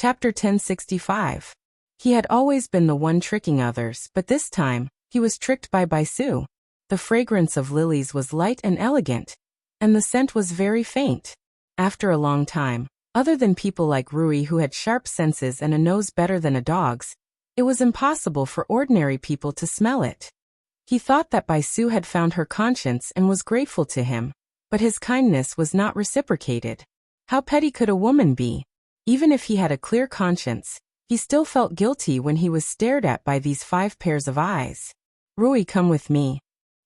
Chapter 1065. He had always been the one tricking others, but this time, he was tricked by Baisu. The fragrance of lilies was light and elegant, and the scent was very faint. After a long time, other than people like Rui who had sharp senses and a nose better than a dog's, it was impossible for ordinary people to smell it. He thought that Baisu had found her conscience and was grateful to him, but his kindness was not reciprocated. How petty could a woman be? Even if he had a clear conscience, he still felt guilty when he was stared at by these 5 pairs of eyes. Rui, come with me.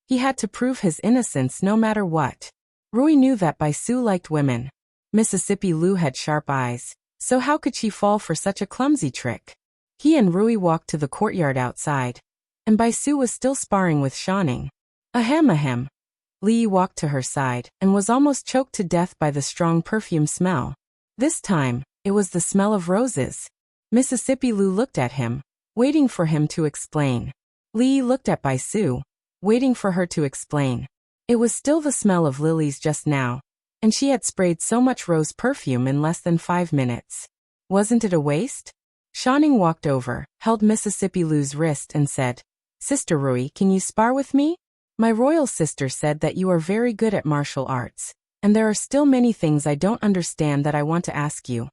He had to prove his innocence no matter what. Rui knew that Baisu liked women. Mississippi Lu had sharp eyes, so how could she fall for such a clumsy trick? He and Rui walked to the courtyard outside, and Baisu was still sparring with Shanning. Ahem ahem. Li walked to her side and was almost choked to death by the strong perfume smell. This time, it was the smell of roses. Mississippi Lu looked at him, waiting for him to explain. Li looked at Baisu, waiting for her to explain. It was still the smell of lilies just now, and she had sprayed so much rose perfume in less than 5 minutes. Wasn't it a waste? Shanning walked over, held Mississippi Lu's wrist and said, Sister Rui, can you spar with me? My royal sister said that you are very good at martial arts, and there are still many things I don't understand that I want to ask you.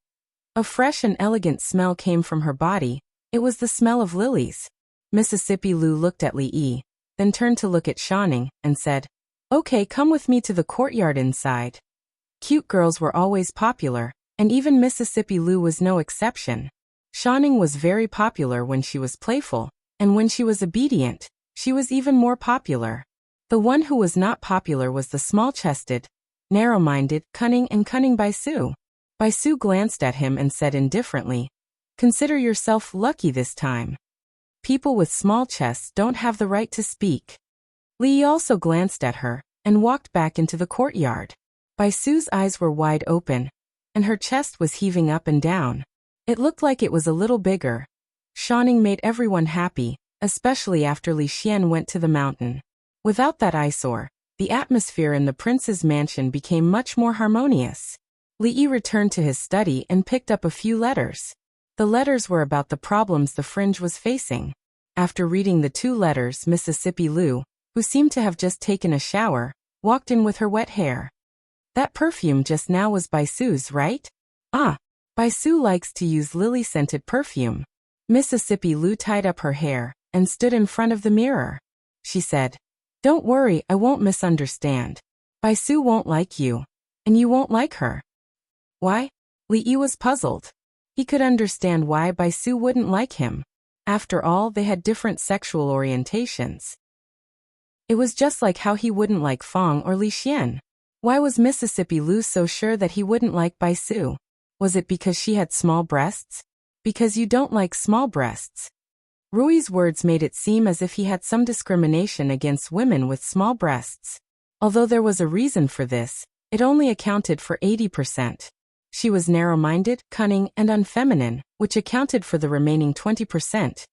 A fresh and elegant smell came from her body. It was the smell of lilies. Mississippi Lu looked at Li, then turned to look at Shanning, and said, Okay, come with me to the courtyard inside. Cute girls were always popular, and even Mississippi Lu was no exception. Shanning was very popular when she was playful, and when she was obedient, she was even more popular. The one who was not popular was the small-chested, narrow-minded, cunning Baisu. Baisu glanced at him and said indifferently, Consider yourself lucky this time. People with small chests don't have the right to speak. Li also glanced at her, and walked back into the courtyard. Baisu's eyes were wide open, and her chest was heaving up and down. It looked like it was a little bigger. Shanning made everyone happy, especially after Li Xian went to the mountain. Without that eyesore, the atmosphere in the prince's mansion became much more harmonious. Li Yi returned to his study and picked up a few letters. The letters were about the problems the fringe was facing. After reading the 2 letters, Mississippi Lu, who seemed to have just taken a shower, walked in with her wet hair. That perfume just now was Baisu's, right? Ah, Baisu likes to use lily-scented perfume. Mississippi Lu tied up her hair and stood in front of the mirror. She said, Don't worry, I won't misunderstand. Baisu won't like you, and you won't like her. Why? Li Yi was puzzled. He could understand why Baisu wouldn't like him. After all, they had different sexual orientations. It was just like how he wouldn't like Fong or Li Xian. Why was Mississippi Lu so sure that he wouldn't like Baisu? Was it because she had small breasts? Because you don't like small breasts. Rui's words made it seem as if he had some discrimination against women with small breasts. Although there was a reason for this, it only accounted for 80%. She was narrow-minded, cunning, and unfeminine, which accounted for the remaining 20%.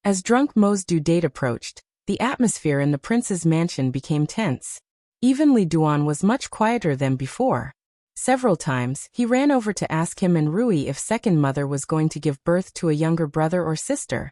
As drunk Mo's due date approached, the atmosphere in the prince's mansion became tense. Even Li Duan was much quieter than before. Several times, he ran over to ask him and Rui if second mother was going to give birth to a younger brother or sister.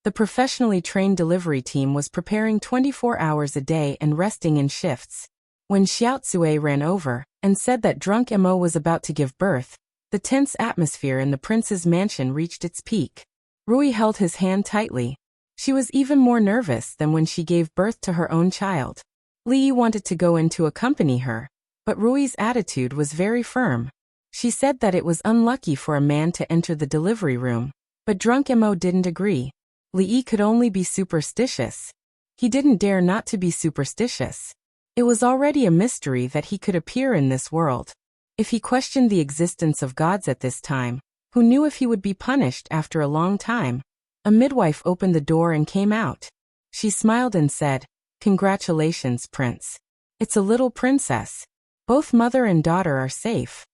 The professionally trained delivery team was preparing 24 hours a day and resting in shifts. When Xiao Tsue ran over and said that drunk Mo was about to give birth, the tense atmosphere in the prince's mansion reached its peak. Rui held his hand tightly. She was even more nervous than when she gave birth to her own child. Li wanted to go in to accompany her, but Rui's attitude was very firm. She said that it was unlucky for a man to enter the delivery room, but drunk Mo didn't agree. Li could only be superstitious. He didn't dare not to be superstitious. It was already a mystery that he could appear in this world. If he questioned the existence of gods at this time, who knew if he would be punished after a long time? A midwife opened the door and came out. She smiled and said, Congratulations, Prince. It's a little princess. Both mother and daughter are safe.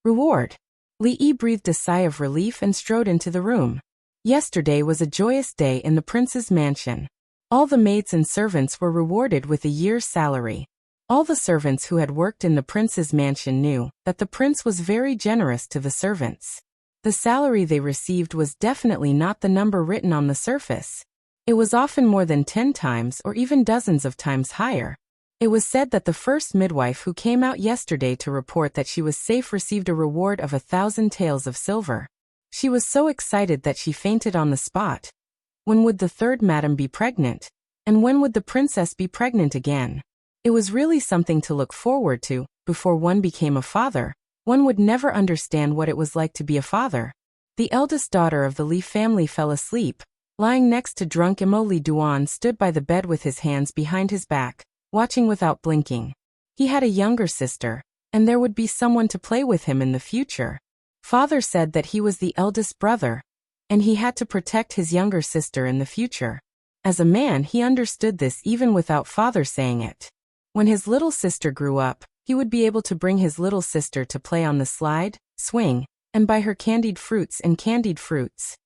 Reward. Li Yi breathed a sigh of relief and strode into the room. Yesterday was a joyous day in the prince's mansion. All the maids and servants were rewarded with a year's salary. All the servants who had worked in the prince's mansion knew that the prince was very generous to the servants. The salary they received was definitely not the number written on the surface. It was often more than 10 times or even dozens of times higher. It was said that the first midwife who came out yesterday to report that she was safe received a reward of 1,000 taels of silver. She was so excited that she fainted on the spot. When would the third madam be pregnant? And when would the princess be pregnant again? It was really something to look forward to. Before one became a father, one would never understand what it was like to be a father. The eldest daughter of the Li family fell asleep. Lying next to drunk Imo, Li Duan stood by the bed with his hands behind his back, watching without blinking. He had a younger sister, and there would be someone to play with him in the future. Father said that he was the eldest brother, and he had to protect his younger sister in the future. As a man, he understood this even without father saying it. When his little sister grew up, he would be able to bring his little sister to play on the slide, swing, and buy her candied fruits and candied fruits.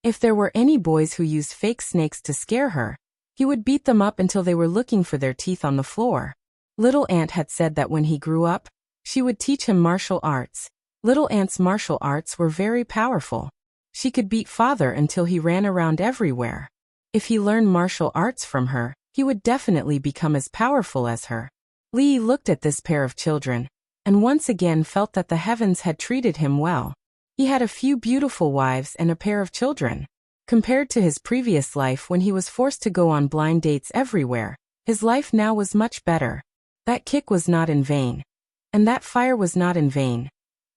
If there were any boys who used fake snakes to scare her, he would beat them up until they were looking for their teeth on the floor. Little Aunt had said that when he grew up, she would teach him martial arts. Little Aunt's martial arts were very powerful. She could beat father until he ran around everywhere. If he learned martial arts from her, he would definitely become as powerful as her. Li looked at this pair of children, and once again felt that the heavens had treated him well. He had a few beautiful wives and a pair of children. Compared to his previous life when he was forced to go on blind dates everywhere, his life now was much better. That kick was not in vain. And that fire was not in vain.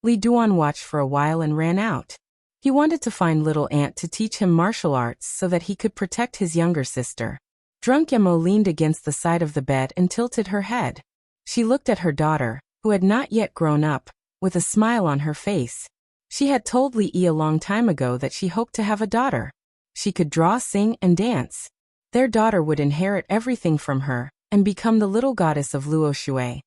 Li Duan watched for a while and ran out. He wanted to find Little Aunt to teach him martial arts so that he could protect his younger sister. Drunk Emo leaned against the side of the bed and tilted her head. She looked at her daughter, who had not yet grown up, with a smile on her face. She had told Li Yi a long time ago that she hoped to have a daughter. She could draw, sing, and dance. Their daughter would inherit everything from her and become the little goddess of Luo Shui.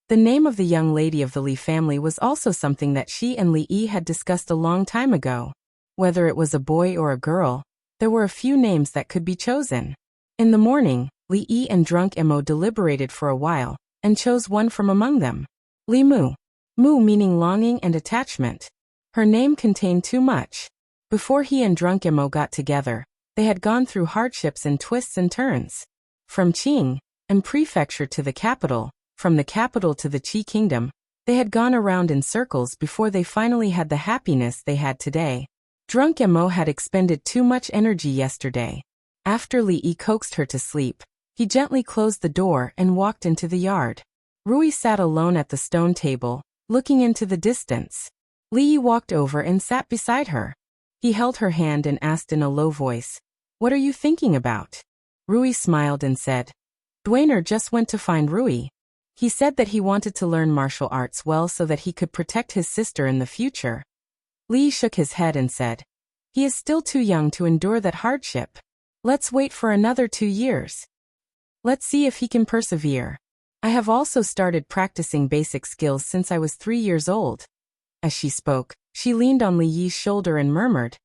The name of the young lady of the Li family was also something that she and Li Yi had discussed a long time ago. Whether it was a boy or a girl, there were a few names that could be chosen. In the morning, Li Yi and Drunk Emo deliberated for a while and chose one from among them. Li Mu. Mu meaning longing and attachment. Her name contained too much. Before he and Drunk Emo got together, they had gone through hardships and twists and turns. From Qing and prefecture to the capital, from the capital to the Qi kingdom, they had gone around in circles before they finally had the happiness they had today. Drunk Emo had expended too much energy yesterday. After Li Yi coaxed her to sleep, he gently closed the door and walked into the yard. Rui sat alone at the stone table, looking into the distance. Li Yi walked over and sat beside her. He held her hand and asked in a low voice, "What are you thinking about?" Rui smiled and said, "Dwainer just went to find Rui. He said that he wanted to learn martial arts well so that he could protect his sister in the future." Li shook his head and said, "He is still too young to endure that hardship. Let's wait for another 2 years. Let's see if he can persevere. I have also started practicing basic skills since I was 3 years old." As she spoke, she leaned on Li Yi's shoulder and murmured,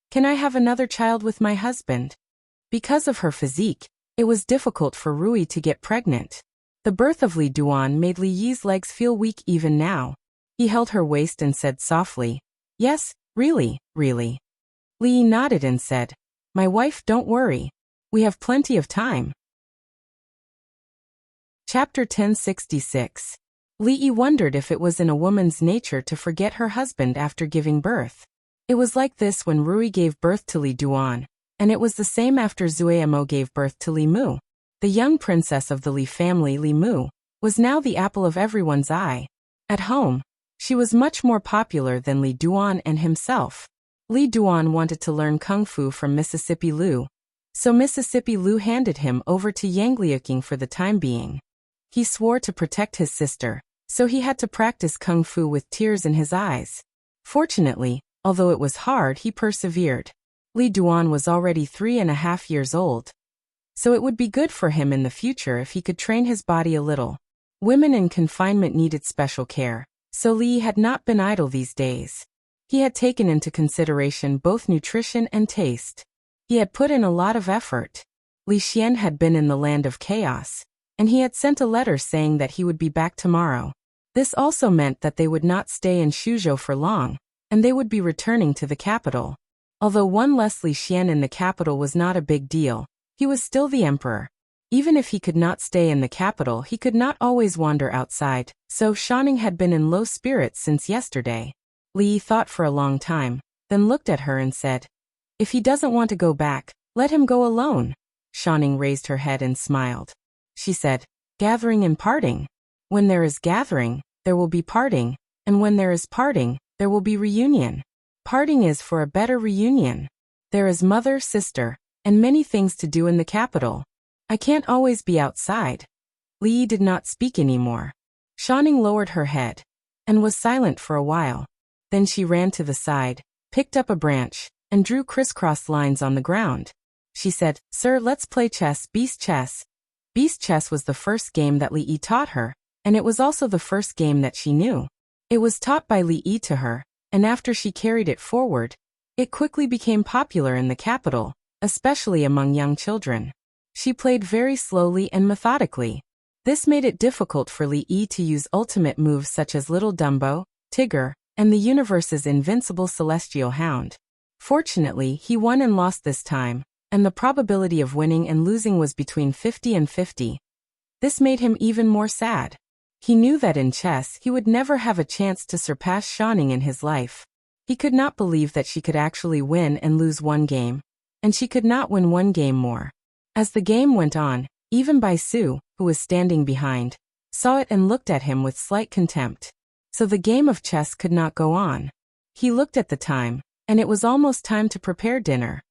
"Can I have another child with my husband?" Because of her physique, it was difficult for Rui to get pregnant. The birth of Li Duan made Li Yi's legs feel weak even now. He held her waist and said softly, "Yes, really, really." Li Yi nodded and said, "My wife, don't worry. We have plenty of time." Chapter 1066. Li Yi wondered if it was in a woman's nature to forget her husband after giving birth. It was like this when Rui gave birth to Li Duan, and it was the same after Zuemo gave birth to Li Mu. The young princess of the Li family, Li Mu, was now the apple of everyone's eye. At home, she was much more popular than Li Duan and himself. Li Duan wanted to learn Kung Fu from Mississippi Liu, so Mississippi Liu handed him over to Yang Liuqing for the time being. He swore to protect his sister, so he had to practice Kung Fu with tears in his eyes. Fortunately, although it was hard, he persevered. Li Duan was already 3.5 years old, so it would be good for him in the future if he could train his body a little. Women in confinement needed special care, so Li had not been idle these days. He had taken into consideration both nutrition and taste. He had put in a lot of effort. Li Xian had been in the land of chaos, and he had sent a letter saying that he would be back tomorrow. This also meant that they would not stay in Shuzhou for long. and they would be returning to the capital. Although one Leslie Xian in the capital was not a big deal, he was still the emperor. Even if he could not stay in the capital, he could not always wander outside, so Shanning had been in low spirits since yesterday. Li thought for a long time, then looked at her and said, "If he doesn't want to go back, let him go alone." Shanning raised her head and smiled. She said, "Gathering and parting. When there is gathering, there will be parting, and when there is parting, there will be reunion. Parting is for a better reunion. There is mother, sister, and many things to do in the capital. I can't always be outside." Li did not speak anymore. Shanning lowered her head and was silent for a while. Then she ran to the side, picked up a branch, and drew crisscross lines on the ground. She said, "Sir, let's play chess, beast chess." Beast chess was the first game that Li Yi taught her, and it was also the first game that she knew. It was taught by Li Yi to her, and after she carried it forward, it quickly became popular in the capital, especially among young children. She played very slowly and methodically. This made it difficult for Li Yi to use ultimate moves such as Little Dumbo, Tigger, and the universe's invincible celestial hound. Fortunately, he won and lost this time, and the probability of winning and losing was between 50 and 50. This made him even more sad. He knew that in chess he would never have a chance to surpass Shanning in his life. He could not believe that she could actually win and lose one game, and she could not win one game more. As the game went on, even Bai Su, who was standing behind, saw it and looked at him with slight contempt. So the game of chess could not go on. He looked at the time, and it was almost time to prepare dinner.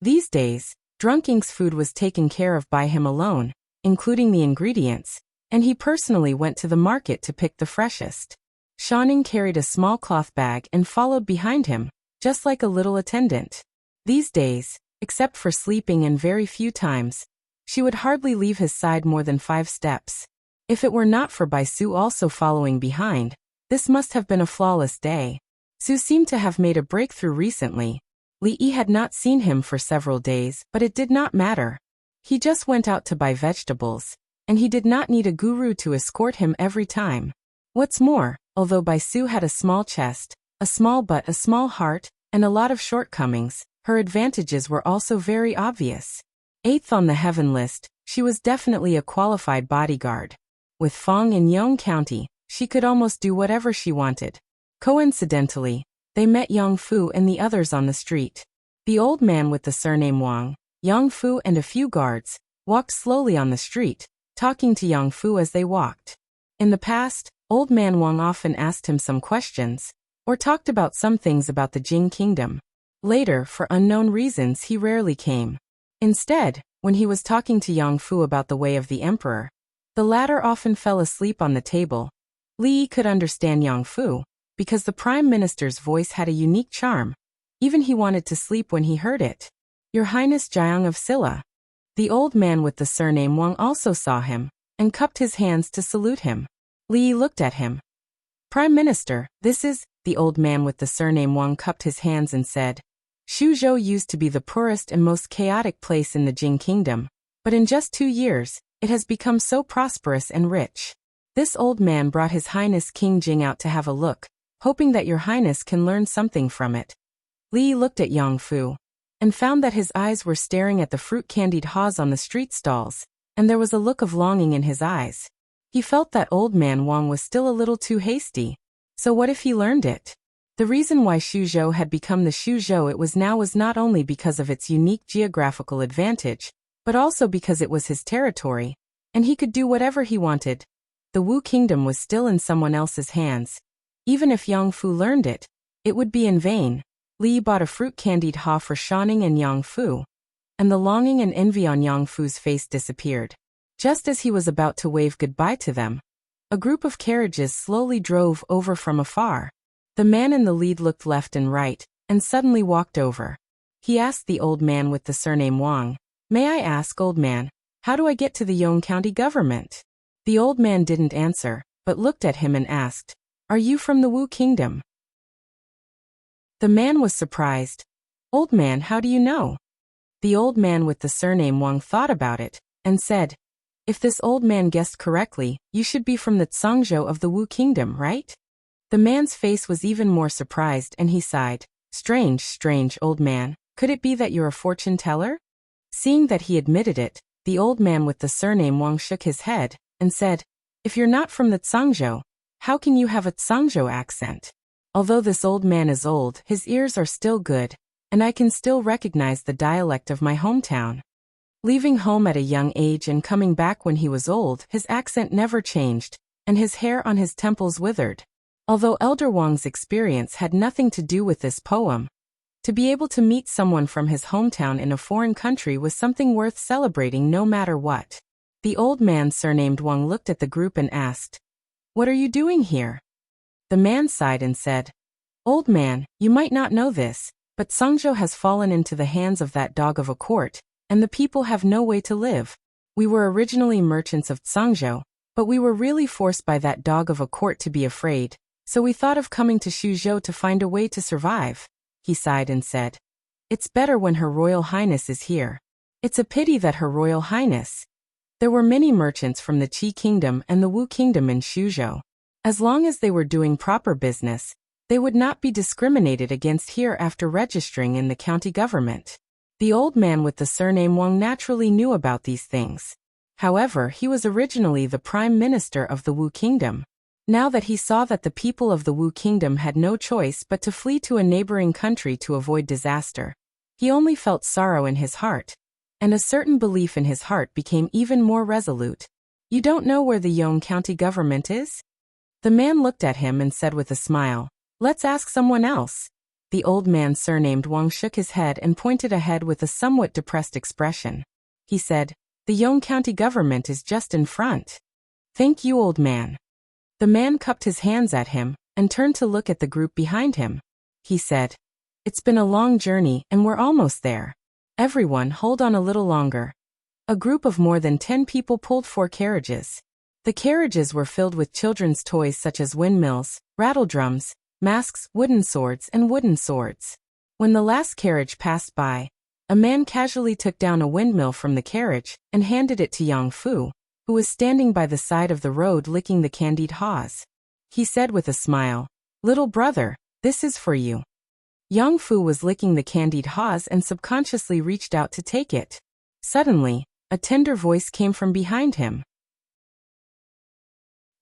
These days, Drunk Ink's food was taken care of by him alone, including the ingredients, and he personally went to the market to pick the freshest. Shanning carried a small cloth bag and followed behind him, just like a little attendant. These days, except for sleeping and very few times, she would hardly leave his side more than 5 steps. If it were not for Bai Su also following behind, this must have been a flawless day. Su seemed to have made a breakthrough recently. Li Yi had not seen him for several days, but it did not matter. He just went out to buy vegetables, and he did not need a guru to escort him every time. What's more, although Bai Su had a small chest, a small butt, a small heart, and a lot of shortcomings, her advantages were also very obvious. 8th on the heaven list, she was definitely a qualified bodyguard. With Fong in Yong County, she could almost do whatever she wanted. Coincidentally, they met Yang Fu and the others on the street. The old man with the surname Wang, Yang Fu and a few guards, walked slowly on the street, talking to Yang Fu as they walked. In the past, old man Wang often asked him some questions, or talked about some things about the Jing kingdom. Later, for unknown reasons, he rarely came. Instead, when he was talking to Yang Fu about the way of the emperor, the latter often fell asleep on the table. Li Yi could understand Yang Fu, because the prime minister's voice had a unique charm. Even he wanted to sleep when he heard it. "Your Highness Jiang of Silla." The old man with the surname Wang also saw him, and cupped his hands to salute him. Li Yi looked at him. "Prime Minister, this is..." The old man with the surname Wang cupped his hands and said, "Shuzhou used to be the poorest and most chaotic place in the Jing kingdom, but in just 2 years, it has become so prosperous and rich. This old man brought His Highness King Jing out to have a look, hoping that your highness can learn something from it." Li Yi looked at Yang Fu, and found that his eyes were staring at the fruit-candied haws on the street stalls, and there was a look of longing in his eyes. He felt that old man Wang was still a little too hasty. So what if he learned it? The reason why Shuzhou had become the Shuzhou it was now was not only because of its unique geographical advantage, but also because it was his territory, and he could do whatever he wanted. The Wu kingdom was still in someone else's hands. Even if Yang Fu learned it, it would be in vain. Li Yi bought a fruit-candied ha for Shanning and Yang Fu, and the longing and envy on Yang Fu's face disappeared. Just as he was about to wave goodbye to them, a group of carriages slowly drove over from afar. The man in the lead looked left and right, and suddenly walked over. He asked the old man with the surname Wang, "May I ask, old man, how do I get to the Yong County government?" The old man didn't answer, but looked at him and asked, "Are you from the Wu kingdom?" The man was surprised. "Old man, how do you know?" The old man with the surname Wang thought about it, and said, "If this old man guessed correctly, you should be from the Zhangzhou of the Wu kingdom, right?" The man's face was even more surprised and he sighed. Strange, strange, old man, could it be that you're a fortune teller? Seeing that he admitted it, the old man with the surname Wang shook his head and said, if you're not from the Zhangzhou, how can you have a Zhangzhou accent? Although this old man is old, his ears are still good, and I can still recognize the dialect of my hometown. Leaving home at a young age and coming back when he was old, his accent never changed, and his hair on his temples withered. Although Elder Wang's experience had nothing to do with this poem, to be able to meet someone from his hometown in a foreign country was something worth celebrating no matter what. The old man surnamed Wang looked at the group and asked, what are you doing here? The man sighed and said, old man, you might not know this, but Zhangzhou has fallen into the hands of that dog of a court, and the people have no way to live. We were originally merchants of Zhangzhou, but we were really forced by that dog of a court to be afraid, so we thought of coming to Suzhou to find a way to survive. He sighed and said, it's better when Her Royal Highness is here. It's a pity that Her Royal Highness. There were many merchants from the Qi Kingdom and the Wu Kingdom in Suzhou. As long as they were doing proper business, they would not be discriminated against here after registering in the county government. The old man with the surname Wang naturally knew about these things. However, he was originally the Prime Minister of the Wu Kingdom. Now that he saw that the people of the Wu Kingdom had no choice but to flee to a neighboring country to avoid disaster, he only felt sorrow in his heart, and a certain belief in his heart became even more resolute. You don't know where the Yong County government is? The man looked at him and said with a smile, let's ask someone else. The old man surnamed Wang shook his head and pointed ahead with a somewhat depressed expression. He said, the Yong County government is just in front. Thank you, old man. The man cupped his hands at him and turned to look at the group behind him. He said, it's been a long journey and we're almost there. Everyone hold on a little longer. A group of more than 10 people pulled 4 carriages. The carriages were filled with children's toys such as windmills, rattle drums, masks, wooden swords, and wooden swords. When the last carriage passed by, a man casually took down a windmill from the carriage and handed it to Yang Fu, who was standing by the side of the road licking the candied haws. He said with a smile, little brother, this is for you. Yang Fu was licking the candied haws and subconsciously reached out to take it. Suddenly, a tender voice came from behind him.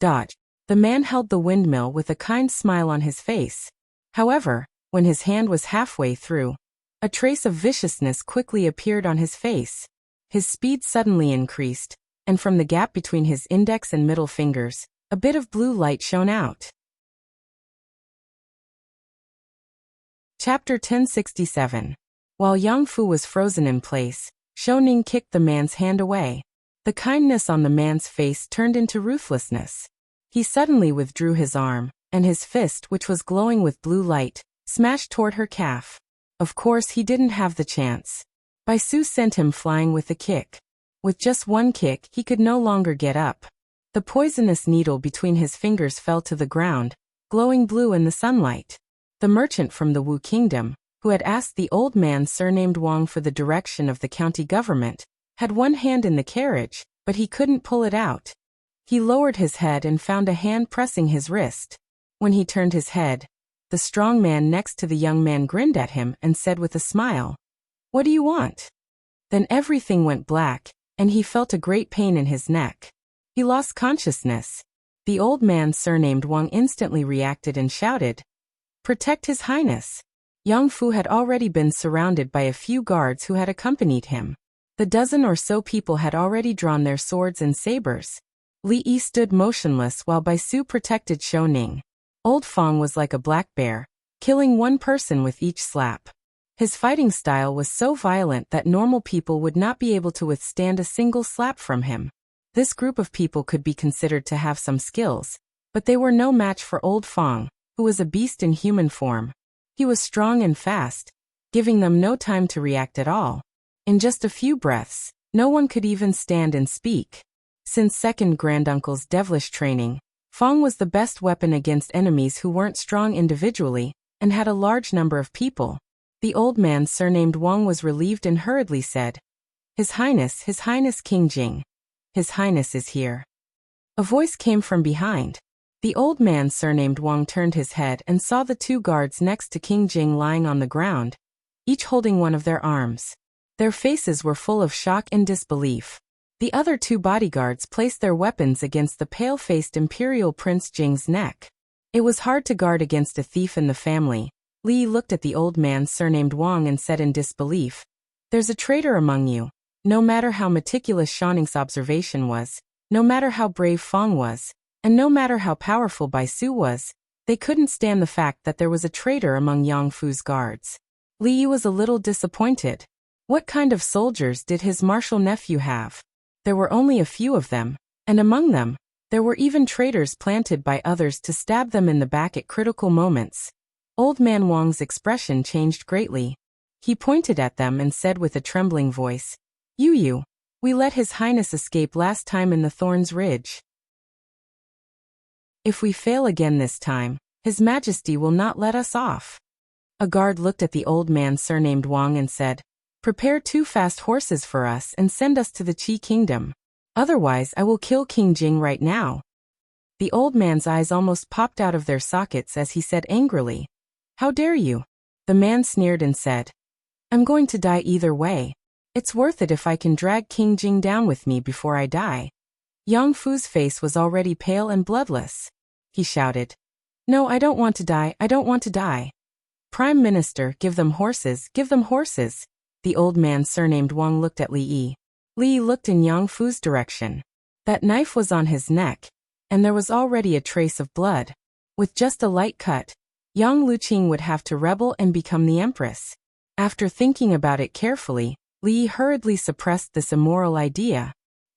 Dodge. The man held the windmill with a kind smile on his face. However, when his hand was halfway through, a trace of viciousness quickly appeared on his face. His speed suddenly increased, and from the gap between his index and middle fingers, a bit of blue light shone out. Chapter 1067. While Yang Fu was frozen in place, Shou Ning kicked the man's hand away. The kindness on the man's face turned into ruthlessness. He suddenly withdrew his arm, and his fist, which was glowing with blue light, smashed toward her calf. Of course he didn't have the chance. Bai Su sent him flying with a kick. With just one kick, he could no longer get up. The poisonous needle between his fingers fell to the ground, glowing blue in the sunlight. The merchant from the Wu Kingdom, who had asked the old man surnamed Wang for the direction of the county government, had one hand in the carriage, but he couldn't pull it out. He lowered his head and found a hand pressing his wrist. When he turned his head, the strong man next to the young man grinned at him and said with a smile, what do you want? Then everything went black, and he felt a great pain in his neck. He lost consciousness. The old man surnamed Wang instantly reacted and shouted, protect His Highness. Yang Fu had already been surrounded by a few guards who had accompanied him. The dozen or so people had already drawn their swords and sabers. Li Yi stood motionless while Bai Su protected Shou Ning. Old Fong was like a black bear, killing one person with each slap. His fighting style was so violent that normal people would not be able to withstand a single slap from him. This group of people could be considered to have some skills, but they were no match for Old Fong, who was a beast in human form. He was strong and fast, giving them no time to react at all. In just a few breaths, no one could even stand and speak. Since second granduncle's devilish training, Fong was the best weapon against enemies who weren't strong individually and had a large number of people. The old man surnamed Wang was relieved and hurriedly said, His Highness King Jing. His Highness is here. A voice came from behind. The old man surnamed Wang turned his head and saw the two guards next to King Jing lying on the ground, each holding one of their arms. Their faces were full of shock and disbelief. The other two bodyguards placed their weapons against the pale-faced imperial Prince Jing's neck. It was hard to guard against a thief in the family. Li looked at the old man surnamed Wang and said in disbelief, "There's a traitor among you." No matter how meticulous Shanning's observation was, no matter how brave Feng was, and no matter how powerful Bai Su was, they couldn't stand the fact that there was a traitor among Yang Fu's guards. Li was a little disappointed. What kind of soldiers did his martial nephew have? There were only a few of them, and among them, there were even traitors planted by others to stab them in the back at critical moments. Old man Wang's expression changed greatly. He pointed at them and said with a trembling voice, "You, we let His Highness escape last time in the Thorns Ridge. If we fail again this time, His Majesty will not let us off." A guard looked at the old man surnamed Wang and said, "Prepare 2 fast horses for us and send us to the Qi Kingdom. Otherwise I will kill King Jing right now." The old man's eyes almost popped out of their sockets as he said angrily, "How dare you?" The man sneered and said, "I'm going to die either way. It's worth it if I can drag King Jing down with me before I die." Yang Fu's face was already pale and bloodless. He shouted, "No, I don't want to die, I don't want to die. Prime Minister, give them horses, give them horses." The old man surnamed Wang looked at Li Yi. Li looked in Yang Fu's direction. That knife was on his neck, and there was already a trace of blood. With just a light cut, Yang Luqing would have to rebel and become the empress. After thinking about it carefully, Li hurriedly suppressed this immoral idea.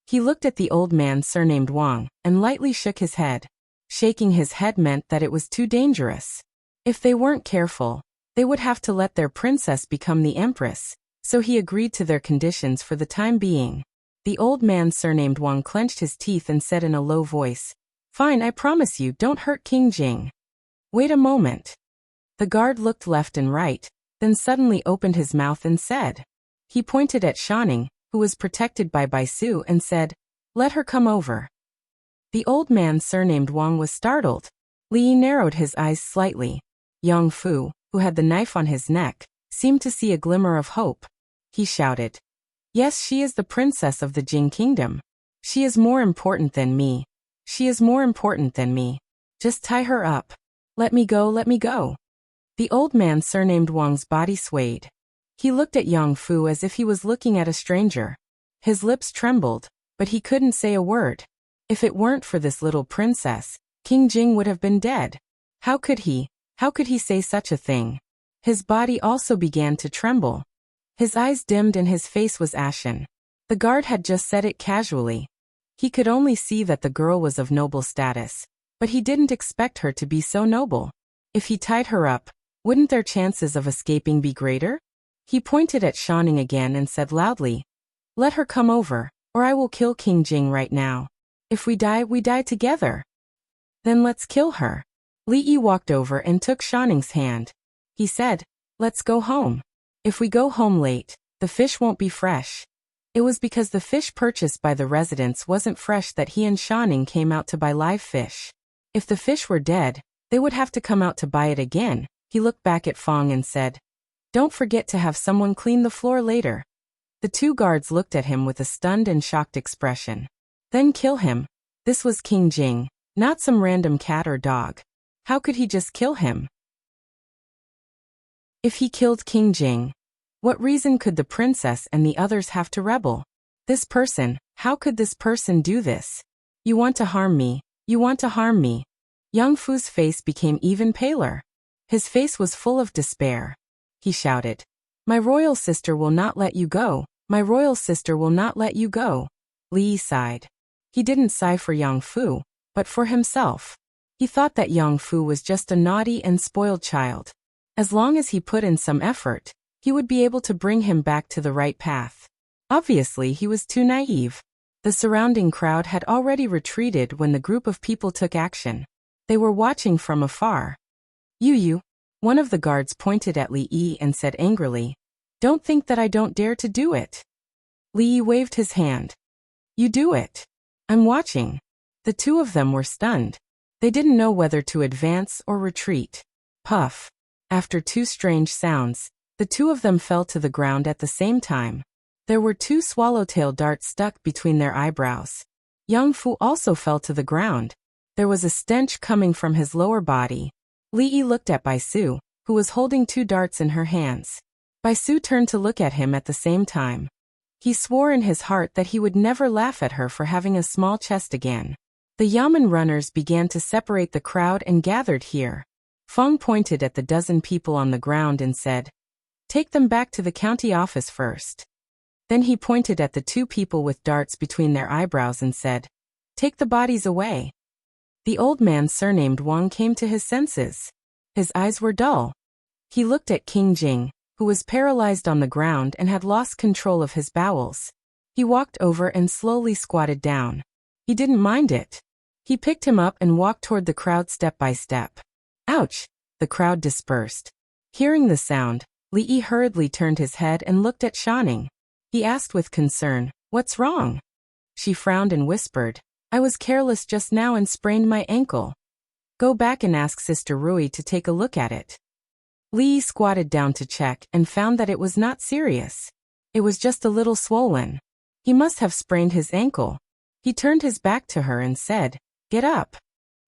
He looked at the old man surnamed Wang and lightly shook his head. Shaking his head meant that it was too dangerous. If they weren't careful, they would have to let their princess become the empress, so he agreed to their conditions for the time being. The old man surnamed Wang clenched his teeth and said in a low voice, "Fine, I promise you, don't hurt King Jing." "Wait a moment." The guard looked left and right, then suddenly opened his mouth and said. He pointed at Shanning, who was protected by Bai Su, and said, "Let her come over." The old man surnamed Wang was startled. Li narrowed his eyes slightly. Yang Fu, who had the knife on his neck, seemed to see a glimmer of hope. He shouted, "Yes, she is the princess of the Jing Kingdom. She is more important than me. She is more important than me. Just tie her up. Let me go, let me go." The old man surnamed Wang's body swayed. He looked at Yang Fu as if he was looking at a stranger. His lips trembled, but he couldn't say a word. If it weren't for this little princess, King Jing would have been dead. How could he say such a thing? His body also began to tremble. His eyes dimmed and his face was ashen. The guard had just said it casually. He could only see that the girl was of noble status, but he didn't expect her to be so noble. If he tied her up, wouldn't their chances of escaping be greater? He pointed at Shanning again and said loudly, "Let her come over, or I will kill King Jing right now. If we die together." "Then let's kill her." Li Yi walked over and took Shanning's hand. He said, "Let's go home. If we go home late, the fish won't be fresh." It was because the fish purchased by the residents wasn't fresh that he and Shanning came out to buy live fish. If the fish were dead, they would have to come out to buy it again. He looked back at Feng and said, "Don't forget to have someone clean the floor later." The two guards looked at him with a stunned and shocked expression. "Then kill him." This was King Jing, not some random cat or dog. How could he just kill him? If he killed King Jing, what reason could the princess and the others have to rebel? This person, how could this person do this? "You want to harm me, you want to harm me." Yang Fu's face became even paler. His face was full of despair. He shouted, "My royal sister will not let you go, my royal sister will not let you go." Li sighed. He didn't sigh for Yang Fu, but for himself. He thought that Yang Fu was just a naughty and spoiled child. As long as he put in some effort, he would be able to bring him back to the right path. Obviously, he was too naive. The surrounding crowd had already retreated when the group of people took action. They were watching from afar. You, one of the guards pointed at Li Yi and said angrily, "Don't think that I don't dare to do it." Li Yi waved his hand. "You do it. I'm watching." The two of them were stunned. They didn't know whether to advance or retreat. Puff. After two strange sounds, the two of them fell to the ground at the same time. There were two swallowtail darts stuck between their eyebrows. Yang Fu also fell to the ground. There was a stench coming from his lower body. Li Yi looked at Bai Su, who was holding two darts in her hands. Bai Su turned to look at him at the same time. He swore in his heart that he would never laugh at her for having a small chest again. The Yamen runners began to separate the crowd and gathered here. Feng pointed at the dozen people on the ground and said, "Take them back to the county office first." Then he pointed at the two people with darts between their eyebrows and said, "Take the bodies away." The old man surnamed Wang came to his senses. His eyes were dull. He looked at King Jing, who was paralyzed on the ground and had lost control of his bowels. He walked over and slowly squatted down. He didn't mind it. He picked him up and walked toward the crowd step by step. Ouch! The crowd dispersed. Hearing the sound, Li Yi hurriedly turned his head and looked at Shanning. He asked with concern, "What's wrong?" She frowned and whispered, "I was careless just now and sprained my ankle. Go back and ask Sister Rui to take a look at it." Li Yi squatted down to check and found that it was not serious. It was just a little swollen. He must have sprained his ankle. He turned his back to her and said, "Get up."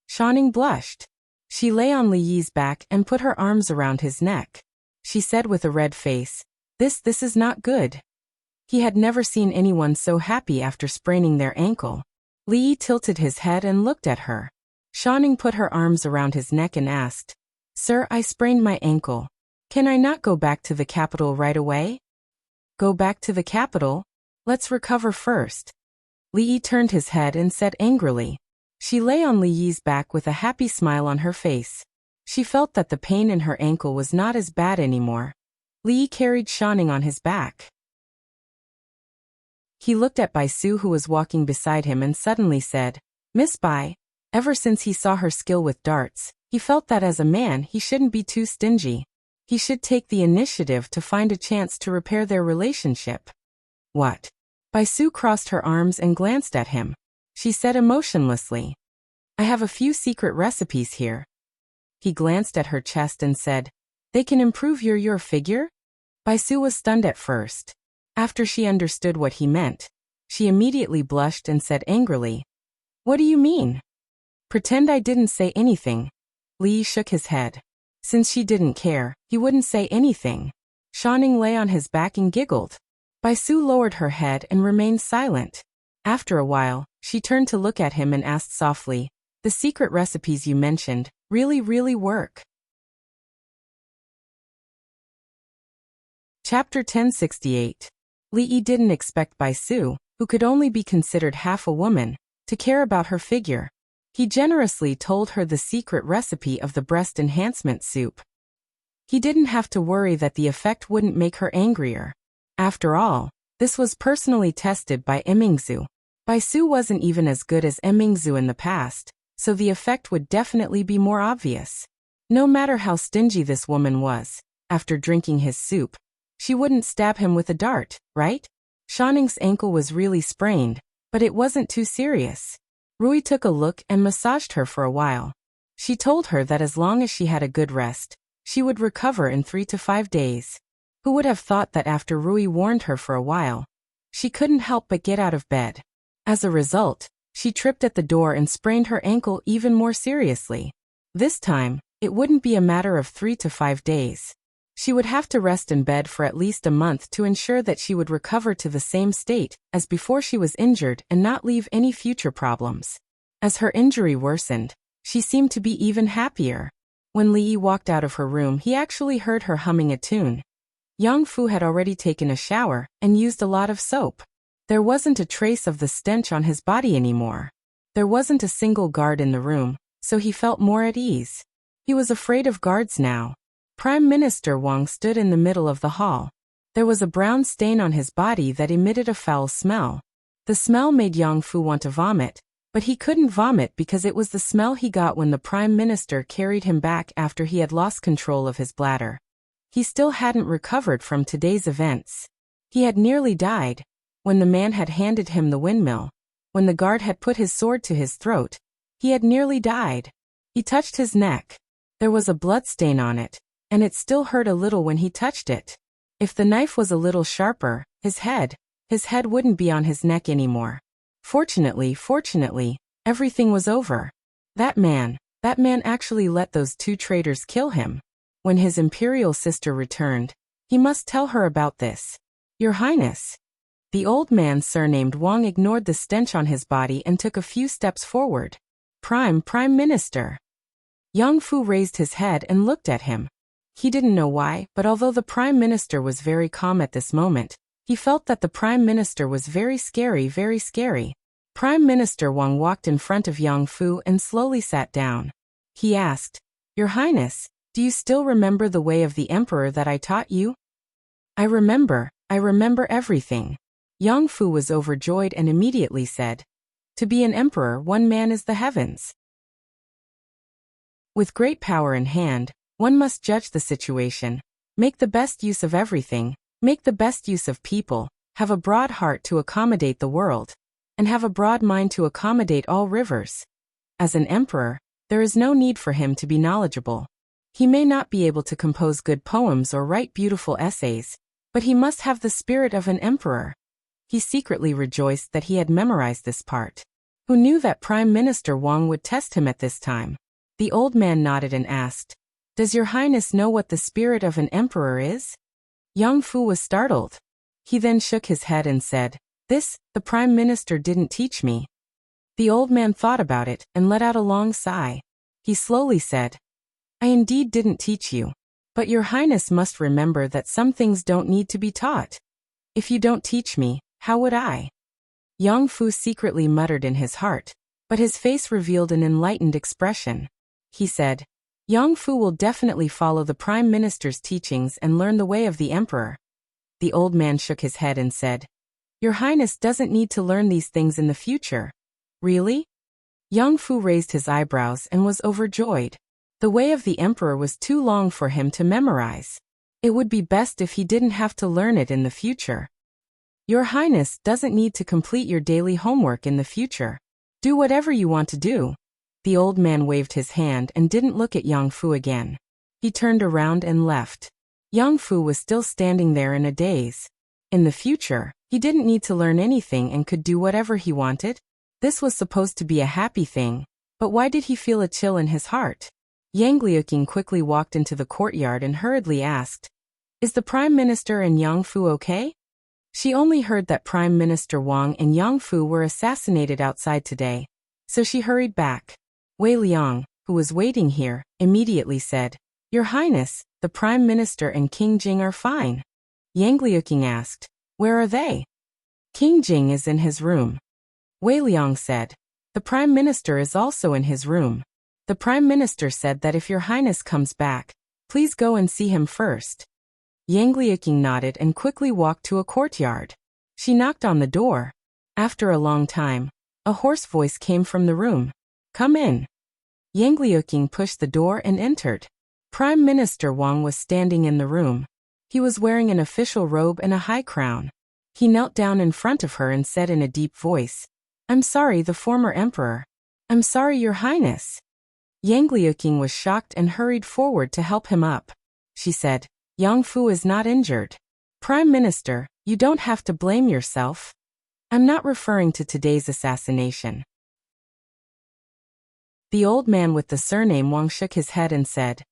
Shanning blushed. She lay on Li Yi's back and put her arms around his neck. She said with a red face, This is not good." He had never seen anyone so happy after spraining their ankle. Li Yi tilted his head and looked at her. Shanning put her arms around his neck and asked, "Sir, I sprained my ankle. Can I not go back to the capital right away?" "Go back to the capital? Let's recover first." Li Yi turned his head and said angrily. She lay on Li Yi's back with a happy smile on her face. She felt that the pain in her ankle was not as bad anymore. Li Yi carried Shanning on his back. He looked at Bai Su, who was walking beside him, and suddenly said, "Miss Bai." Ever since he saw her skill with darts, he felt that as a man he shouldn't be too stingy. He should take the initiative to find a chance to repair their relationship. "What?" Bai Su crossed her arms and glanced at him. She said emotionlessly, "I have a few secret recipes here." He glanced at her chest and said, "They can improve your figure?" Bai Su was stunned at first. After she understood what he meant, she immediately blushed and said angrily, "What do you mean?" "Pretend I didn't say anything." Li Yi shook his head. Since she didn't care, he wouldn't say anything. Shanning lay on his back and giggled. Bai Su lowered her head and remained silent. After a while, she turned to look at him and asked softly, "The secret recipes you mentioned really work?" Chapter 1068. Li Yi didn't expect Bai Su, who could only be considered half a woman, to care about her figure. He generously told her the secret recipe of the breast enhancement soup. He didn't have to worry that the effect wouldn't make her angrier. After all, this was personally tested by Emingzu. Bai Su wasn't even as good as Emingzu in the past, so the effect would definitely be more obvious. No matter how stingy this woman was, after drinking his soup, she wouldn't stab him with a dart, right? Shanning's ankle was really sprained, but it wasn't too serious. Rui took a look and massaged her for a while. She told her that as long as she had a good rest, she would recover in 3 to 5 days. Who would have thought that after Rui warned her for a while, she couldn't help but get out of bed. As a result, she tripped at the door and sprained her ankle even more seriously. This time, it wouldn't be a matter of 3 to 5 days. She would have to rest in bed for at least a month to ensure that she would recover to the same state as before she was injured and not leave any future problems. As her injury worsened, she seemed to be even happier. When Li Yi walked out of her room, he actually heard her humming a tune. Yang Fu had already taken a shower and used a lot of soap. There wasn't a trace of the stench on his body anymore. There wasn't a single guard in the room, so he felt more at ease. He was afraid of guards now. Prime Minister Wang stood in the middle of the hall. There was a brown stain on his body that emitted a foul smell. The smell made Yang Fu want to vomit, but he couldn't vomit because it was the smell he got when the Prime Minister carried him back after he had lost control of his bladder. He still hadn't recovered from today's events. He had nearly died. When the man had handed him the windmill, when the guard had put his sword to his throat, he had nearly died. He touched his neck. There was a bloodstain on it, and it still hurt a little when he touched it. If the knife was a little sharper, his head wouldn't be on his neck anymore. Fortunately, everything was over. That man actually let those two traitors kill him. When his imperial sister returned, he must tell her about this. Your Highness. The old man surnamed Wang ignored the stench on his body and took a few steps forward. Prime Minister. Yang Fu raised his head and looked at him. He didn't know why, but although the Prime Minister was very calm at this moment, he felt that the Prime Minister was very scary, very scary. Prime Minister Wang walked in front of Yang Fu and slowly sat down. He asked, Your Highness, do you still remember the way of the Emperor that I taught you? I remember everything. Yang Fu was overjoyed and immediately said, To be an emperor, one man is the heavens. With great power in hand, one must judge the situation, make the best use of everything, make the best use of people, have a broad heart to accommodate the world, and have a broad mind to accommodate all rivers. As an emperor, there is no need for him to be knowledgeable. He may not be able to compose good poems or write beautiful essays, but he must have the spirit of an emperor. He secretly rejoiced that he had memorized this part. Who knew that Prime Minister Wang would test him at this time? The old man nodded and asked, Does your Highness know what the spirit of an emperor is? Yang Fu was startled. He then shook his head and said, This, the Prime Minister didn't teach me. The old man thought about it and let out a long sigh. He slowly said, I indeed didn't teach you. But your Highness must remember that some things don't need to be taught. If you don't teach me, how would I? Yang Fu secretly muttered in his heart, but his face revealed an enlightened expression. He said, Yang Fu will definitely follow the Prime Minister's teachings and learn the way of the Emperor. The old man shook his head and said, Your Highness doesn't need to learn these things in the future. Really? Yang Fu raised his eyebrows and was overjoyed. The way of the Emperor was too long for him to memorize. It would be best if he didn't have to learn it in the future. Your Highness doesn't need to complete your daily homework in the future. Do whatever you want to do. The old man waved his hand and didn't look at Yang Fu again. He turned around and left. Yang Fu was still standing there in a daze. In the future, he didn't need to learn anything and could do whatever he wanted. This was supposed to be a happy thing, but why did he feel a chill in his heart? Yang Liuqing quickly walked into the courtyard and hurriedly asked, Is the Prime Minister and Yang Fu okay? She only heard that Prime Minister Wang and Yang Fu were assassinated outside today, so she hurried back. Wei Liang, who was waiting here, immediately said, Your Highness, the Prime Minister and King Jing are fine. Yang Liuqing asked, Where are they? King Jing is in his room. Wei Liang said, The Prime Minister is also in his room. The Prime Minister said that if your Highness comes back, please go and see him first. Yang Liuqing nodded and quickly walked to a courtyard. She knocked on the door. After a long time, a hoarse voice came from the room. Come in. Yang Liuqing pushed the door and entered. Prime Minister Wang was standing in the room. He was wearing an official robe and a high crown. He knelt down in front of her and said in a deep voice, I'm sorry, the former emperor. I'm sorry, your Highness. Yang Liuqing was shocked and hurried forward to help him up. She said, Yang Fu is not injured. Prime Minister, you don't have to blame yourself. I'm not referring to today's assassination. The old man with the surname Wang shook his head and said,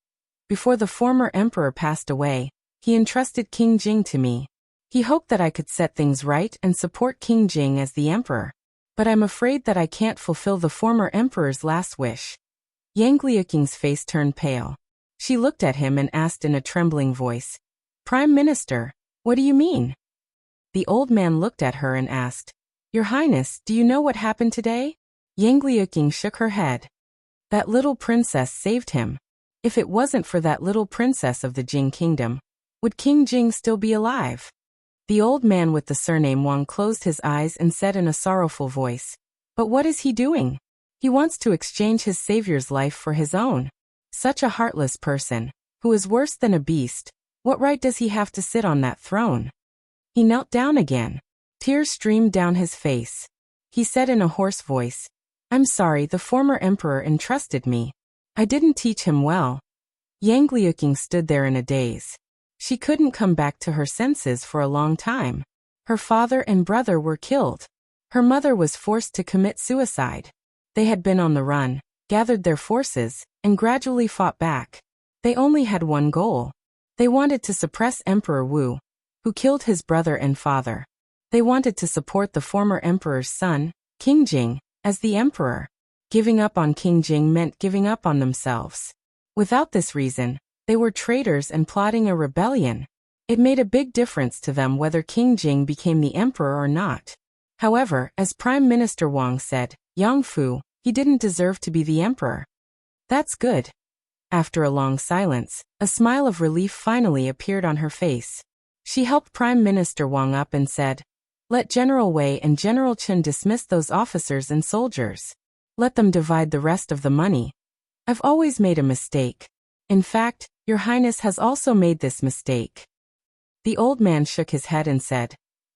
Before the former emperor passed away, he entrusted King Jing to me. He hoped that I could set things right and support King Jing as the emperor. But I'm afraid that I can't fulfill the former emperor's last wish. Yang Liuqing's face turned pale. She looked at him and asked in a trembling voice, Prime Minister, what do you mean? The old man looked at her and asked, Your Highness, do you know what happened today? Yang Liuqing shook her head. That little princess saved him. If it wasn't for that little princess of the Jing kingdom, would King Jing still be alive? The old man with the surname Wang closed his eyes and said in a sorrowful voice, But what is he doing? He wants to exchange his savior's life for his own. Such a heartless person, who is worse than a beast, what right does he have to sit on that throne? He knelt down again. Tears streamed down his face. He said in a hoarse voice, I'm sorry, the former emperor entrusted me. I didn't teach him well. Yang Liuqing stood there in a daze. She couldn't come back to her senses for a long time. Her father and brother were killed. Her mother was forced to commit suicide. They had been on the run, gathered their forces, and gradually fought back. They only had one goal. They wanted to suppress Emperor Wu, who killed his brother and father. They wanted to support the former emperor's son, King Jing, as the emperor. Giving up on King Jing meant giving up on themselves. Without this reason, they were traitors and plotting a rebellion. It made a big difference to them whether King Jing became the emperor or not. However, as Prime Minister Wang said, Yang Fu, he didn't deserve to be the emperor. That's good. After a long silence, a smile of relief finally appeared on her face. She helped Prime Minister Wang up and said, "Let General Wei and General Chen dismiss those officers and soldiers. Let them divide the rest of the money. I've always made a mistake. In fact, Your Highness has also made this mistake." The old man shook his head and said,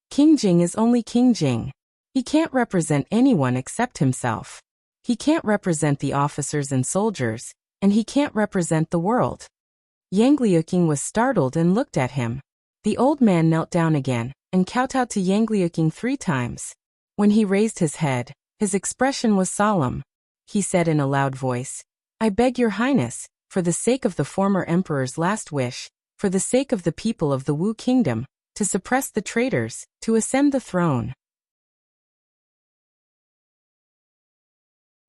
"King Jing is only King Jing. He can't represent anyone except himself. He can't represent the officers and soldiers, and he can't represent the world." Yang Liuqing was startled and looked at him. The old man knelt down again and kowtowed to Yang Liuqing 3 times. When he raised his head, his expression was solemn. He said in a loud voice, "I beg Your Highness, for the sake of the former emperor's last wish, for the sake of the people of the Wu Kingdom, to suppress the traitors, to ascend the throne."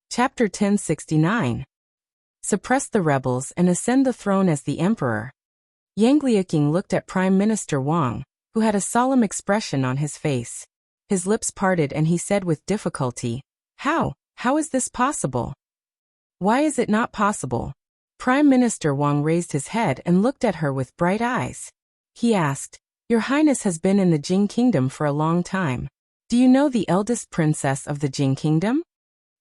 Chapter 1069. Suppress the rebels and ascend the throne as the emperor. Yang Liuqing looked at Prime Minister Wang, who had a solemn expression on his face. His lips parted and he said with difficulty, How is this possible? Why is it not possible?" Prime Minister Wang raised his head and looked at her with bright eyes. He asked, "Your Highness has been in the Jing Kingdom for a long time. Do you know the eldest princess of the Jing Kingdom?"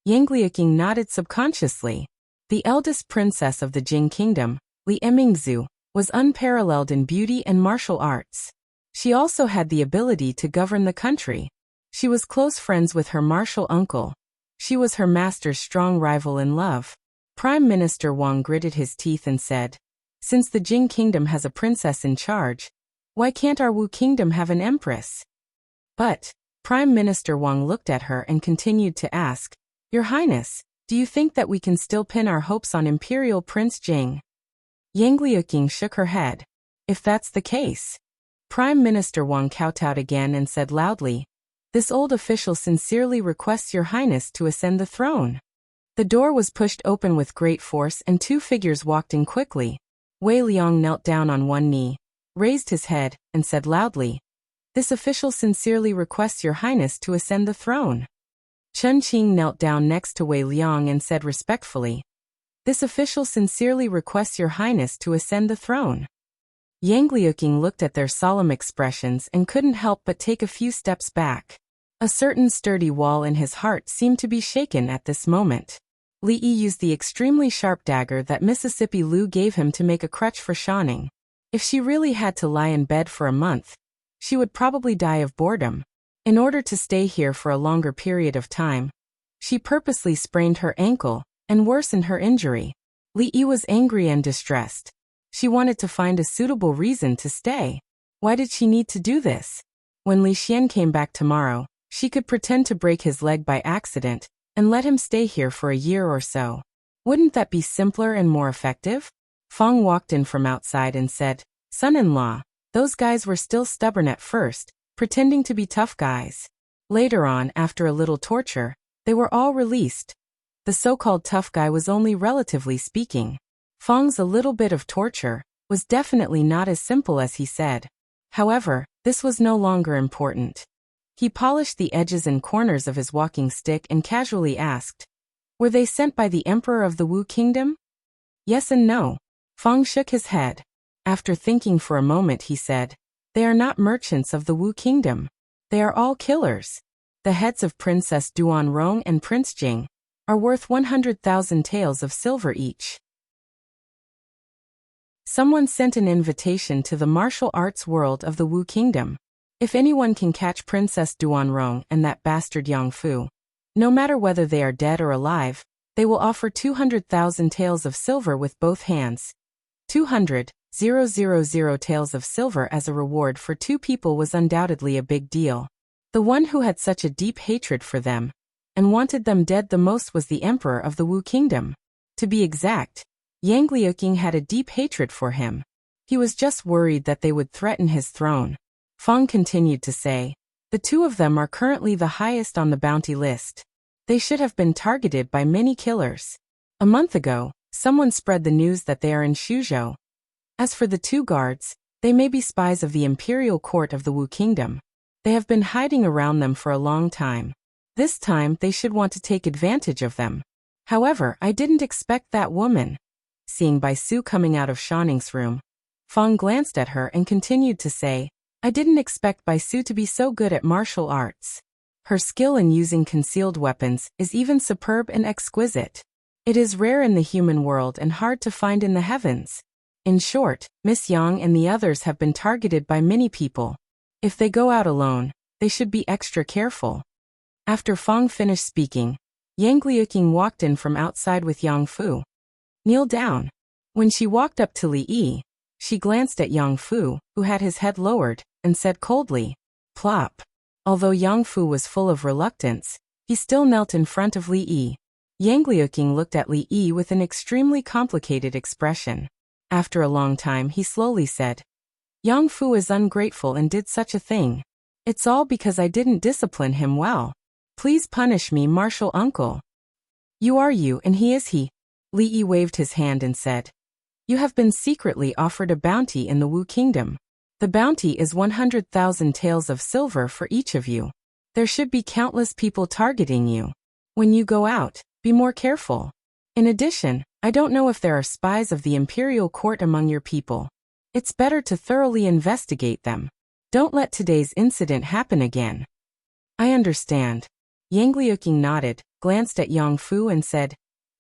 Yang Liuqing nodded subconsciously. The eldest princess of the Jing Kingdom, Li Emingzhu, was unparalleled in beauty and martial arts. She also had the ability to govern the country. She was close friends with her martial uncle. She was her master's strong rival in love. Prime Minister Wang gritted his teeth and said, "Since the Jing Kingdom has a princess in charge, why can't our Wu Kingdom have an empress?" But Prime Minister Wang looked at her and continued to ask, "Your Highness, do you think that we can still pin our hopes on Imperial Prince Jing?" Yang Liuqing shook her head. "If that's the case." Prime Minister Wang kowtowed again and said loudly, "This old official sincerely requests Your Highness to ascend the throne." The door was pushed open with great force and 2 figures walked in quickly. Wei Liang knelt down on one knee, raised his head, and said loudly, "This official sincerely requests Your Highness to ascend the throne." Chen Qing knelt down next to Wei Liang and said respectfully, "This official sincerely requests Your Highness to ascend the throne." Yang Liuqing looked at their solemn expressions and couldn't help but take a few steps back. A certain sturdy wall in his heart seemed to be shaken at this moment. Li Yi used the extremely sharp dagger that Mississippi Lu gave him to make a crutch for Shanning. If she really had to lie in bed for a month, she would probably die of boredom. In order to stay here for a longer period of time, she purposely sprained her ankle and worsened her injury. Li Yi was angry and distressed. She wanted to find a suitable reason to stay. Why did she need to do this? When Li Xian came back tomorrow, she could pretend to break his leg by accident and let him stay here for a year or so. Wouldn't that be simpler and more effective? Feng walked in from outside and said, "Son-in-law, those guys were still stubborn at first, pretending to be tough guys. Later on, after a little torture, they were all released. The so-called tough guy was only relatively speaking. Feng's a little bit of torture was definitely not as simple as he said. However, this was no longer important. He polished the edges and corners of his walking stick and casually asked, "Were they sent by the Emperor of the Wu Kingdom?" "Yes and no." Feng shook his head. After thinking for a moment he said, "They are not merchants of the Wu Kingdom. They are all killers. The heads of Princess Duanrong and Prince Jing are worth 100,000 taels of silver each." Someone sent an invitation to the martial arts world of the Wu Kingdom. If anyone can catch Princess Duanrong and that bastard Yang Fu, no matter whether they are dead or alive, They will offer 200,000 taels of silver with both hands. 200,000 taels of silver as a reward for two people was undoubtedly a big deal. The one who had such a deep hatred for them and wanted them dead the most was the emperor of the Wu kingdom. To be exact, Yang Liuqing had a deep hatred for him. He was just worried that they would threaten his throne. Feng continued to say, the two of them are currently the highest on the bounty list. They should have been targeted by many killers. A month ago, someone spread the news that they are in Shuzhou. As for the two guards, they may be spies of the imperial court of the Wu kingdom. They have been hiding around them for a long time. This time they should want to take advantage of them. However, I didn't expect that woman. Seeing Bai Su coming out of Shanning's room, Feng glanced at her and continued to say, I didn't expect Bai Su to be so good at martial arts. Her skill in using concealed weapons is even superb and exquisite. It is rare in the human world and hard to find in the heavens. In short, Miss Yang and the others have been targeted by many people. If they go out alone, they should be extra careful. After Feng finished speaking, Yang Liuqing walked in from outside with Yang Fu. Kneel down. When she walked up to Li Yi, she glanced at Yang Fu, who had his head lowered, and said coldly, plop. Although Yang Fu was full of reluctance, he still knelt in front of Li Yi. Yang Liuqing looked at Li Yi with an extremely complicated expression. After a long time he slowly said, Yang Fu is ungrateful and did such a thing. It's all because I didn't discipline him well. Please punish me, martial uncle. You are you and he is he. Li Yi waved his hand and said, you have been secretly offered a bounty in the Wu kingdom. The bounty is 100,000 taels of silver for each of you. There should be countless people targeting you. When you go out, be more careful. In addition, I don't know if there are spies of the imperial court among your people. It's better to thoroughly investigate them. Don't let today's incident happen again. I understand. Yang Liuqing nodded, glanced at Yang Fu and said,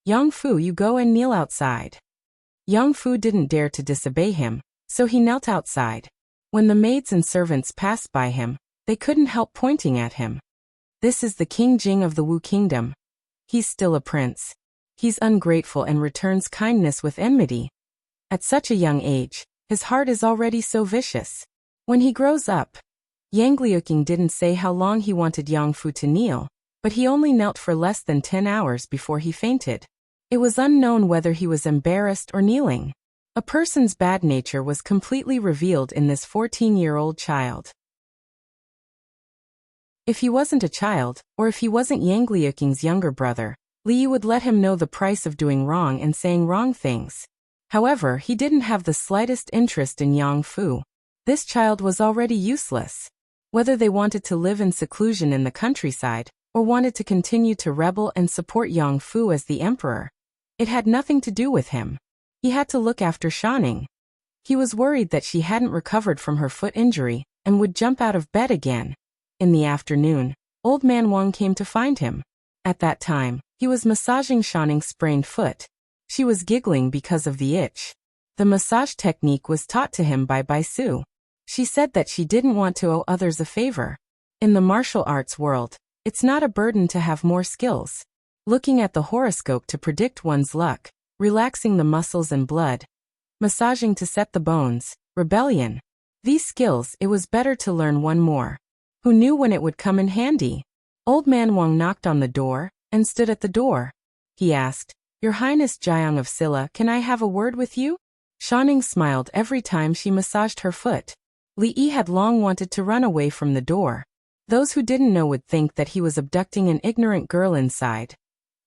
Yang Fu, you go and kneel outside. Yang Fu didn't dare to disobey him, so he knelt outside. When the maids and servants passed by him, they couldn't help pointing at him. This is the King Jing of the Wu kingdom. He's still a prince. He's ungrateful and returns kindness with enmity. At such a young age, his heart is already so vicious. When he grows up, Yang Liuqing didn't say how long he wanted Yang Fu to kneel, but he only knelt for less than 10 hours before he fainted. It was unknown whether he was embarrassed or kneeling. A person's bad nature was completely revealed in this 14-year-old child. If he wasn't a child, or if he wasn't Yang Liuqing's younger brother, Li Yi would let him know the price of doing wrong and saying wrong things. However, he didn't have the slightest interest in Yang Fu. This child was already useless. Whether they wanted to live in seclusion in the countryside, or wanted to continue to rebel and support Yang Fu as the emperor, it had nothing to do with him. He had to look after Shanning. He was worried that she hadn't recovered from her foot injury and would jump out of bed again. In the afternoon, Old Man Wang came to find him. At that time, he was massaging Shanning's sprained foot. She was giggling because of the itch. The massage technique was taught to him by Bai Su. She said that she didn't want to owe others a favor. In the martial arts world, it's not a burden to have more skills. Looking at the horoscope to predict one's luck, relaxing the muscles and blood, massaging to set the bones, rebellion. These skills, it was better to learn one more. Who knew when it would come in handy? Old Man Wang knocked on the door and stood at the door. He asked, Your Highness Jiang of Silla, can I have a word with you? Shanning smiled every time she massaged her foot. Li Yi had long wanted to run away from the door. Those who didn't know would think that he was abducting an ignorant girl inside.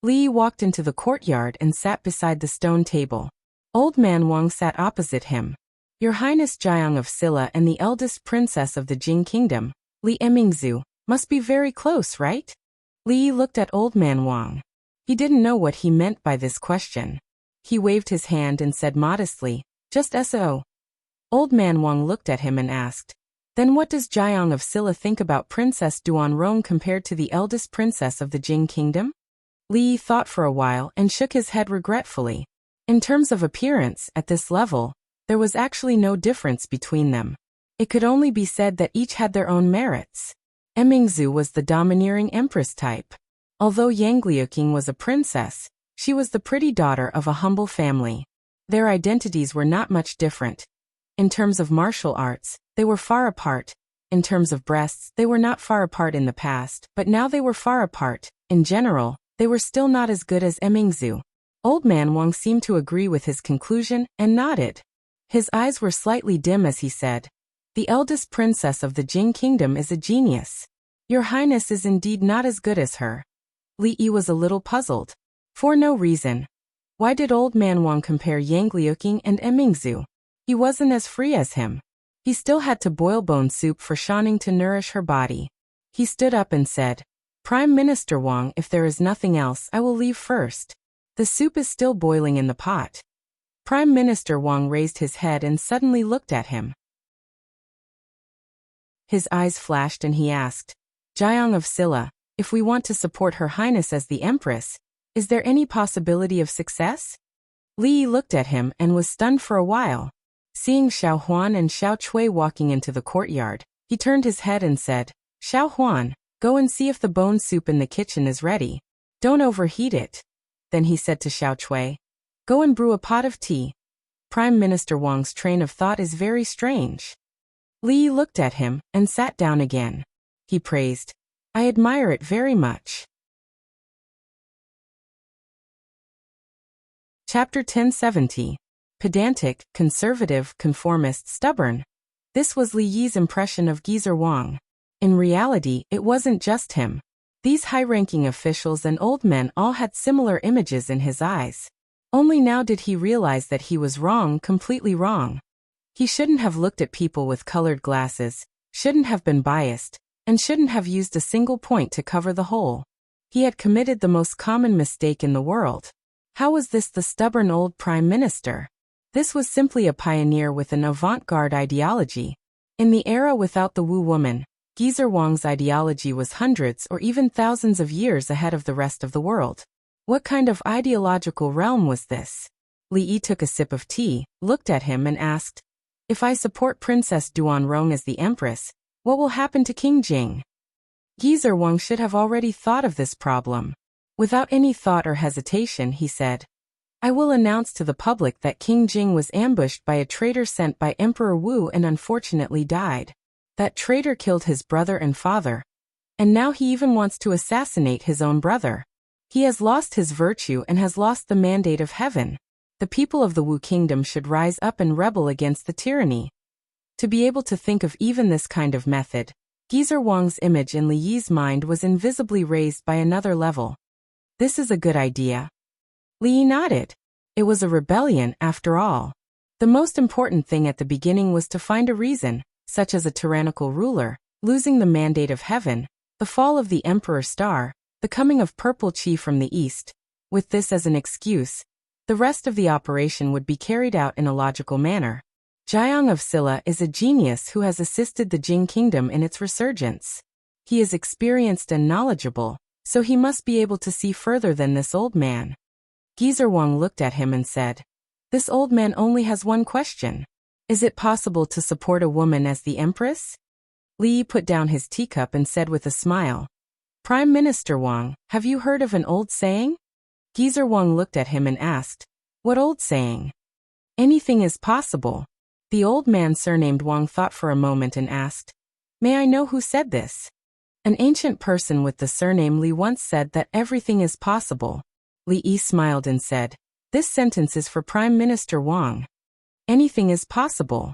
Li Yi walked into the courtyard and sat beside the stone table. Old Man Wang sat opposite him. Your Highness Jiang of Silla and the eldest princess of the Jing Kingdom, Li Emingzu, must be very close, right? Li Yi looked at Old Man Wang. He didn't know what he meant by this question. He waved his hand and said modestly, just so. Old Man Wang looked at him and asked, Then what does Jiang of Silla think about Princess Duanrong compared to the eldest princess of the Jing Kingdom? Li Yi thought for a while and shook his head regretfully. In terms of appearance, at this level, there was actually no difference between them. It could only be said that each had their own merits. Emingzu was the domineering empress type. Although Yang Liuqing was a princess, She was the pretty daughter of a humble family. Their identities were not much different. In terms of martial arts, they were far apart. In terms of breasts, they were not far apart in the past, but now they were far apart. In general, they were still not as good as Emingzu. Old Man Wang seemed to agree with his conclusion and nodded. His eyes were slightly dim as he said, "The eldest princess of the Jing kingdom is a genius. Your Highness is indeed not as good as her." Li Yi was a little puzzled. For no reason. Why did Old Man Wang compare Yang Liuqing and Emingzu? He wasn't as free as him. He still had to boil bone soup for Shanning to nourish her body. He stood up and said, "Prime Minister Wang, if there is nothing else, I will leave first. The soup is still boiling in the pot." Prime Minister Wang raised his head and suddenly looked at him. His eyes flashed and he asked, "Jiang of Silla, if we want to support Her Highness as the Empress, is there any possibility of success?" Li Yi looked at him and was stunned for a while. Seeing Xiao Huan and Xiao Chui walking into the courtyard, he turned his head and said, "Xiao Huan, go and see if the bone soup in the kitchen is ready. Don't overheat it." Then he said to Xiao Chui, "Go and brew a pot of tea." Prime Minister Wang's train of thought is very strange. Li Yi looked at him and sat down again. He praised, "I admire it very much." Chapter 1070. Pedantic, conservative, conformist, stubborn. This was Li Yi's impression of Geezer Wang. In reality, it wasn't just him. These high-ranking officials and old men all had similar images in his eyes. Only now did he realize that he was wrong, completely wrong. He shouldn't have looked at people with colored glasses, shouldn't have been biased, and shouldn't have used a single point to cover the whole. He had committed the most common mistake in the world. How was this the stubborn old prime minister? This was simply a pioneer with an avant-garde ideology. In the era without the Wu woman, Geezer Wang's ideology was hundreds or even thousands of years ahead of the rest of the world. What kind of ideological realm was this? Li Yi took a sip of tea, looked at him and asked, "If I support Princess Duanrong as the Empress, what will happen to King Jing?" Geezer Wang should have already thought of this problem. Without any thought or hesitation, he said, "I will announce to the public that King Jing was ambushed by a traitor sent by Emperor Wu and unfortunately died. That traitor killed his brother and father. And now he even wants to assassinate his own brother. He has lost his virtue and has lost the mandate of heaven. The people of the Wu kingdom should rise up and rebel against the tyranny." To be able to think of even this kind of method, Geezer Wang's image in Li Yi's mind was invisibly raised by another level. "This is a good idea." Li Yi nodded. It was a rebellion, after all. The most important thing at the beginning was to find a reason, such as a tyrannical ruler, losing the mandate of heaven, the fall of the Emperor Star, the coming of Purple Chi from the east. With this as an excuse, the rest of the operation would be carried out in a logical manner. Jiang of Silla is a genius who has assisted the Jing kingdom in its resurgence. He is experienced and knowledgeable, so he must be able to see further than this old man. Geezer Wang looked at him and said, "This old man only has one question. Is it possible to support a woman as the Empress?" Li Yi put down his teacup and said with a smile, "Prime Minister Wang, have you heard of an old saying?" Geezer Wang looked at him and asked, "What old saying?" "Anything is possible." The old man surnamed Wang thought for a moment and asked, "May I know who said this?" An ancient person with the surname Li once said that everything is possible. Li Yi smiled and said, "This sentence is for Prime Minister Wang. Anything is possible."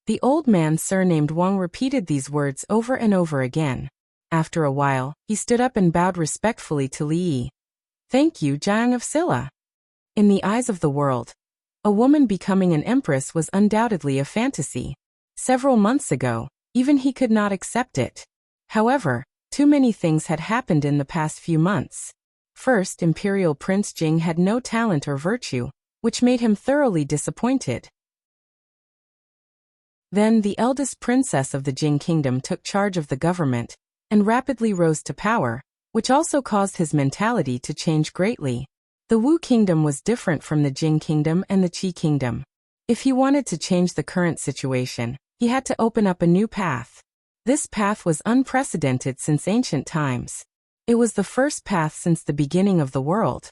The old man surnamed Wang repeated these words over and over again. After a while, he stood up and bowed respectfully to Li Yi. "Thank you, Jiang of Silla." In the eyes of the world, a woman becoming an empress was undoubtedly a fantasy. Several months ago, even he could not accept it. However, too many things had happened in the past few months. First, Imperial Prince Jing had no talent or virtue, which made him thoroughly disappointed. Then the eldest princess of the Jing kingdom took charge of the government, and rapidly rose to power, which also caused his mentality to change greatly. The Wu kingdom was different from the Jing kingdom and the Qi kingdom. If he wanted to change the current situation, he had to open up a new path. This path was unprecedented since ancient times. It was the first path since the beginning of the world.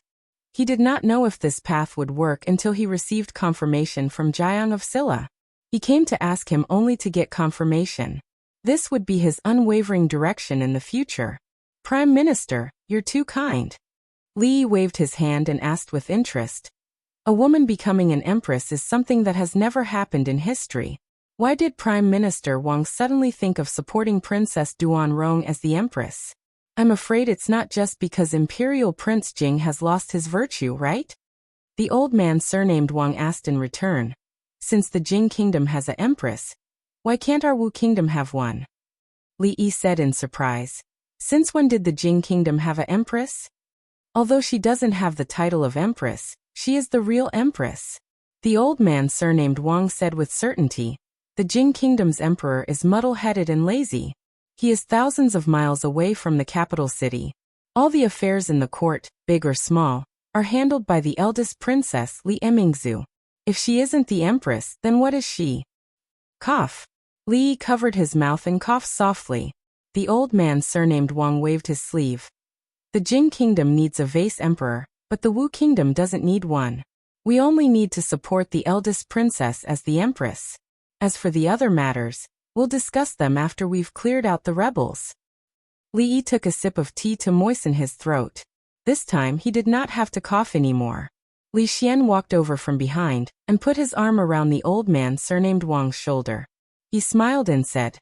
He did not know if this path would work until he received confirmation from Jiang of Silla. He came to ask him only to get confirmation. This would be his unwavering direction in the future. Prime Minister, you're too kind. Li waved his hand and asked with interest. A woman becoming an empress is something that has never happened in history. Why did Prime Minister Wang suddenly think of supporting Princess Duanrong as the empress? I'm afraid it's not just because Imperial Prince Jing has lost his virtue, right? The old man surnamed Wang asked in return. Since the Jing kingdom has an empress, why can't our Wu kingdom have one? Li Yi said in surprise. Since when did the Jing kingdom have an empress? Although she doesn't have the title of empress, she is the real empress. The old man surnamed Wang said with certainty. The Jing kingdom's emperor is muddle-headed and lazy. He is thousands of miles away from the capital city. All the affairs in the court, big or small, are handled by the eldest princess Li Emingzu. If she isn't the empress, then what is she? Cough. Li covered his mouth and coughed softly. The old man surnamed Wang waved his sleeve. The Jing kingdom needs a vice emperor, but the Wu kingdom doesn't need one. We only need to support the eldest princess as the empress. As for the other matters, we'll discuss them after we've cleared out the rebels. Li Yi took a sip of tea to moisten his throat. This time he did not have to cough anymore. Li Xian walked over from behind and put his arm around the old man surnamed Wang's shoulder. He smiled and said,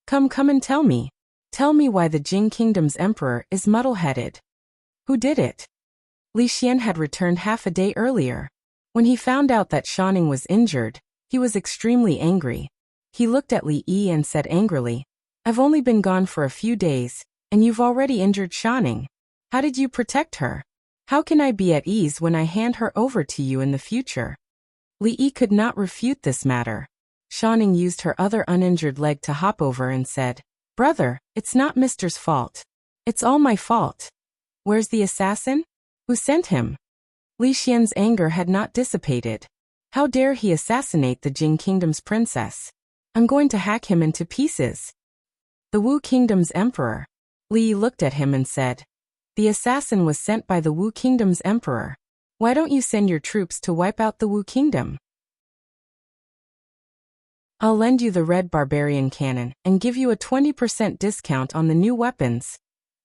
Come and tell me. Tell me why the Jing kingdom's emperor is muddle-headed. Who did it? Li Xian had returned half a day earlier. When he found out that Shanning was injured, he was extremely angry. He looked at Li Yi and said angrily, I've only been gone for a few days, and you've already injured Shanning. How did you protect her? How can I be at ease when I hand her over to you in the future? Li Yi could not refute this matter. Shanning used her other uninjured leg to hop over and said, Brother, it's not Mister's fault. It's all my fault. Where's the assassin? Who sent him? Li Xian's anger had not dissipated. How dare he assassinate the Jing kingdom's princess? I'm going to hack him into pieces. The Wu kingdom's emperor. Li looked at him and said, The assassin was sent by the Wu kingdom's emperor. Why don't you send your troops to wipe out the Wu kingdom? I'll lend you the red barbarian cannon and give you a 20% discount on the new weapons.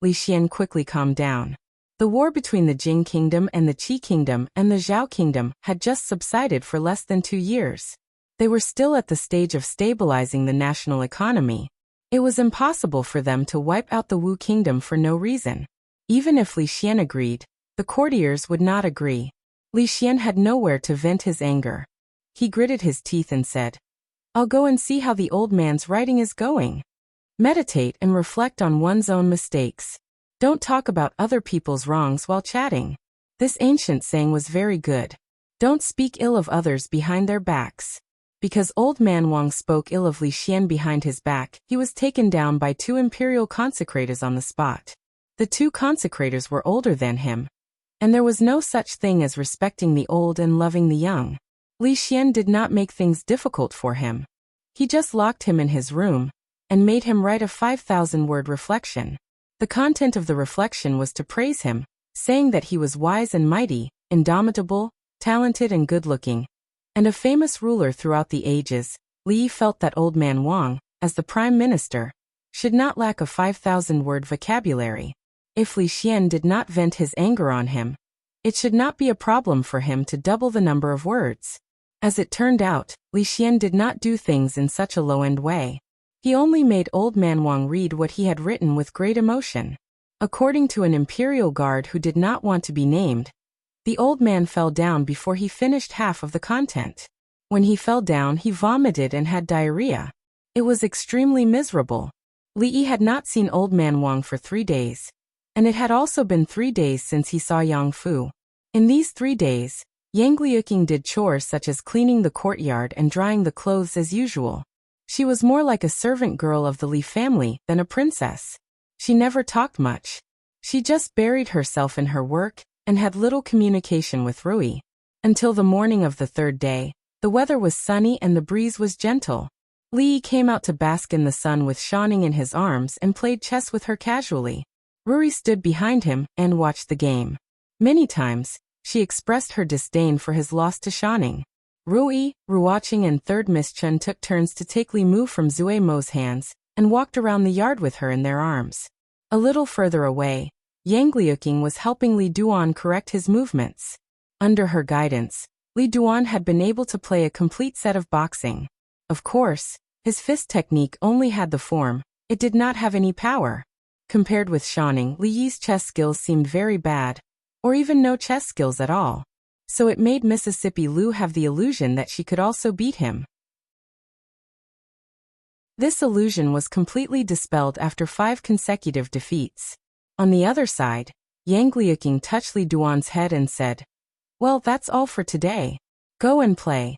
Li Xian quickly calmed down. The war between the Jing kingdom and the Qi kingdom and the Zhao kingdom had just subsided for less than 2 years. They were still at the stage of stabilizing the national economy. It was impossible for them to wipe out the Wu kingdom for no reason. Even if Li Xian agreed, the courtiers would not agree. Li Xian had nowhere to vent his anger. He gritted his teeth and said, I'll go and see how the old man's writing is going. Meditate and reflect on one's own mistakes. Don't talk about other people's wrongs while chatting. This ancient saying was very good. Don't speak ill of others behind their backs. Because old man Wang spoke ill of Li Xian behind his back, he was taken down by 2 imperial consecrators on the spot. The 2 consecrators were older than him. And there was no such thing as respecting the old and loving the young. Li Xian did not make things difficult for him. He just locked him in his room and made him write a 5,000-word reflection. The content of the reflection was to praise him, saying that he was wise and mighty, indomitable, talented and good-looking, and a famous ruler throughout the ages. Li felt that old man Wang, as the prime minister, should not lack a 5,000-word vocabulary. If Li Xian did not vent his anger on him, it should not be a problem for him to double the number of words. As it turned out, Li Xian did not do things in such a low-end way. He only made old man Wang read what he had written with great emotion. According to an imperial guard who did not want to be named, the old man fell down before he finished half of the content. When he fell down, he vomited and had diarrhea. It was extremely miserable. Li Yi had not seen old man Wang for 3 days, and it had also been 3 days since he saw Yang Fu. In these 3 days, Yang Liuqing did chores such as cleaning the courtyard and drying the clothes as usual. She was more like a servant girl of the Li family than a princess. She never talked much. She just buried herself in her work and had little communication with Rui. Until the morning of the 3rd day, the weather was sunny and the breeze was gentle. Li came out to bask in the sun with Shanning in his arms and played chess with her casually. Rui stood behind him and watched the game. Many times, She expressed her disdain for his loss to Shanning. Rui, Ruoqing and Third Miss Chen took turns to take Li Mu from Zui Mo's hands and walked around the yard with her in their arms. A little further away, Yang Liuqing was helping Li Duan correct his movements. Under her guidance, Li Duan had been able to play a complete set of boxing. Of course, his fist technique only had the form, it did not have any power. Compared with Shanning, Li Yi's chess skills seemed very bad, or even no chess skills at all. So it made Mississippi Lu have the illusion that she could also beat him. This illusion was completely dispelled after 5 consecutive defeats. On the other side, Yang Liuqing touched Li Duan's head and said, "Well, that's all for today. Go and play."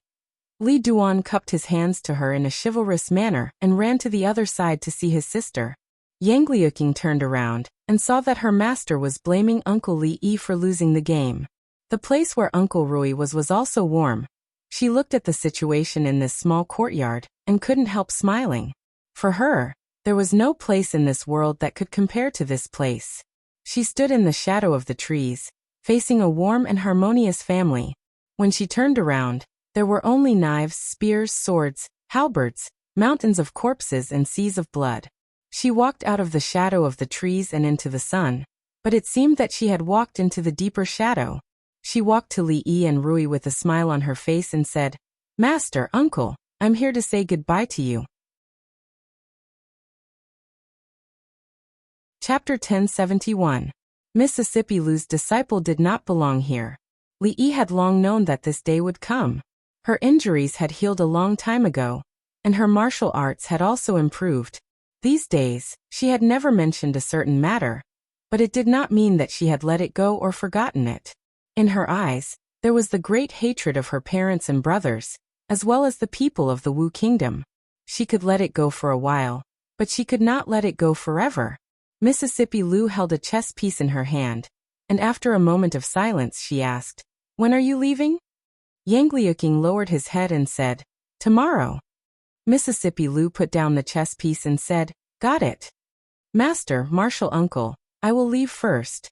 Li Duan cupped his hands to her in a chivalrous manner and ran to the other side to see his sister. Yang Liuqing turned around and saw that her master was blaming Uncle Li Yi for losing the game. The place where Uncle Rui was also warm. She looked at the situation in this small courtyard and couldn't help smiling. For her, there was no place in this world that could compare to this place. She stood in the shadow of the trees, facing a warm and harmonious family. When she turned around, there were only knives, spears, swords, halberds, mountains of corpses and seas of blood. She walked out of the shadow of the trees and into the sun, but it seemed that she had walked into the deeper shadow. She walked to Li Yi and Rui with a smile on her face and said, "Master, Uncle, I'm here to say goodbye to you." Chapter 1071. Mississippi Lu's disciple did not belong here. Li Yi had long known that this day would come. Her injuries had healed a long time ago, and her martial arts had also improved. These days, she had never mentioned a certain matter, but it did not mean that she had let it go or forgotten it. In her eyes, there was the great hatred of her parents and brothers, as well as the people of the Wu Kingdom. She could let it go for a while, but she could not let it go forever. Mississippi Lu held a chess piece in her hand, and after a moment of silence she asked, "When are you leaving?" Yang Liuqing lowered his head and said, "Tomorrow." Mississippi Lu put down the chess piece and said, "Got it. Master, martial uncle, I will leave first."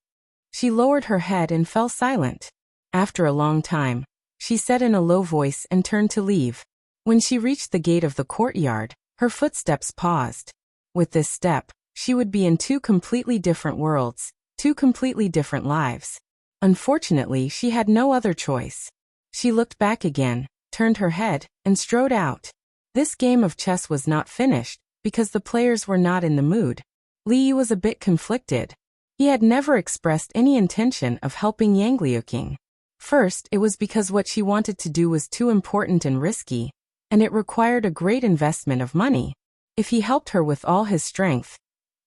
She lowered her head and fell silent. After a long time, she said in a low voice and turned to leave. When she reached the gate of the courtyard, her footsteps paused. With this step, she would be in 2 completely different worlds, 2 completely different lives. Unfortunately, she had no other choice. She looked back again, turned her head, and strode out. This game of chess was not finished, because the players were not in the mood. Li Yi was a bit conflicted. He had never expressed any intention of helping Yang Liuqing. First, it was because what she wanted to do was too important and risky, and it required a great investment of money. If he helped her with all his strength,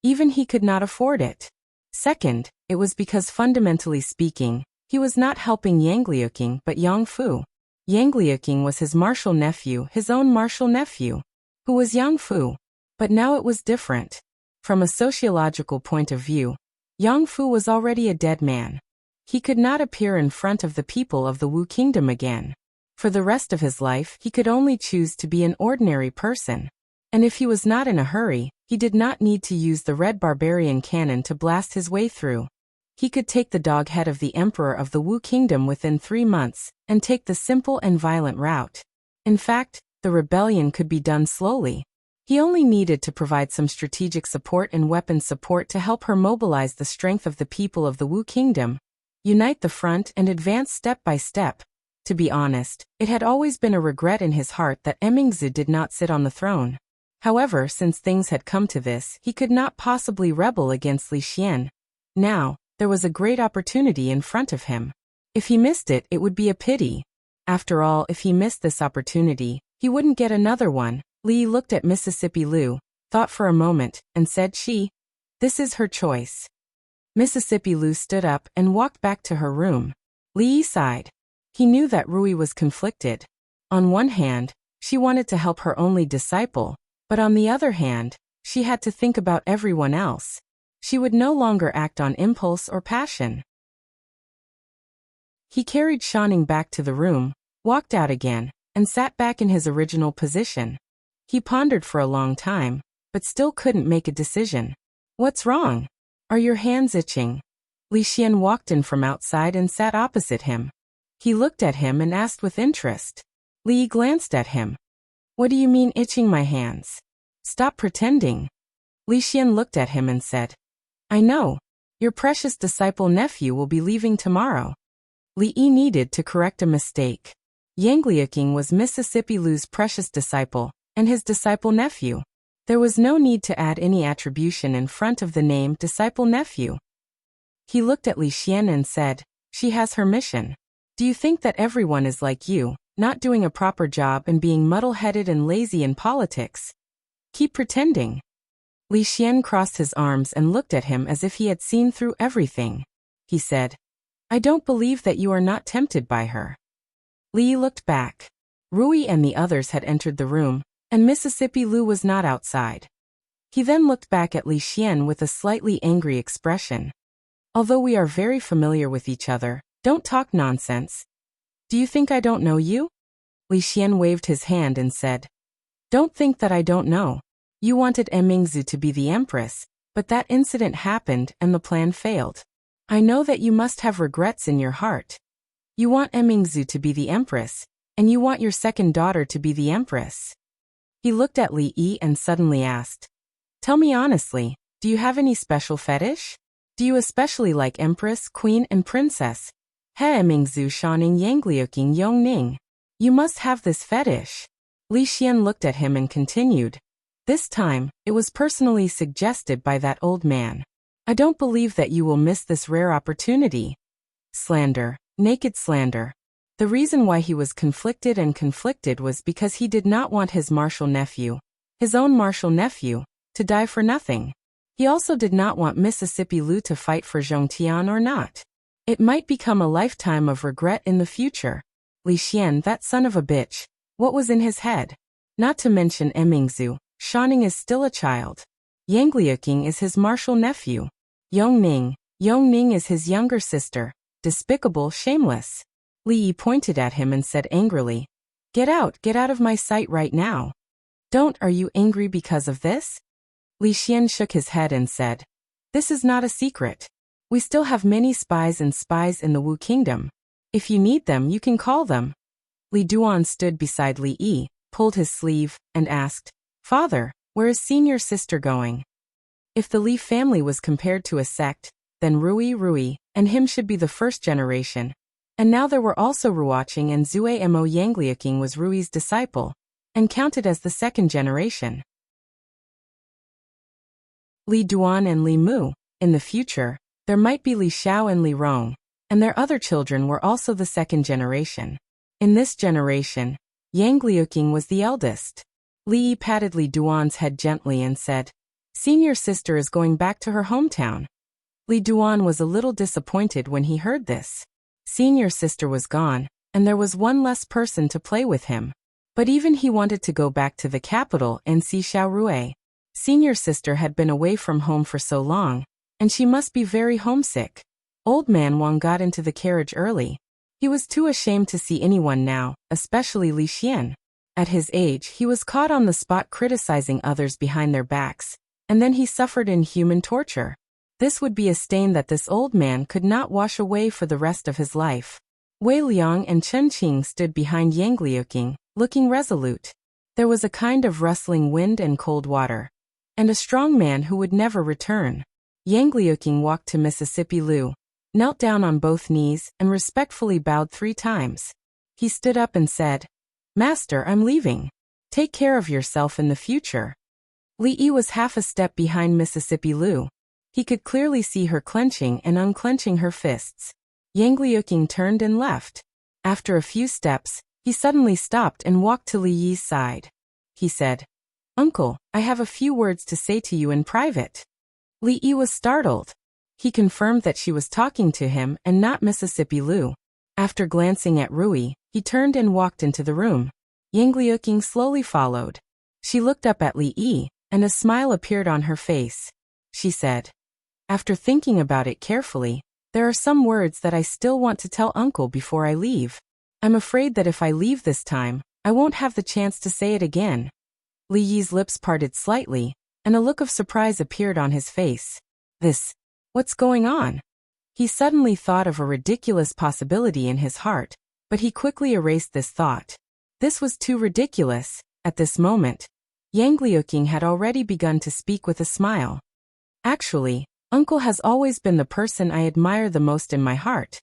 even he could not afford it. Second, it was because fundamentally speaking, he was not helping Yang Liuqing but Yang Fu. Yang Liuqing was his martial nephew, his own martial nephew, who was Yang Fu. But now it was different. From a sociological point of view, Yang Fu was already a dead man. He could not appear in front of the people of the Wu Kingdom again. For the rest of his life, he could only choose to be an ordinary person. And if he was not in a hurry, he did not need to use the red barbarian cannon to blast his way through. He could take the dog head of the emperor of the Wu Kingdom within 3 months, and take the simple and violent route. In fact, the rebellion could be done slowly. He only needed to provide some strategic support and weapons support to help her mobilize the strength of the people of the Wu Kingdom, unite the front and advance step by step. To be honest, it had always been a regret in his heart that Emingzu did not sit on the throne. However, since things had come to this, he could not possibly rebel against Li Xian. Now, there was a great opportunity in front of him. If he missed it, it would be a pity. After all, if he missed this opportunity, he wouldn't get another one. Li looked at Mississippi Lu, thought for a moment, and said this is her choice. Mississippi Lu stood up and walked back to her room. Li sighed. He knew that Rui was conflicted. On one hand, she wanted to help her only disciple, but on the other hand, she had to think about everyone else. She would no longer act on impulse or passion. He carried Shanning back to the room, walked out again, and sat back in his original position. He pondered for a long time, but still couldn't make a decision. "What's wrong? Are your hands itching?" Li Xian walked in from outside and sat opposite him. He looked at him and asked with interest. Li Yi glanced at him. What do you mean itching my hands? Stop pretending. Li Xian looked at him and said, I know. Your precious disciple nephew will be leaving tomorrow. Li Yi needed to correct a mistake. Yang Liuqing was Mississippi Lu's precious disciple, and his disciple nephew. There was no need to add any attribution in front of the name disciple nephew. He looked at Li Xian and said, She has her mission. Do you think that everyone is like you, not doing a proper job and being muddle-headed and lazy in politics? Keep pretending. Li Xian crossed his arms and looked at him as if he had seen through everything. He said, I don't believe that you are not tempted by her. Li Yi looked back. Rui and the others had entered the room, and Mississippi Lu was not outside. He then looked back at Li Xian with a slightly angry expression. Although we are very familiar with each other, don't talk nonsense. Do you think I don't know you? Li Xian waved his hand and said, Don't think that I don't know. You wanted Emingzu to be the empress, but that incident happened and the plan failed. I know that you must have regrets in your heart. You want Emingzu to be the empress, and you want your second daughter to be the empress. He looked at Li Yi and suddenly asked, Tell me honestly, do you have any special fetish? Do you especially like empress, queen, and princess? He Emingzu Shaning Yangliuqing Yongning. You must have this fetish. Li Xian looked at him and continued. This time, it was personally suggested by that old man. I don't believe that you will miss this rare opportunity. Slander. Naked slander. The reason why he was conflicted was because he did not want his martial nephew, his own martial nephew, to die for nothing. He also did not want Mississippi Lu to fight for Zhongtian or not. It might become a lifetime of regret in the future. Li Xian, that son of a bitch, what was in his head? Not to mention Emingzu, Shaning is still a child. Yangliuqing is his martial nephew. Yongning is his younger sister. Despicable, shameless. Li Yi pointed at him and said angrily, Get out of my sight right now. Are you angry because of this? Li Xian shook his head and said, This is not a secret. We still have many spies in the Wu Kingdom. If you need them, you can call them. Li Duan stood beside Li Yi, pulled his sleeve, and asked, Father, where is senior sister going? If the Li family was compared to a sect, then Rui, and him should be the first generation. And now there were also Ruoqing and Zue Mo Yangliuqing was Rui's disciple, and counted as the second generation. Li Duan and Li Mu. In the future, there might be Li Xiao and Li Rong, and their other children were also the second generation. In this generation, Yangliuqing was the eldest. Li Yi patted Li Duan's head gently and said, Senior sister is going back to her hometown. Li Duan was a little disappointed when he heard this. Senior sister was gone, and there was one less person to play with him. But even he wanted to go back to the capital and see Xiao Rui. Senior sister had been away from home for so long, and she must be very homesick. Old man Wang got into the carriage early. He was too ashamed to see anyone now, especially Li Xian. At his age, he was caught on the spot criticizing others behind their backs, and then he suffered inhuman torture. This would be a stain that this old man could not wash away for the rest of his life. Wei Liang and Chen Qing stood behind Yangliuqing, looking resolute. There was a kind of rustling wind and cold water. And a strong man who would never return. Yangliuqing walked to Mississippi Lu, knelt down on both knees, and respectfully bowed 3 times. He stood up and said, Master, I'm leaving. Take care of yourself in the future. Li Yi was half a step behind Mississippi Lu. He could clearly see her clenching and unclenching her fists. Yangliuqing turned and left. After a few steps, he suddenly stopped and walked to Li Yi's side. He said, Uncle, I have a few words to say to you in private. Li Yi was startled. He confirmed that she was talking to him and not Mississippi Lu. After glancing at Rui, he turned and walked into the room. Yangliuqing slowly followed. She looked up at Li Yi, and a smile appeared on her face. She said, After thinking about it carefully, there are some words that I still want to tell Uncle before I leave. I'm afraid that if I leave this time, I won't have the chance to say it again. Li Yi's lips parted slightly, and a look of surprise appeared on his face. What's going on? He suddenly thought of a ridiculous possibility in his heart, but he quickly erased this thought. This was too ridiculous. At this moment, Yang Liuqing had already begun to speak with a smile. Actually, Uncle has always been the person I admire the most in my heart.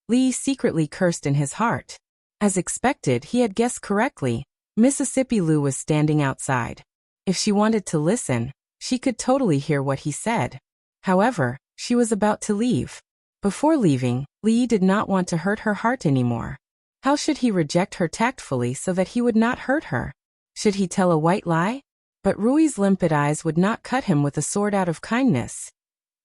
Li secretly cursed in his heart. As expected, he had guessed correctly. Mississippi Lu was standing outside. If she wanted to listen, she could totally hear what he said. However, she was about to leave. Before leaving, Li did not want to hurt her heart anymore. How should he reject her tactfully so that he would not hurt her? Should he tell a white lie? But Rui's limpid eyes would not cut him with a sword out of kindness.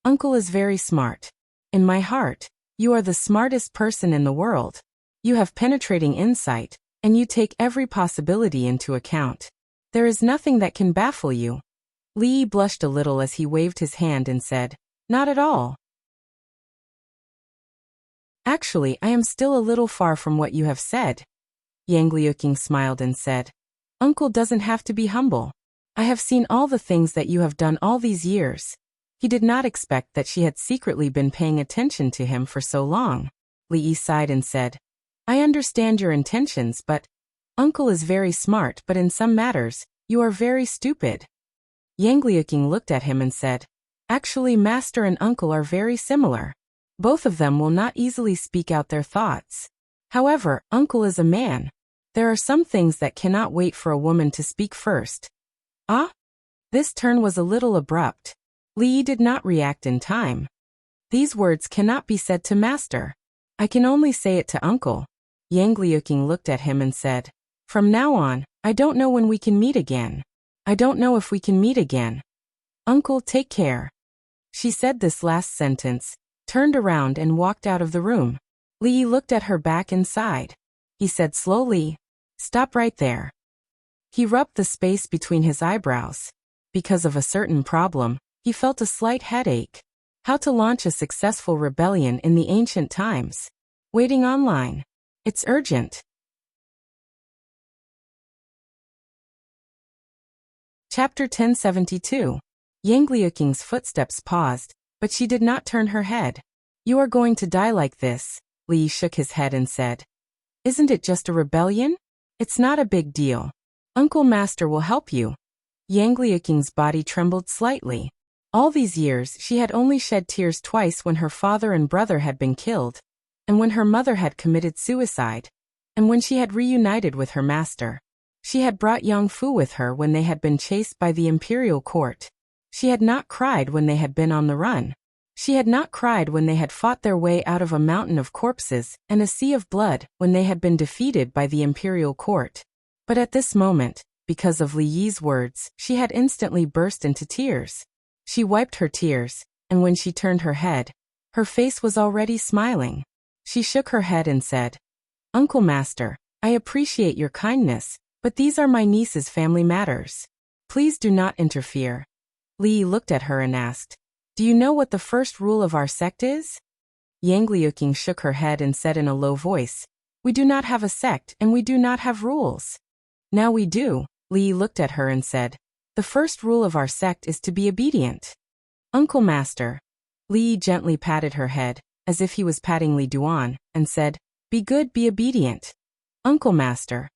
Uncle is very smart. In my heart, you are the smartest person in the world. You have penetrating insight, and you take every possibility into account. There is nothing that can baffle you. Li blushed a little as he waved his hand and said, "Not at all. Actually, I am still a little far from what you have said." Yang Liuqing smiled and said, "Uncle doesn't have to be humble. I have seen all the things that you have done all these years." He did not expect that she had secretly been paying attention to him for so long. Li sighed and said, "I understand your intentions, but Uncle is very smart, but in some matters, you are very stupid." Yang Liuqing looked at him and said, "Actually, Master and Uncle are very similar. Both of them will not easily speak out their thoughts. However, Uncle is a man. There are some things that cannot wait for a woman to speak first." Ah? This turn was a little abrupt. Li did not react in time. "These words cannot be said to Master. I can only say it to Uncle." Yang Liuqing looked at him and said, "From now on, I don't know when we can meet again. I don't know if we can meet again. Uncle, take care." She said this last sentence, turned around and walked out of the room. Li looked at her back and sighed. He said slowly, "Stop right there." He rubbed the space between his eyebrows. Because of a certain problem, he felt a slight headache. How to launch a successful rebellion in the ancient times. Waiting online. It's urgent. Chapter 1072. Yang Liuqing's footsteps paused, but she did not turn her head. "You are going to die like this." Li shook his head and said, "Isn't it just a rebellion? It's not a big deal. Uncle Master will help you." Yang Liuqing's body trembled slightly. All these years she had only shed tears twice, when her father and brother had been killed, and when her mother had committed suicide, and when she had reunited with her master. She had brought Yang Fu with her when they had been chased by the imperial court. She had not cried when they had been on the run. She had not cried when they had fought their way out of a mountain of corpses and a sea of blood when they had been defeated by the imperial court. But at this moment, because of Li Yi's words, she had instantly burst into tears. She wiped her tears, and when she turned her head, her face was already smiling. She shook her head and said, "Uncle Master, I appreciate your kindness, but these are my niece's family matters. Please do not interfere." Li looked at her and asked, "Do you know what the first rule of our sect is?" Yang Liuqing shook her head and said in a low voice, "We do not have a sect and we do not have rules." "Now we do." Li looked at her and said, "The first rule of our sect is to be obedient." "Uncle Master." Li gently patted her head, as if he was patting Li Duan, and said, "Be good, be obedient." "Uncle Master.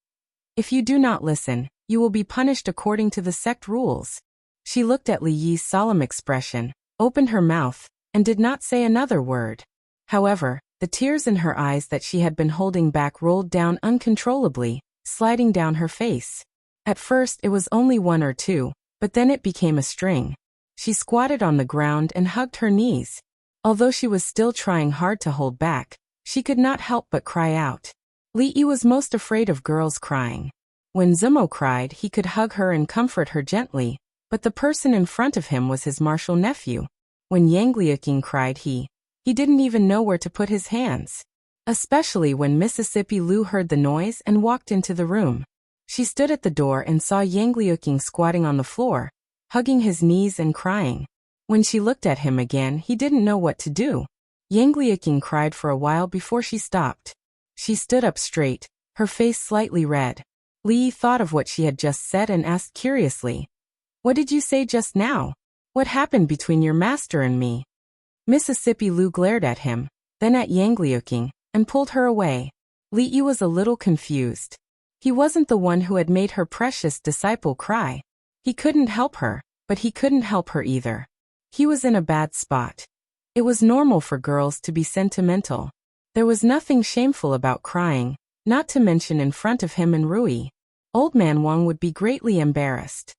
If you do not listen, you will be punished according to the sect rules." She looked at Li Yi's solemn expression, opened her mouth, and did not say another word. However, the tears in her eyes that she had been holding back rolled down uncontrollably, sliding down her face. At first it was only one or two, but then it became a string. She squatted on the ground and hugged her knees. Although she was still trying hard to hold back, she could not help but cry out. Li Yi was most afraid of girls crying. When Zumo cried, he could hug her and comfort her gently, but the person in front of him was his martial nephew. When Yang Liuqing cried, he didn't even know where to put his hands. Especially when Mississippi Lu heard the noise and walked into the room. She stood at the door and saw Yang Liuqing squatting on the floor, hugging his knees and crying. When she looked at him again, he didn't know what to do. Yang Liuqing cried for a while before she stopped. She stood up straight, her face slightly red. Li thought of what she had just said and asked curiously, "What did you say just now? What happened between your master and me?" Mississippi Lu glared at him, then at Yang Liuqing, and pulled her away. Li Yi was a little confused. He wasn't the one who had made her precious disciple cry. He couldn't help her, but he couldn't help her either. He was in a bad spot. It was normal for girls to be sentimental. There was nothing shameful about crying, not to mention in front of him and Rui. Old Man Wang would be greatly embarrassed.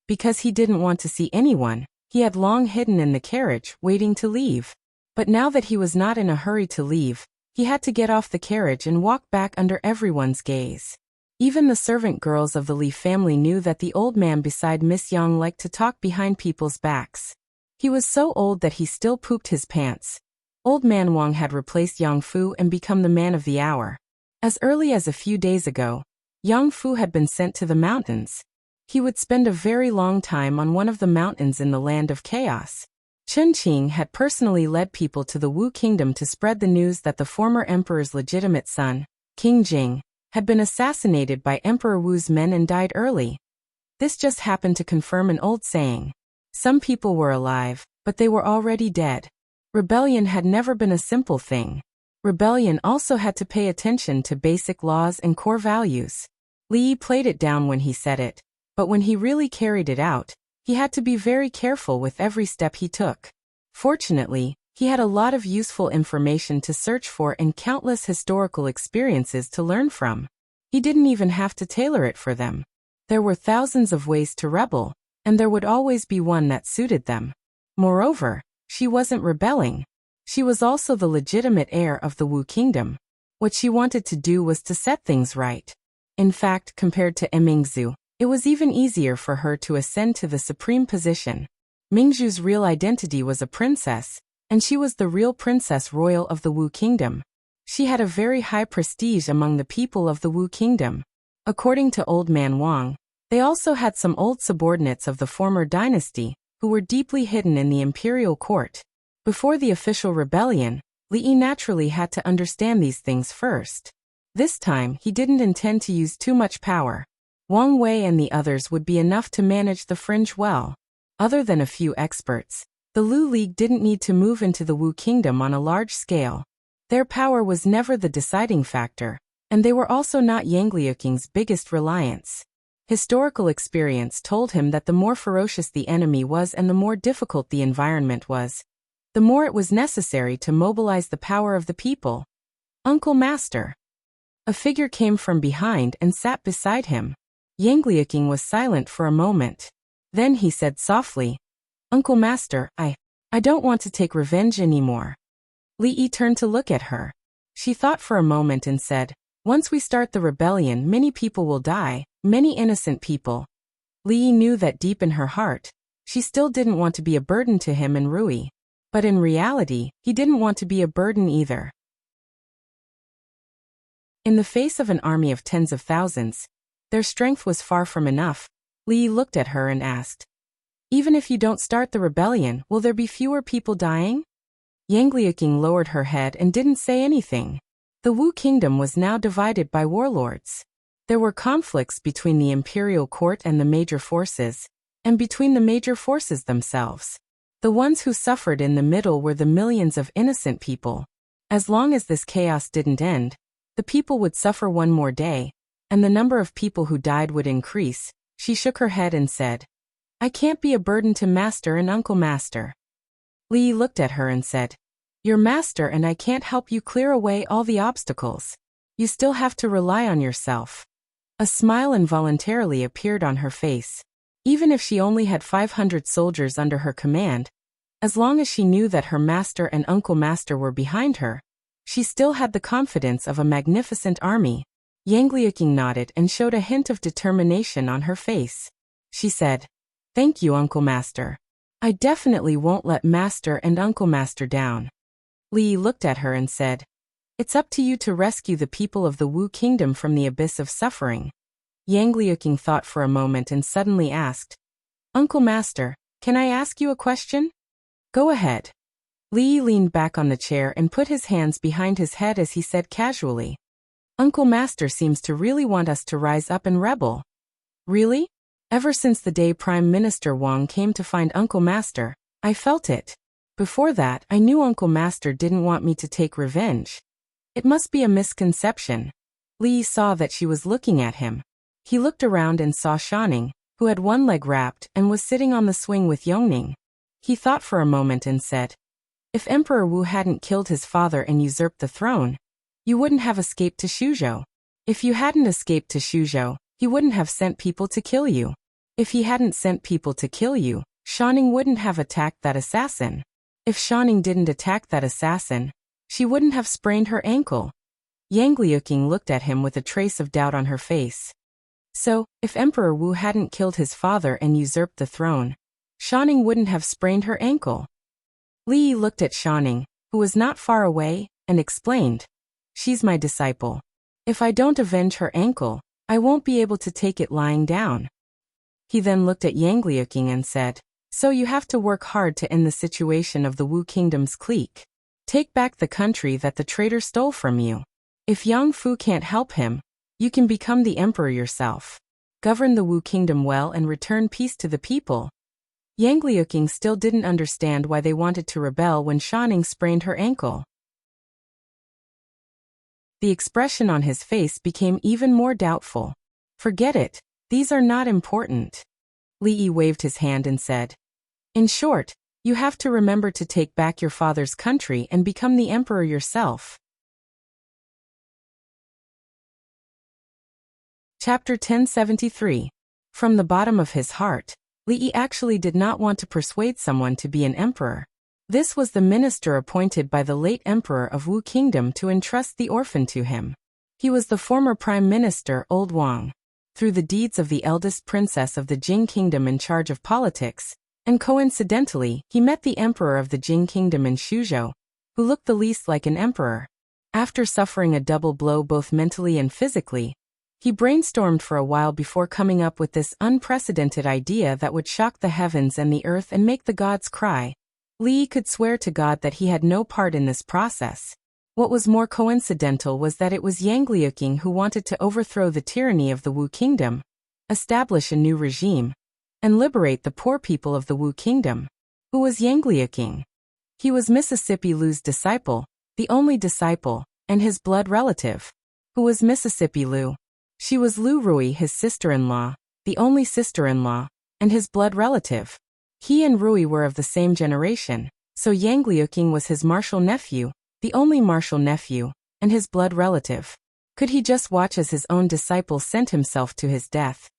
Because he didn't want to see anyone, he had long hidden in the carriage, waiting to leave. But now that he was not in a hurry to leave, he had to get off the carriage and walk back under everyone's gaze. Even the servant girls of the Li family knew that the old man beside Miss Yang liked to talk behind people's backs. He was so old that he still pooped his pants. Old Man Wang had replaced Yang Fu and become the man of the hour. As early as a few days ago, Yang Fu had been sent to the mountains. He would spend a very long time on one of the mountains in the land of chaos. Chen Qing had personally led people to the Wu kingdom to spread the news that the former emperor's legitimate son, King Jing, had been assassinated by Emperor Wu's men and died early. This just happened to confirm an old saying. Some people were alive, but they were already dead. Rebellion had never been a simple thing. Rebellion also had to pay attention to basic laws and core values. Li Yi played it down when he said it, but when he really carried it out, he had to be very careful with every step he took. Fortunately, he had a lot of useful information to search for and countless historical experiences to learn from. He didn't even have to tailor it for them. There were thousands of ways to rebel, and there would always be one that suited them. Moreover, she wasn't rebelling. She was also the legitimate heir of the Wu kingdom. What she wanted to do was to set things right. In fact, compared to Mingzhu, it was even easier for her to ascend to the supreme position. Mingzhu's real identity was a princess, and she was the real princess royal of the Wu kingdom. She had a very high prestige among the people of the Wu kingdom. According to Old Man Wang, they also had some old subordinates of the former dynasty, who were deeply hidden in the imperial court. Before the official rebellion, Li Yi naturally had to understand these things first. This time, he didn't intend to use too much power. Wang Wei and the others would be enough to manage the fringe well. Other than a few experts, the Lu League didn't need to move into the Wu kingdom on a large scale. Their power was never the deciding factor, and they were also not Yang Liuqing's biggest reliance. Historical experience told him that the more ferocious the enemy was and the more difficult the environment was, the more it was necessary to mobilize the power of the people. Uncle Master. A figure came from behind and sat beside him. Yang Liuqing was silent for a moment. Then he said softly, "Uncle Master, I don't want to take revenge anymore." Li Yi turned to look at her. She thought for a moment and said, "Once we start the rebellion, many people will die, many innocent people." Li Yi knew that deep in her heart, she still didn't want to be a burden to him and Rui. But in reality, he didn't want to be a burden either. In the face of an army of tens of thousands, their strength was far from enough. Li Yi looked at her and asked, "Even if you don't start the rebellion, will there be fewer people dying?" Yang Liuqing lowered her head and didn't say anything. The Wu kingdom was now divided by warlords. There were conflicts between the imperial court and the major forces, and between the major forces themselves. The ones who suffered in the middle were the millions of innocent people. As long as this chaos didn't end, the people would suffer one more day, and the number of people who died would increase. She shook her head and said, "I can't be a burden to Master and Uncle Master." Li Yi looked at her and said, "You're Master and I can't help you clear away all the obstacles. You still have to rely on yourself." A smile involuntarily appeared on her face. Even if she only had 500 soldiers under her command, as long as she knew that her Master and Uncle Master were behind her, she still had the confidence of a magnificent army. Yang Liuqing nodded and showed a hint of determination on her face. She said, "Thank you, Uncle Master. I definitely won't let Master and Uncle Master down." Li Yi looked at her and said, "It's up to you to rescue the people of the Wu kingdom from the abyss of suffering." Yang Liuqing thought for a moment and suddenly asked, "Uncle Master, can I ask you a question?" "Go ahead." Li Yi leaned back on the chair and put his hands behind his head as he said casually, "Uncle Master seems to really want us to rise up and rebel." "Really?" Ever since the day Prime Minister Wang came to find Uncle Master, I felt it. Before that, I knew Uncle Master didn't want me to take revenge. It must be a misconception. Li saw that she was looking at him. He looked around and saw Shanning, who had one leg wrapped and was sitting on the swing with Yongning. He thought for a moment and said, "If Emperor Wu hadn't killed his father and usurped the throne, you wouldn't have escaped to Shuzhou. If you hadn't escaped to Shuzhou, he wouldn't have sent people to kill you. If he hadn't sent people to kill you, Shanning wouldn't have attacked that assassin. If Shanning didn't attack that assassin, she wouldn't have sprained her ankle." Yang Liuqing looked at him with a trace of doubt on her face. So, if Emperor Wu hadn't killed his father and usurped the throne, Shanning wouldn't have sprained her ankle. Li looked at Shanning, who was not far away, and explained, "She's my disciple. If I don't avenge her ankle, I won't be able to take it lying down." He then looked at Yang Liuqing and said, "So you have to work hard to end the situation of the Wu Kingdom's clique. Take back the country that the traitor stole from you. If Yang Fu can't help him, you can become the emperor yourself. Govern the Wu Kingdom well and return peace to the people." Yang Liuqing still didn't understand why they wanted to rebel when Shanning sprained her ankle. The expression on his face became even more doubtful. "Forget it, these are not important." Li Yi waved his hand and said, "In short, you have to remember to take back your father's country and become the emperor yourself." Chapter 1073. From the bottom of his heart, Li Yi actually did not want to persuade someone to be an emperor. This was the minister appointed by the late emperor of Wu Kingdom to entrust the orphan to him. He was the former prime minister Old Wang. Through the deeds of the eldest princess of the Jing Kingdom in charge of politics, and coincidentally, he met the emperor of the Jing Kingdom in Shuzhou, who looked the least like an emperor. After suffering a double blow both mentally and physically, he brainstormed for a while before coming up with this unprecedented idea that would shock the heavens and the earth and make the gods cry. Li could swear to God that he had no part in this process. What was more coincidental was that it was Yang Liuqing who wanted to overthrow the tyranny of the Wu Kingdom, establish a new regime, and liberate the poor people of the Wu Kingdom. Who was Yang Liuqing? He was Mississippi Lu's disciple, the only disciple, and his blood relative. Who was Mississippi Lu? She was Lu Rui, his sister-in-law, the only sister-in-law, and his blood relative. He and Rui were of the same generation, so Yang Liuqing was his martial nephew, the only martial nephew, and his blood relative. Could he just watch as his own disciple sent himself to his death,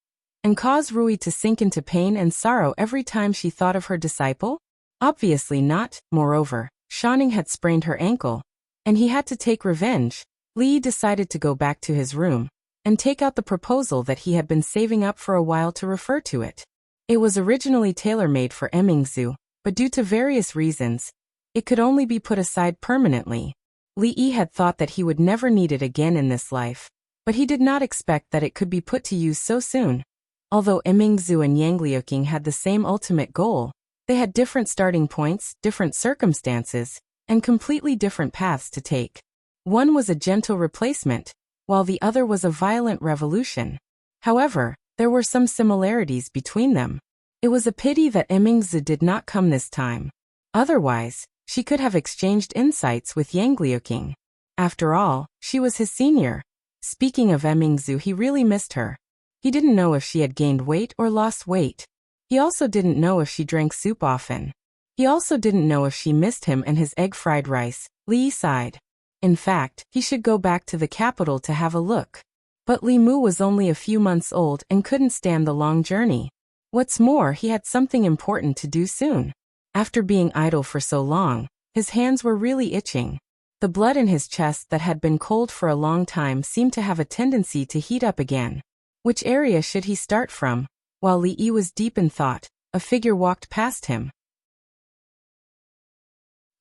and cause Rui to sink into pain and sorrow every time she thought of her disciple? Obviously not. Moreover, Shanning had sprained her ankle, and he had to take revenge. Li decided to go back to his room and take out the proposal that he had been saving up for a while to refer to it. It was originally tailor-made for Emingzu, but due to various reasons, it could only be put aside permanently. Li Yi had thought that he would never need it again in this life, but he did not expect that it could be put to use so soon. Although Emingzu and Yang Liuqing had the same ultimate goal, they had different starting points, different circumstances, and completely different paths to take. One was a gentle replacement, while the other was a violent revolution. However, there were some similarities between them. It was a pity that Emingzu did not come this time. Otherwise, she could have exchanged insights with Yang Liuqing. After all, she was his senior. Speaking of Emingzu, he really missed her. He didn't know if she had gained weight or lost weight. He also didn't know if she drank soup often. He also didn't know if she missed him and his egg fried rice. Li sighed. In fact, he should go back to the capital to have a look. But Li Mu was only a few months old and couldn't stand the long journey. What's more, he had something important to do soon. After being idle for so long, his hands were really itching. The blood in his chest that had been cold for a long time seemed to have a tendency to heat up again. Which area should he start from? While Li Yi was deep in thought, a figure walked past him.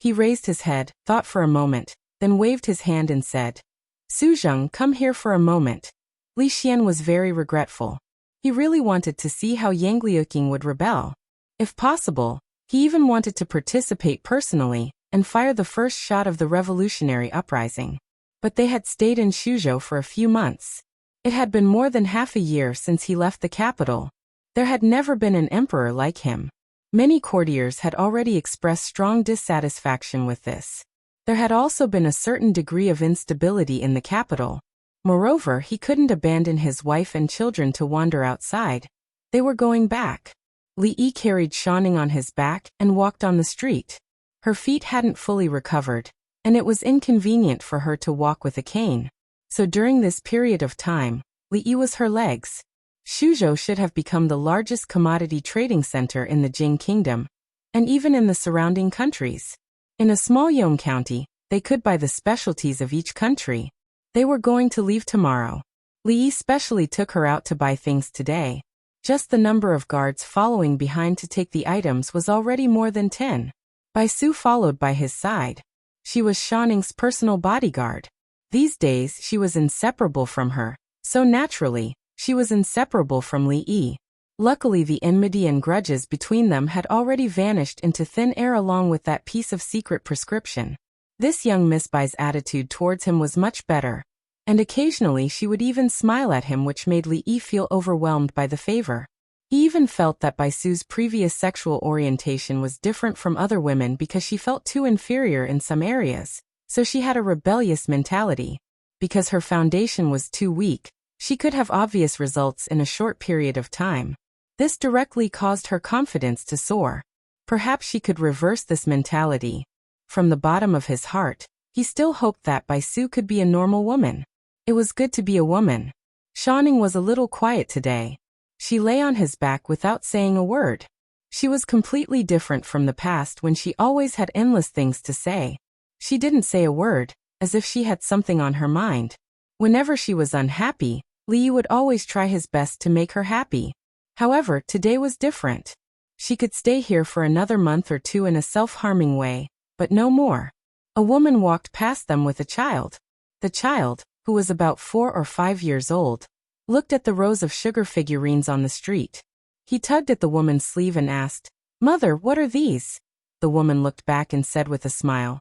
He raised his head, thought for a moment, then waved his hand and said, "Su Zheng, come here for a moment." Li Xian was very regretful. He really wanted to see how Yang Liuqing would rebel. If possible, he even wanted to participate personally and fire the first shot of the revolutionary uprising. But they had stayed in Shuzhou for a few months. It had been more than half a year since he left the capital. There had never been an emperor like him. Many courtiers had already expressed strong dissatisfaction with this. There had also been a certain degree of instability in the capital. Moreover, he couldn't abandon his wife and children to wander outside. They were going back. Li Yi carried Shanning on his back and walked on the street. Her feet hadn't fully recovered, and it was inconvenient for her to walk with a cane. So during this period of time, Li Yi was her legs. Shuzhou should have become the largest commodity trading center in the Jing Kingdom, and even in the surrounding countries. In a small Yong county, they could buy the specialties of each country. They were going to leave tomorrow. Li Yi specially took her out to buy things today. Just the number of guards following behind to take the items was already more than 10. Baisu followed by his side. She was Shanning's personal bodyguard. These days she was inseparable from her, so naturally, she was inseparable from Li Yi. Luckily the enmity and grudges between them had already vanished into thin air along with that piece of secret prescription. This young Miss Bai's attitude towards him was much better, and occasionally she would even smile at him, which made Li Yi feel overwhelmed by the favor. He even felt that Baisu's previous sexual orientation was different from other women because she felt too inferior in some areas, so she had a rebellious mentality. Because her foundation was too weak, she could have obvious results in a short period of time. This directly caused her confidence to soar. Perhaps she could reverse this mentality. From the bottom of his heart, he still hoped that Baisu could be a normal woman. It was good to be a woman. Shanning was a little quiet today. She lay on his back without saying a word. She was completely different from the past when she always had endless things to say. She didn't say a word, as if she had something on her mind. Whenever she was unhappy, Li Yi would always try his best to make her happy. However, today was different. She could stay here for another month or two in a self-harming way, but no more. A woman walked past them with a child. The child, who was about 4 or 5 years old, looked at the rows of sugar figurines on the street. He tugged at the woman's sleeve and asked, "Mother, what are these?" The woman looked back and said with a smile,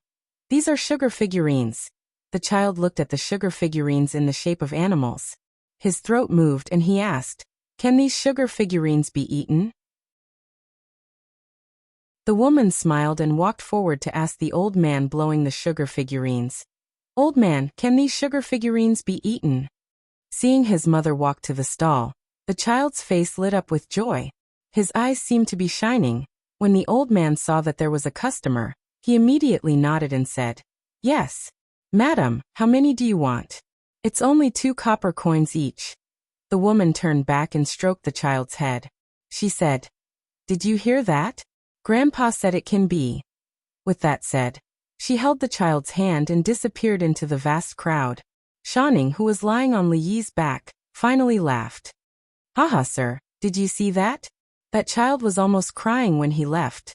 "These are sugar figurines." The child looked at the sugar figurines in the shape of animals. His throat moved and he asked, "Can these sugar figurines be eaten?" The woman smiled and walked forward to ask the old man blowing the sugar figurines, "Old man, can these sugar figurines be eaten?" Seeing his mother walk to the stall, the child's face lit up with joy. His eyes seemed to be shining. When the old man saw that there was a customer, he immediately nodded and said, "Yes. Madam, how many do you want?" "It's only 2 copper coins each." The woman turned back and stroked the child's head. She said, "Did you hear that? Grandpa said it can be." With that said, she held the child's hand and disappeared into the vast crowd. Shanning, who was lying on Li Yi's back, finally laughed. "Haha, sir, did you see that? That child was almost crying when he left."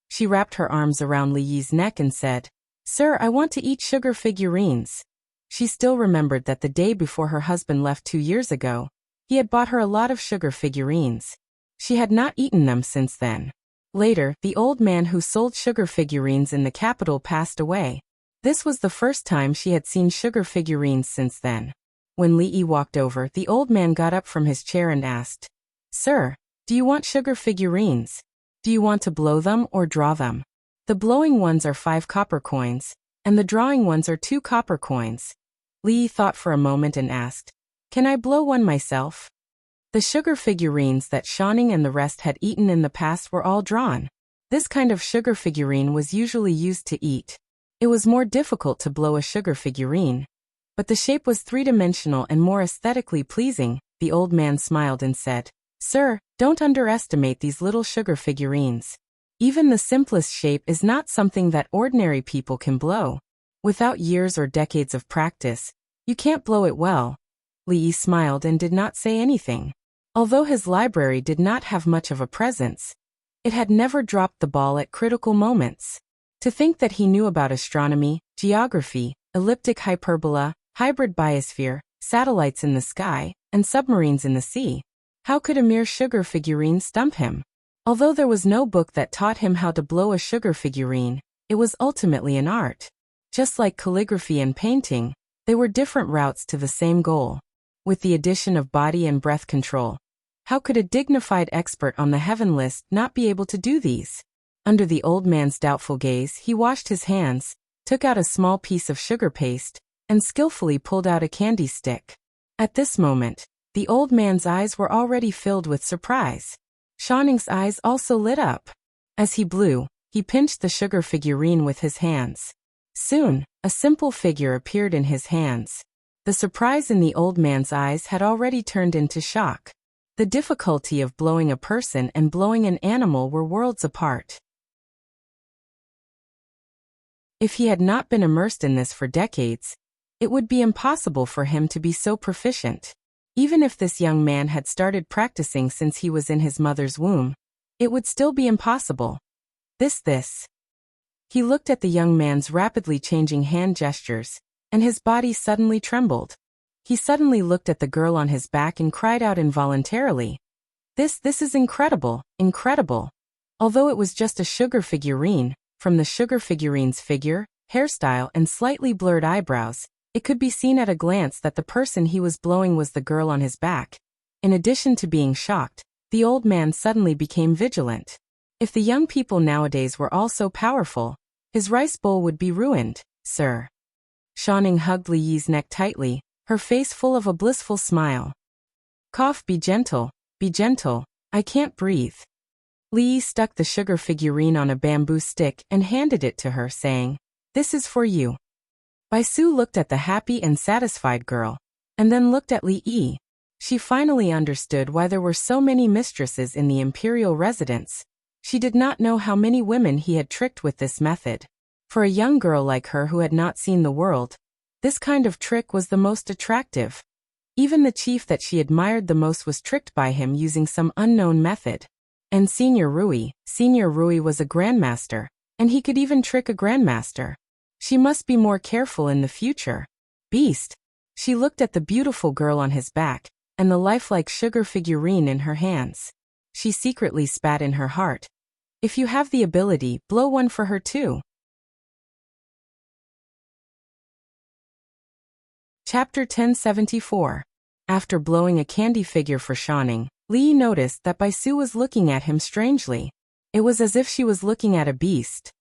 She wrapped her arms around Li Yi's neck and said, "Sir, I want to eat sugar figurines." She still remembered that the day before her husband left 2 years ago, he had bought her a lot of sugar figurines. She had not eaten them since then. Later, the old man who sold sugar figurines in the capital passed away. This was the first time she had seen sugar figurines since then. When Li Yi walked over, the old man got up from his chair and asked, "Sir, do you want sugar figurines? Do you want to blow them or draw them? The blowing ones are 5 copper coins, and the drawing ones are 2 copper coins." Li Yi thought for a moment and asked, "Can I blow one myself?" The sugar figurines that Shanning and the rest had eaten in the past were all drawn. This kind of sugar figurine was usually used to eat. It was more difficult to blow a sugar figurine. But the shape was 3-dimensional and more aesthetically pleasing. The old man smiled and said, "Sir, don't underestimate these little sugar figurines. Even the simplest shape is not something that ordinary people can blow. Without years or decades of practice, you can't blow it well." Li Yi smiled and did not say anything. Although his library did not have much of a presence, it had never dropped the ball at critical moments. To think that he knew about astronomy, geography, elliptic hyperbola, hybrid biosphere, satellites in the sky, and submarines in the sea. How could a mere sugar figurine stump him? Although there was no book that taught him how to blow a sugar figurine, it was ultimately an art. Just like calligraphy and painting, they were different routes to the same goal. With the addition of body and breath control, How could a dignified expert on the heaven list not be able to do these? Under the old man's doubtful gaze, he washed his hands, took out a small piece of sugar paste, and skillfully pulled out a candy stick. At this moment, the old man's eyes were already filled with surprise. Shanning's eyes also lit up. As he blew, he pinched the sugar figurine with his hands. Soon, a simple figure appeared in his hands. The surprise in the old man's eyes had already turned into shock. The difficulty of blowing a person and blowing an animal were worlds apart. If he had not been immersed in this for decades, it would be impossible for him to be so proficient. Even if this young man had started practicing since he was in his mother's womb, it would still be impossible. This. He looked at the young man's rapidly changing hand gestures, and his body suddenly trembled. He suddenly looked at the girl on his back and cried out involuntarily. This is incredible, incredible. Although it was just a sugar figurine, from the sugar figurine's figure, hairstyle, and slightly blurred eyebrows, it could be seen at a glance that the person he was blowing was the girl on his back. In addition to being shocked, the old man suddenly became vigilant. If the young people nowadays were all so powerful, his rice bowl would be ruined, sir. Shanning hugged Li Yi's neck tightly, her face full of a blissful smile. Cough, be gentle, I can't breathe. Li Yi stuck the sugar figurine on a bamboo stick and handed it to her, saying, "This is for you." Baisu looked at the happy and satisfied girl, and then looked at Li Yi. She finally understood why there were so many mistresses in the imperial residence. She did not know how many women he had tricked with this method. For a young girl like her who had not seen the world, this kind of trick was the most attractive. Even the chief that she admired the most was tricked by him using some unknown method. And Senior Rui was a grandmaster, and he could even trick a grandmaster. She must be more careful in the future. Beast. She looked at the beautiful girl on his back, and the lifelike sugar figurine in her hands. She secretly spat in her heart. If you have the ability, blow one for her too. Chapter 1074. After blowing a candy figure for Shanning, Li Yi noticed that Baisu was looking at him strangely. It was as if she was looking at a beast.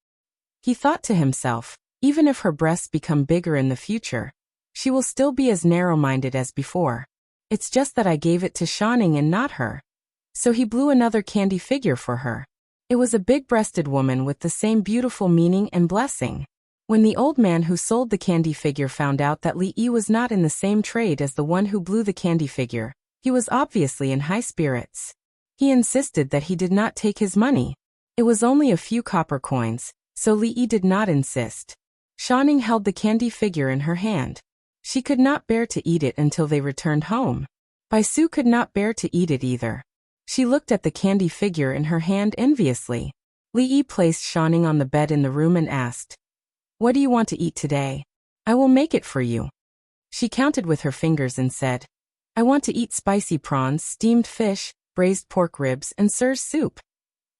He thought to himself, even if her breasts become bigger in the future, she will still be as narrow-minded as before. It's just that I gave it to Shanning and not her. So he blew another candy figure for her. It was a big-breasted woman with the same beautiful meaning and blessing. When the old man who sold the candy figure found out that Li Yi was not in the same trade as the one who blew the candy figure, he was obviously in high spirits. He insisted that he did not take his money. It was only a few copper coins, so Li Yi did not insist. Shanning held the candy figure in her hand. She could not bear to eat it until they returned home. Baisu could not bear to eat it either. She looked at the candy figure in her hand enviously. Li Yi placed Shanning on the bed in the room and asked, "What do you want to eat today? I will make it for you." She counted with her fingers and said, "I want to eat spicy prawns, steamed fish, braised pork ribs, and Sir's soup."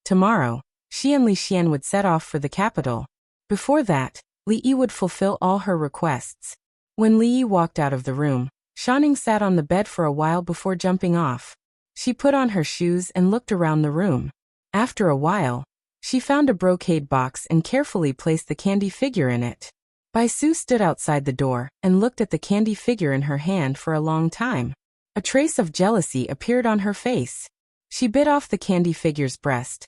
Tomorrow, she and Li Xian would set off for the capital. Before that, Li Yi would fulfill all her requests. When Li Yi walked out of the room, Shanning sat on the bed for a while before jumping off. She put on her shoes and looked around the room. After a while, she found a brocade box and carefully placed the candy figure in it. Baisu stood outside the door and looked at the candy figure in her hand for a long time. A trace of jealousy appeared on her face. She bit off the candy figure's breast.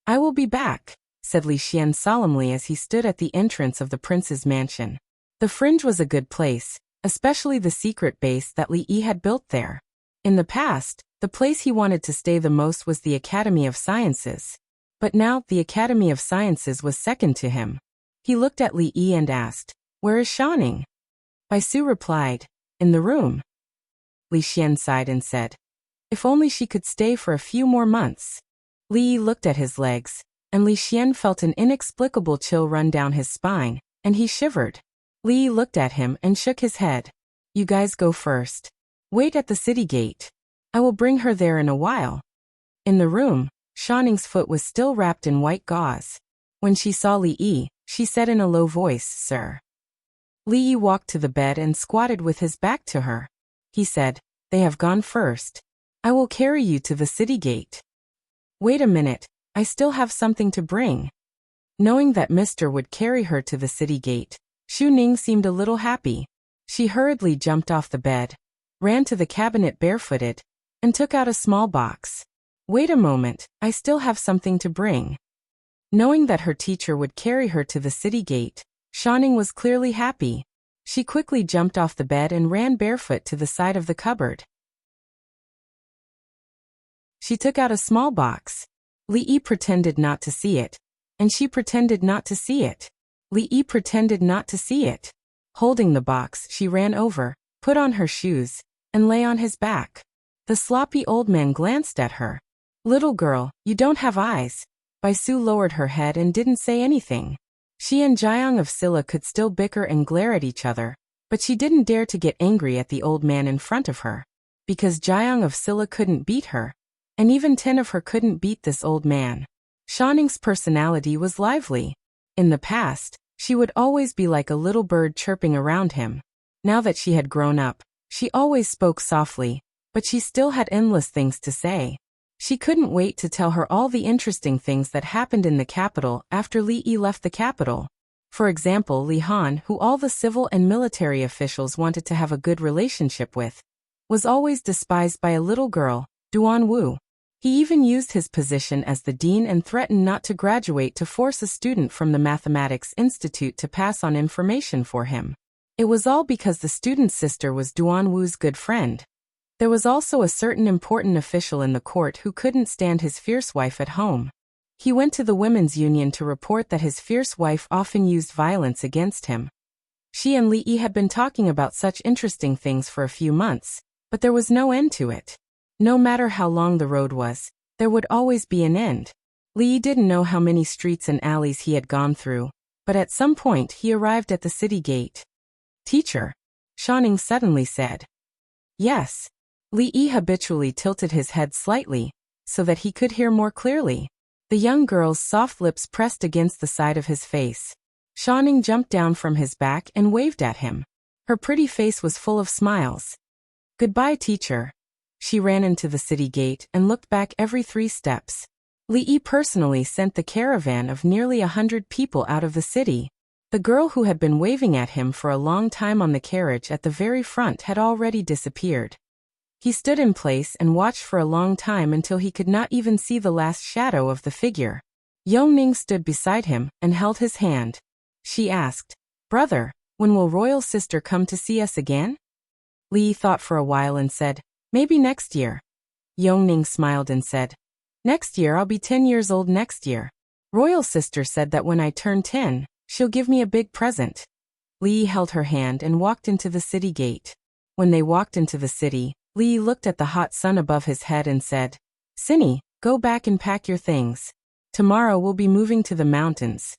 "I will be back," said Li Xian solemnly as he stood at the entrance of the prince's mansion. The fringe was a good place, especially the secret base that Li Yi had built there. In the past, the place he wanted to stay the most was the Academy of Sciences. But now, the Academy of Sciences was second to him. He looked at Li Yi and asked, "Where is Shanning?" Baisu replied, "In the room." Li Xian sighed and said, "If only she could stay for a few more months." Li Yi looked at his legs, and Li Xian felt an inexplicable chill run down his spine, and he shivered. Li Yi looked at him and shook his head. "You guys go first. Wait at the city gate. I will bring her there in a while." In the room, Shanning's foot was still wrapped in white gauze. When she saw Li Yi, she said in a low voice, "Sir." Li Yi walked to the bed and squatted with his back to her. He said, "They have gone first. I will carry you to the city gate. Wait a minute, I still have something to bring. Knowing that Mr. would carry her to the city gate, Xu Ning seemed a little happy. She hurriedly jumped off the bed, ran to the cabinet barefooted, and took out a small box. Wait a moment, I still have something to bring. Knowing that her teacher would carry her to the city gate, Xu Ning was clearly happy. She quickly jumped off the bed and ran barefoot to the side of the cupboard. She took out a small box. Li Yi pretended not to see it, and she pretended not to see it. Li Yi pretended not to see it. Holding the box, she ran over, put on her shoes, and lay on his back. The sloppy old man glanced at her. Little girl, you don't have eyes. Baisu lowered her head and didn't say anything. She and Jiang of Silla could still bicker and glare at each other, but she didn't dare to get angry at the old man in front of her. Because Jiang of Silla couldn't beat her, and even 10 of her couldn't beat this old man. Xu Ning's personality was lively. In the past, she would always be like a little bird chirping around him. Now that she had grown up, she always spoke softly, but she still had endless things to say. She couldn't wait to tell her all the interesting things that happened in the capital after Li Yi left the capital. For example, Li Han, who all the civil and military officials wanted to have a good relationship with, was always despised by a little girl, Duan Wu. He even used his position as the dean and threatened not to graduate to force a student from the Mathematics Institute to pass on information for him. It was all because the student's sister was Duan Wu's good friend. There was also a certain important official in the court who couldn't stand his fierce wife at home. He went to the women's union to report that his fierce wife often used violence against him. She and Li Yi had been talking about such interesting things for a few months, but there was no end to it. No matter how long the road was, there would always be an end. Li Yi didn't know how many streets and alleys he had gone through, but at some point he arrived at the city gate. Teacher, Xu Ning suddenly said. Yes. Li Yi habitually tilted his head slightly, so that he could hear more clearly. The young girl's soft lips pressed against the side of his face. Xu Ning jumped down from his back and waved at him. Her pretty face was full of smiles. Goodbye, teacher. She ran into the city gate and looked back every 3 steps. Li Yi personally sent the caravan of nearly 100 people out of the city. The girl who had been waving at him for a long time on the carriage at the very front had already disappeared. He stood in place and watched for a long time until he could not even see the last shadow of the figure. Yong Ning stood beside him and held his hand. She asked, Brother, when will royal sister come to see us again? Li Yi thought for a while and said, Maybe next year. Yong Ning smiled and said, Next year I'll be 10 years old next year. Royal sister said that when I turn 10, she'll give me a big present. Li Yi held her hand and walked into the city gate. When they walked into the city, Li Yi looked at the hot sun above his head and said, Cindy, go back and pack your things. Tomorrow we'll be moving to the mountains.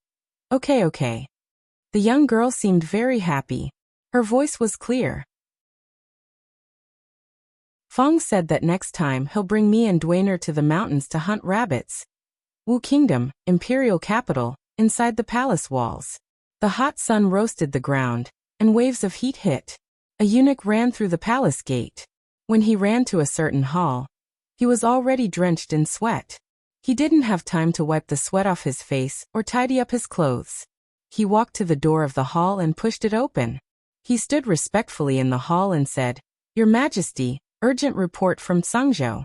Okay. The young girl seemed very happy. Her voice was clear. Fong said that next time he'll bring me and Dwayner to the mountains to hunt rabbits. Wu Kingdom, imperial capital, inside the palace walls. The hot sun roasted the ground, and waves of heat hit. A eunuch ran through the palace gate. When he ran to a certain hall, he was already drenched in sweat. He didn't have time to wipe the sweat off his face or tidy up his clothes. He walked to the door of the hall and pushed it open. He stood respectfully in the hall and said, Your Majesty, urgent report from Sangzhou.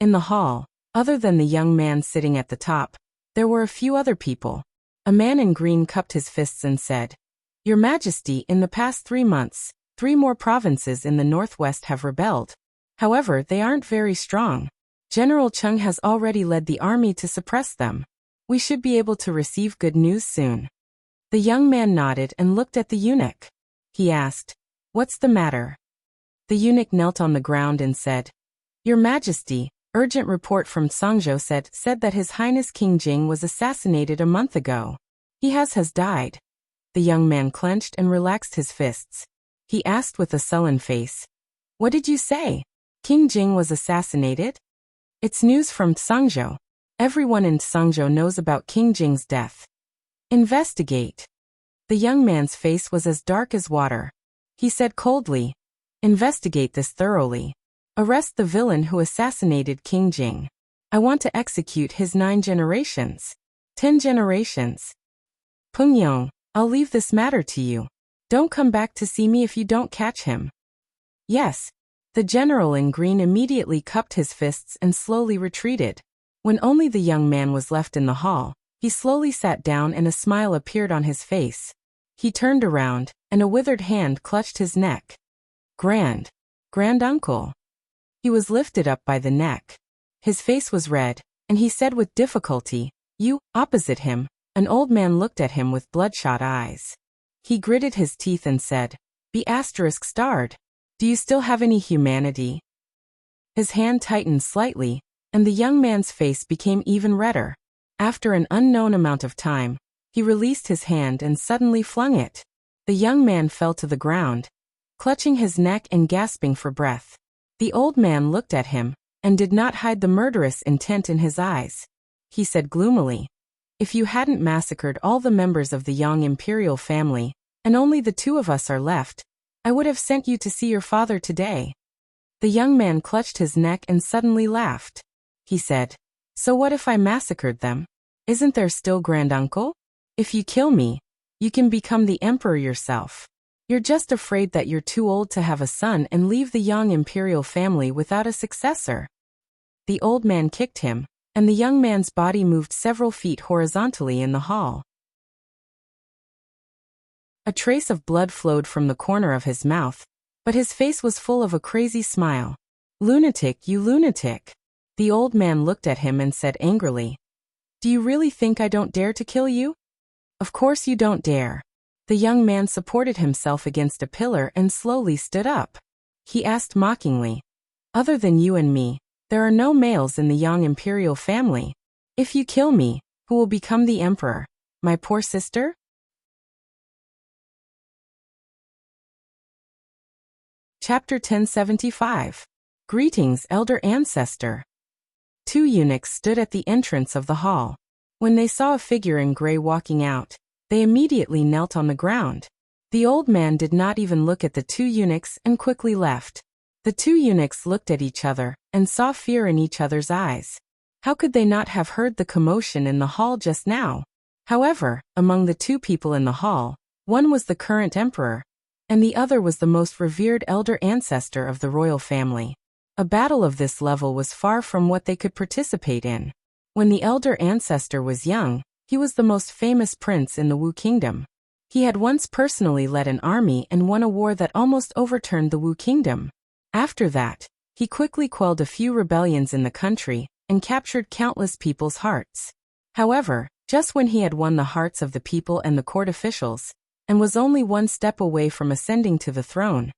In the hall, other than the young man sitting at the top, there were a few other people. A man in green cupped his fists and said, Your Majesty, in the past 3 months, 3 more provinces in the northwest have rebelled. However, they aren't very strong. General Cheng has already led the army to suppress them. We should be able to receive good news soon. The young man nodded and looked at the eunuch. He asked, What's the matter? The eunuch knelt on the ground and said, Your Majesty, urgent report from Sangzhou said that His Highness King Jing was assassinated a month ago. He has died. The young man clenched and relaxed his fists. He asked with a sullen face, What did you say? King Jing was assassinated? It's news from Sangzhou. Everyone in Sangzhou knows about King Jing's death. Investigate. The young man's face was as dark as water. He said coldly, Investigate this thoroughly. Arrest the villain who assassinated King Jing. I want to execute his 9 generations. 10 generations. Pungyong, I'll leave this matter to you. Don't come back to see me if you don't catch him. Yes. The general in green immediately cupped his fists and slowly retreated. When only the young man was left in the hall, he slowly sat down and a smile appeared on his face. He turned around, and a withered hand clutched his neck. Granduncle. He was lifted up by the neck. His face was red, and he said with difficulty, "You." Opposite him, an old man looked at him with bloodshot eyes. He gritted his teeth and said, "Be ****. Do you still have any humanity?" His hand tightened slightly, and the young man's face became even redder. After an unknown amount of time, he released his hand and suddenly flung it. The young man fell to the ground, clutching his neck and gasping for breath. The old man looked at him, and did not hide the murderous intent in his eyes. He said gloomily, "If you hadn't massacred all the members of the Yang imperial family, and only the 2 of us are left, I would have sent you to see your father today." The young man clutched his neck and suddenly laughed. He said, "So what if I massacred them? Isn't there still granduncle? If you kill me, you can become the emperor yourself. You're just afraid that you're too old to have a son and leave the Yang imperial family without a successor." The old man kicked him, and the young man's body moved several feet horizontally in the hall. A trace of blood flowed from the corner of his mouth, but his face was full of a crazy smile. "Lunatic, you lunatic." The old man looked at him and said angrily, "Do you really think I don't dare to kill you?" "Of course you don't dare." The young man supported himself against a pillar and slowly stood up. He asked mockingly, "Other than you and me, there are no males in the Yang imperial family. If you kill me, who will become the emperor? My poor sister?" Chapter 1075. Greetings, elder ancestor. 2 eunuchs stood at the entrance of the hall. When they saw a figure in gray walking out, they immediately knelt on the ground. The old man did not even look at the 2 eunuchs and quickly left. The 2 eunuchs looked at each other and saw fear in each other's eyes. How could they not have heard the commotion in the hall just now? However, among the 2 people in the hall, one was the current emperor, and the other was the most revered elder ancestor of the royal family. A battle of this level was far from what they could participate in. When the elder ancestor was young, he was the most famous prince in the Wu kingdom. He had once personally led an army and won a war that almost overturned the Wu kingdom. After that, he quickly quelled a few rebellions in the country and captured countless people's hearts. However, just when he had won the hearts of the people and the court officials, and was only 1 step away from ascending to the throne,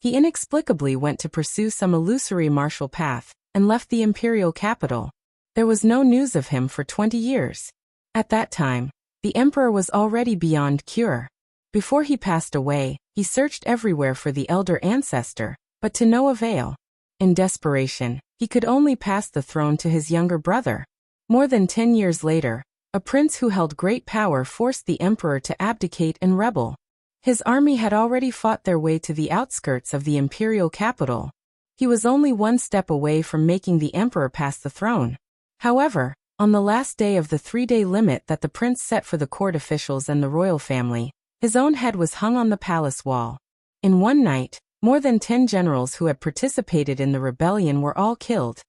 he inexplicably went to pursue some illusory martial path and left the imperial capital. There was no news of him for 20 years. At that time, the emperor was already beyond cure. Before he passed away, he searched everywhere for the elder ancestor, but to no avail. In desperation, he could only pass the throne to his younger brother. More than 10 years later, a prince who held great power forced the emperor to abdicate and rebel. His army had already fought their way to the outskirts of the imperial capital. He was only 1 step away from making the emperor pass the throne. However, on the last day of the 3-day limit that the prince set for the court officials and the royal family, his own head was hung on the palace wall. In one night, more than 10 generals who had participated in the rebellion were all killed,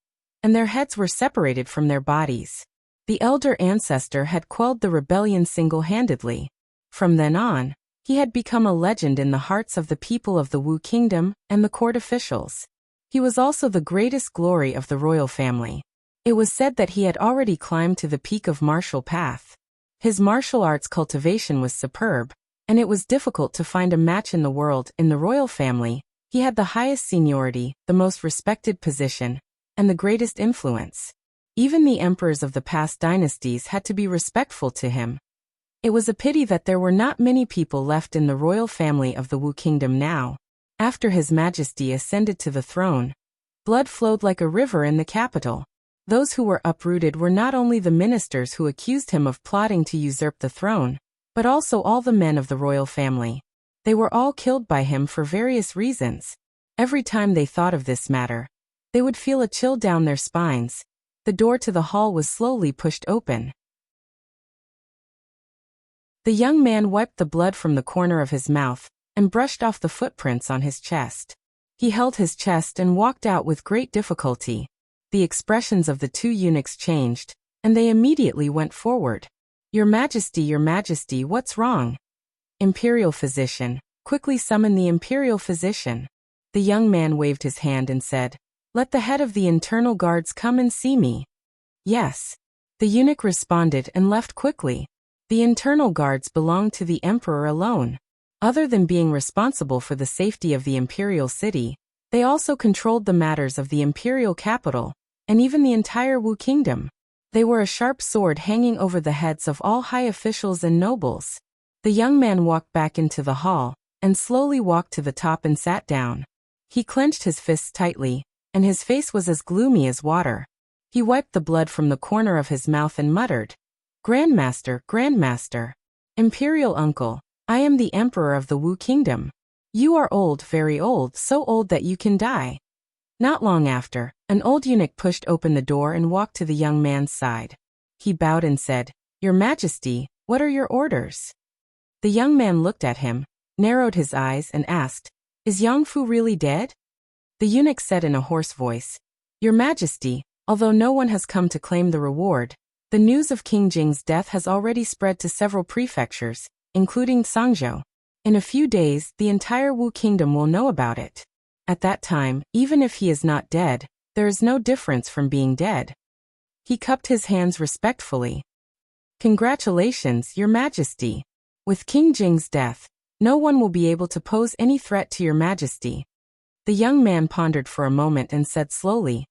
and their heads were separated from their bodies. The elder ancestor had quelled the rebellion single-handedly. From then on, he had become a legend in the hearts of the people of the Wu kingdom and the court officials. He was also the greatest glory of the royal family. It was said that he had already climbed to the peak of martial path. His martial arts cultivation was superb, and it was difficult to find a match in the world. In the royal family, he had the highest seniority, the most respected position, and the greatest influence. Even the emperors of the past dynasties had to be respectful to him. It was a pity that there were not many people left in the royal family of the Wu kingdom now. After His Majesty ascended to the throne, blood flowed like a river in the capital. Those who were uprooted were not only the ministers who accused him of plotting to usurp the throne, but also all the men of the royal family. They were all killed by him for various reasons. Every time they thought of this matter, They would feel a chill down their spines. The door to the hall was slowly pushed open. The young man wiped the blood from the corner of his mouth and brushed off the footprints on his chest. He held his chest and walked out with great difficulty. The expressions of the two eunuchs changed, and they immediately went forward. Your Majesty, what's wrong? Imperial physician, quickly summon the imperial physician. The young man waved his hand and said, let the head of the internal guards come and see me. Yes. The eunuch responded and left quickly. The internal guards belonged to the emperor alone. Other than being responsible for the safety of the imperial city, they also controlled the matters of the imperial capital, and even the entire Wu kingdom. They wore a sharp sword hanging over the heads of all high officials and nobles. The young man walked back into the hall, and slowly walked to the top and sat down. He clenched his fists tightly, and his face was as gloomy as water. He wiped the blood from the corner of his mouth and muttered, Grandmaster, Imperial Uncle, I am the Emperor of the Wu Kingdom. You are old, very old, so old that you can die. Not long after, an old eunuch pushed open the door and walked to the young man's side. He bowed and said, Your Majesty, what are your orders? The young man looked at him, narrowed his eyes and asked, Is Yang Fu really dead? The eunuch said in a hoarse voice, Your Majesty, although no one has come to claim the reward, the news of King Jing's death has already spread to several prefectures, including Sangzhou. In a few days, the entire Wu kingdom will know about it. At that time, even if he is not dead, there is no difference from being dead. He cupped his hands respectfully. Congratulations, Your Majesty. With King Jing's death, no one will be able to pose any threat to Your Majesty. The young man pondered for a moment and said slowly,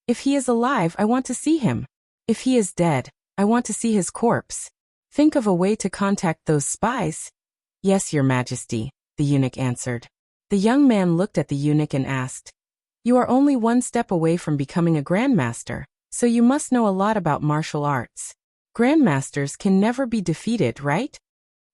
If he is alive, I want to see him. If he is dead, I want to see his corpse. Think of a way to contact those spies. Yes, Your Majesty, the eunuch answered. The young man looked at the eunuch and asked, You are only one step away from becoming a grandmaster, so you must know a lot about martial arts. Grandmasters can never be defeated, right?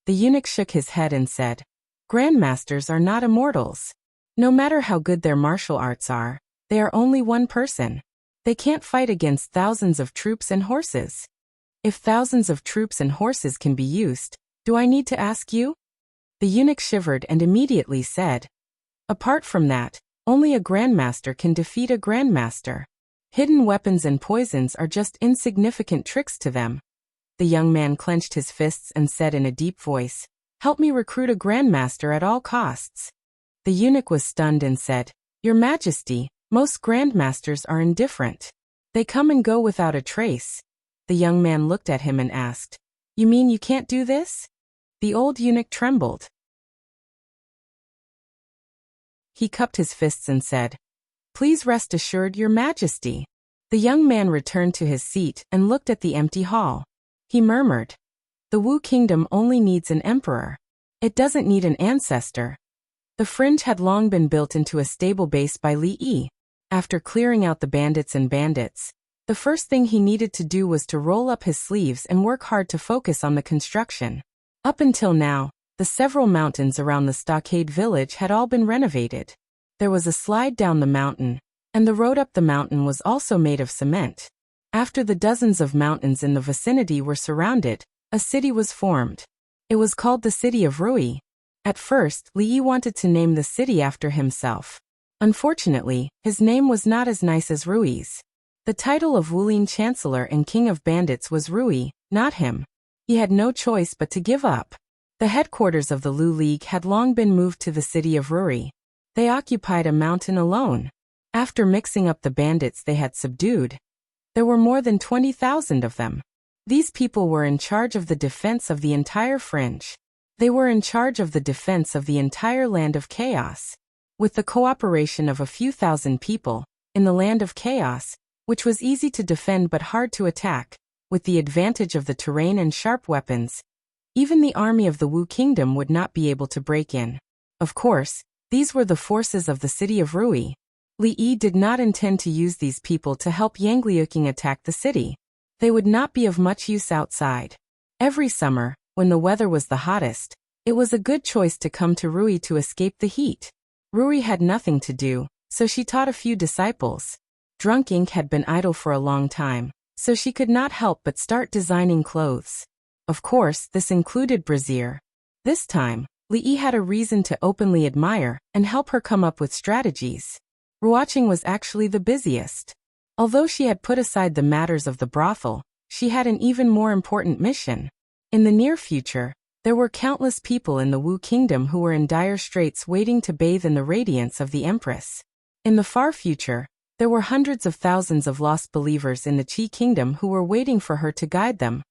The eunuch shook his head and said, Grandmasters are not immortals. No matter how good their martial arts are, they are only one person. They can't fight against thousands of troops and horses. If thousands of troops and horses can be used, do I need to ask you? The eunuch shivered and immediately said, Apart from that, only a grandmaster can defeat a grandmaster. Hidden weapons and poisons are just insignificant tricks to them. The young man clenched his fists and said in a deep voice, Help me recruit a grandmaster at all costs. The eunuch was stunned and said, Your Majesty, most grandmasters are indifferent. They come and go without a trace. The young man looked at him and asked, You mean you can't do this? The old eunuch trembled. He cupped his fists and said, Please rest assured, Your Majesty. The young man returned to his seat and looked at the empty hall. He murmured, The Wu kingdom only needs an emperor. It doesn't need an ancestor. The fringe had long been built into a stable base by Li Yi. After clearing out the bandits, the first thing he needed to do was to roll up his sleeves and work hard to focus on the construction. Up until now, the several mountains around the stockade village had all been renovated. There was a slide down the mountain, and the road up the mountain was also made of cement. After the dozens of mountains in the vicinity were surrounded, a city was formed. It was called the city of Rui. At first, Li Yi wanted to name the city after himself. Unfortunately, his name was not as nice as Rui's. The title of Wulin Chancellor and King of Bandits was Rui, not him. He had no choice but to give up. The headquarters of the Lu League had long been moved to the city of Ruri. They occupied a mountain alone. After mixing up the bandits they had subdued, there were more than 20,000 of them. These people were in charge of the defense of the entire fringe. They were in charge of the defense of the entire land of chaos. With the cooperation of a few thousand people, in the land of chaos, which was easy to defend but hard to attack, with the advantage of the terrain and sharp weapons, even the army of the Wu kingdom would not be able to break in. Of course, these were the forces of the city of Rui. Li Yi did not intend to use these people to help Yang Liuqing attack the city. They would not be of much use outside. Every summer, when the weather was the hottest, it was a good choice to come to Rui to escape the heat. Rui had nothing to do, so she taught a few disciples. Drunk ink had been idle for a long time, so she could not help but start designing clothes. Of course, this included brassiere. This time, Li had a reason to openly admire and help her come up with strategies. Ruoqing was actually the busiest. Although she had put aside the matters of the brothel, she had an even more important mission. In the near future, there were countless people in the Wu Kingdom who were in dire straits waiting to bathe in the radiance of the Empress. In the far future, there were hundreds of thousands of lost believers in the Qi Kingdom who were waiting for her to guide them.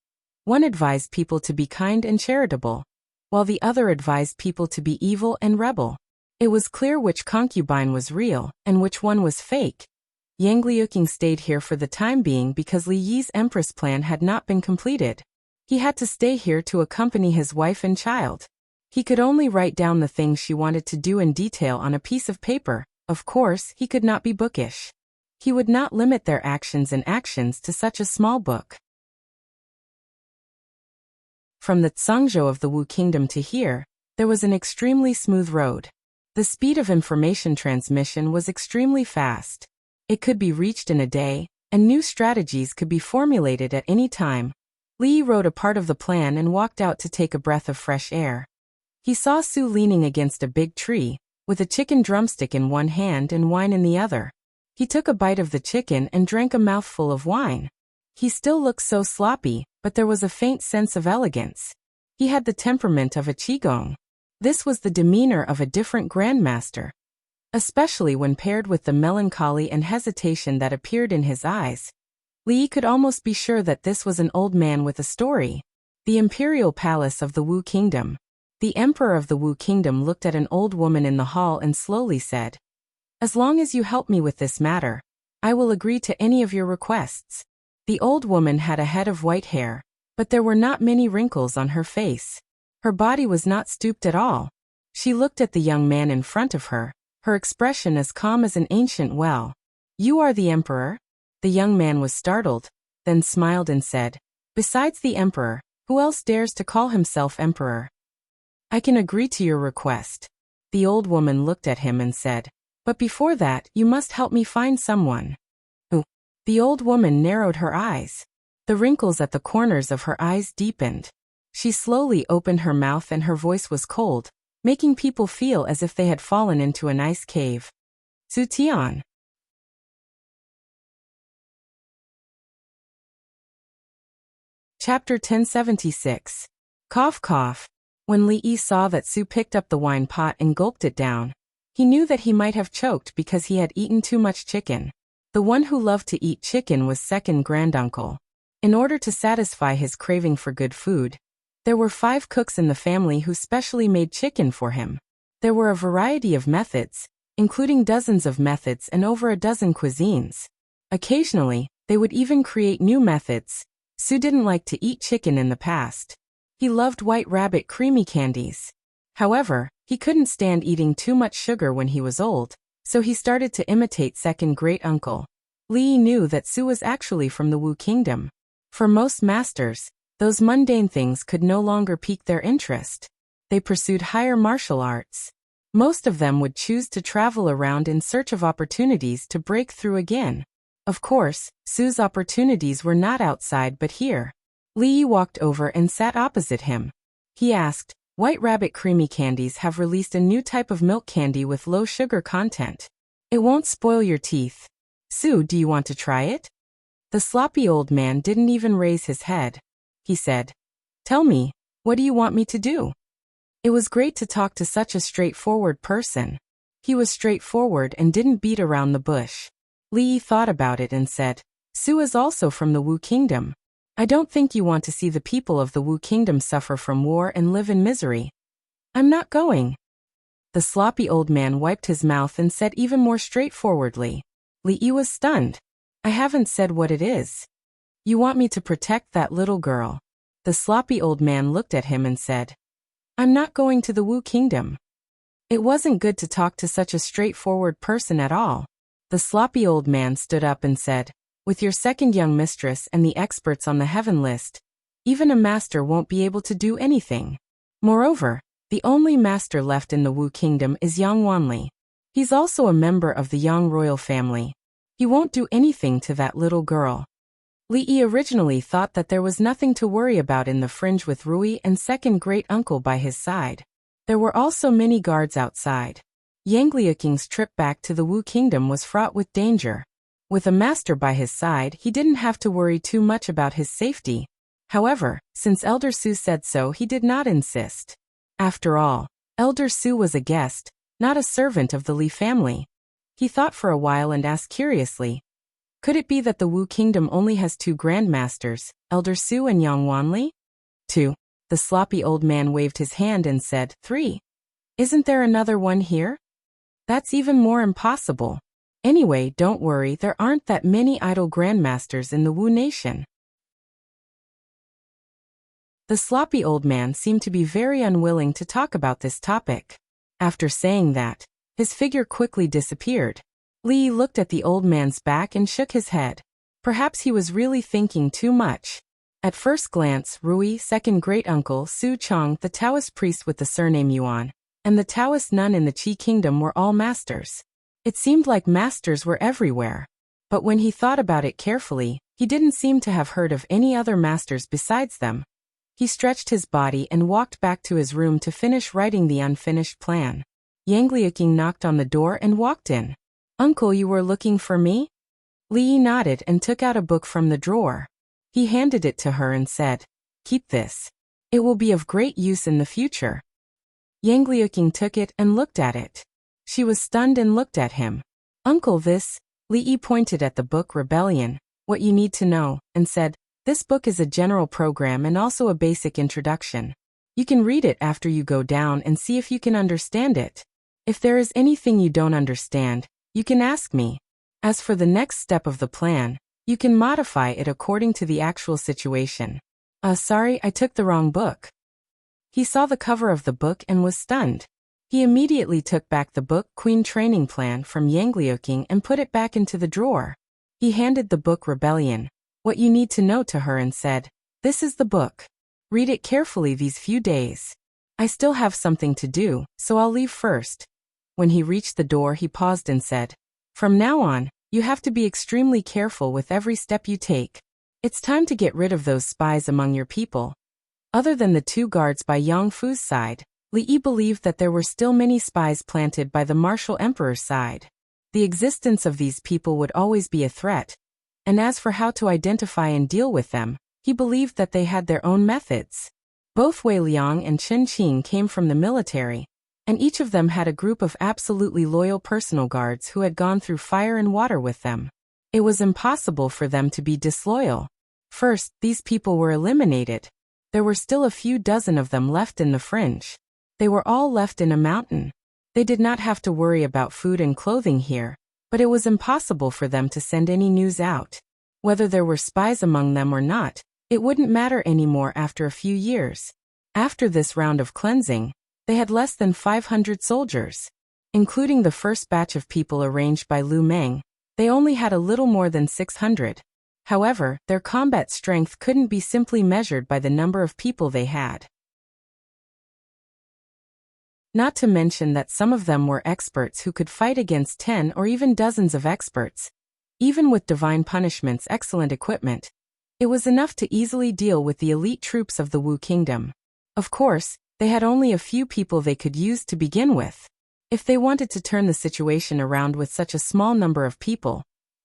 One advised people to be kind and charitable, while the other advised people to be evil and rebel. It was clear which concubine was real and which one was fake. Yang Liuqing stayed here for the time being because Li Yi's Empress plan had not been completed. He had to stay here to accompany his wife and child. He could only write down the things she wanted to do in detail on a piece of paper. Of course, he could not be bookish. He would not limit their actions and actions to such a small book. From the Zhangzhou of the Wu Kingdom to here, there was an extremely smooth road. The speed of information transmission was extremely fast. It could be reached in a day, and new strategies could be formulated at any time. Li wrote a part of the plan and walked out to take a breath of fresh air. He saw Su leaning against a big tree, with a chicken drumstick in one hand and wine in the other. He took a bite of the chicken and drank a mouthful of wine. He still looked so sloppy, but there was a faint sense of elegance. He had the temperament of a qigong. This was the demeanor of a different grandmaster. Especially when paired with the melancholy and hesitation that appeared in his eyes. Li could almost be sure that this was an old man with a story. The imperial palace of the Wu Kingdom. The emperor of the Wu Kingdom looked at an old woman in the hall and slowly said, "As long as you help me with this matter, I will agree to any of your requests." The old woman had a head of white hair, but there were not many wrinkles on her face. Her body was not stooped at all. She looked at the young man in front of her, her expression as calm as an ancient well. "You are the emperor?" The young man was startled, then smiled and said, "Besides the emperor, who else dares to call himself emperor?" "I can agree to your request." The old woman looked at him and said, "But before that, you must help me find someone." "Who?" The old woman narrowed her eyes. The wrinkles at the corners of her eyes deepened. She slowly opened her mouth and her voice was cold, making people feel as if they had fallen into an ice cave. Su Tian. Chapter 1076. Cough cough. When Li Yi saw that Su picked up the wine pot and gulped it down, he knew that he might have choked because he had eaten too much chicken. The one who loved to eat chicken was second granduncle. In order to satisfy his craving for good food, there were 5 cooks in the family who specially made chicken for him. There were a variety of methods, including dozens of methods and over a dozen cuisines. Occasionally, they would even create new methods. Su didn't like to eat chicken in the past. He loved White Rabbit creamy candies. However, he couldn't stand eating too much sugar when he was old, so he started to imitate second great-uncle. Li knew that Su was actually from the Wu Kingdom. For most masters, those mundane things could no longer pique their interest. They pursued higher martial arts. Most of them would choose to travel around in search of opportunities to break through again. Of course, Su's opportunities were not outside but here. Li walked over and sat opposite him. He asked, "White Rabbit creamy candies have released a new type of milk candy with low sugar content. It won't spoil your teeth. Su, do you want to try it?" The sloppy old man didn't even raise his head. He said, "Tell me, what do you want me to do?" It was great to talk to such a straightforward person. He was straightforward and didn't beat around the bush. Li thought about it and said, "Su is also from the Wu Kingdom. I don't think you want to see the people of the Wu Kingdom suffer from war and live in misery." "I'm not going." The sloppy old man wiped his mouth and said even more straightforwardly. Li was stunned. "I haven't said what it is." "You want me to protect that little girl." The sloppy old man looked at him and said, "I'm not going to the Wu Kingdom." It wasn't good to talk to such a straightforward person at all. The sloppy old man stood up and said, "With your second young mistress and the experts on the heaven list, even a master won't be able to do anything. Moreover, the only master left in the Wu Kingdom is Yang Wanli. He's also a member of the Yang royal family. He won't do anything to that little girl. Li originally thought that there was nothing to worry about in the fringe with Rui and second great-uncle by his side. There were also many guards outside. Yang Liuking's trip back to the Wu Kingdom was fraught with danger. With a master by his side, he didn't have to worry too much about his safety. However, since Elder Su said so, he did not insist. After all, Elder Su was a guest, not a servant of the Li family. He thought for a while and asked curiously, could it be that the Wu Kingdom only has 2 grandmasters, Elder Su and Yang Wanli? 2. The sloppy old man waved his hand and said, 3. Isn't there another one here? That's even more impossible. Anyway, don't worry, there aren't that many idle grandmasters in the Wu nation. The sloppy old man seemed to be very unwilling to talk about this topic. After saying that, his figure quickly disappeared. Li looked at the old man's back and shook his head. Perhaps he was really thinking too much. At first glance, Rui, second great-uncle, Su Chong, the Taoist priest with the surname Yuan, and the Taoist nun in the Qi kingdom were all masters. It seemed like masters were everywhere. But when he thought about it carefully, he didn't seem to have heard of any other masters besides them. He stretched his body and walked back to his room to finish writing the unfinished plan. Yang Liuking knocked on the door and walked in. Uncle, you were looking for me? Li nodded and took out a book from the drawer. He handed it to her and said, keep this. It will be of great use in the future. Yang Liuking took it and looked at it. She was stunned and looked at him. Uncle, this, Li pointed at the book Rebellion, What You Need to Know, and said, this book is a general program and also a basic introduction. You can read it after you go down and see if you can understand it. If there is anything you don't understand, you can ask me. As for the next step of the plan, you can modify it according to the actual situation. Sorry, I took the wrong book. He saw the cover of the book and was stunned. He immediately took back the book Queen Training Plan from Yang Liuking and put it back into the drawer. He handed the book Rebellion, What You Need to Know to her and said, this is the book. Read it carefully these few days. I still have something to do, so I'll leave first. When he reached the door, he paused and said, from now on, you have to be extremely careful with every step you take. It's time to get rid of those spies among your people. Other than the 2 guards by Yang Fu's side, Li believed that there were still many spies planted by the martial emperor's side. The existence of these people would always be a threat, and as for how to identify and deal with them, he believed that they had their own methods. Both Wei Liang and Chen Qing came from the military, and each of them had a group of absolutely loyal personal guards who had gone through fire and water with them. It was impossible for them to be disloyal. First, these people were eliminated. There were still a few dozen of them left in the fringe. They were all left in a mountain. They did not have to worry about food and clothing here, but it was impossible for them to send any news out. Whether there were spies among them or not, it wouldn't matter anymore after a few years. After this round of cleansing, they had less than 500 soldiers. Including the first batch of people arranged by Lu Meng, they only had a little more than 600. However, their combat strength couldn't be simply measured by the number of people they had. Not to mention that some of them were experts who could fight against 10 or even dozens of experts. Even with divine punishment's excellent equipment, it was enough to easily deal with the elite troops of the Wu Kingdom. Of course, they had only a few people they could use to begin with. If they wanted to turn the situation around with such a small number of people,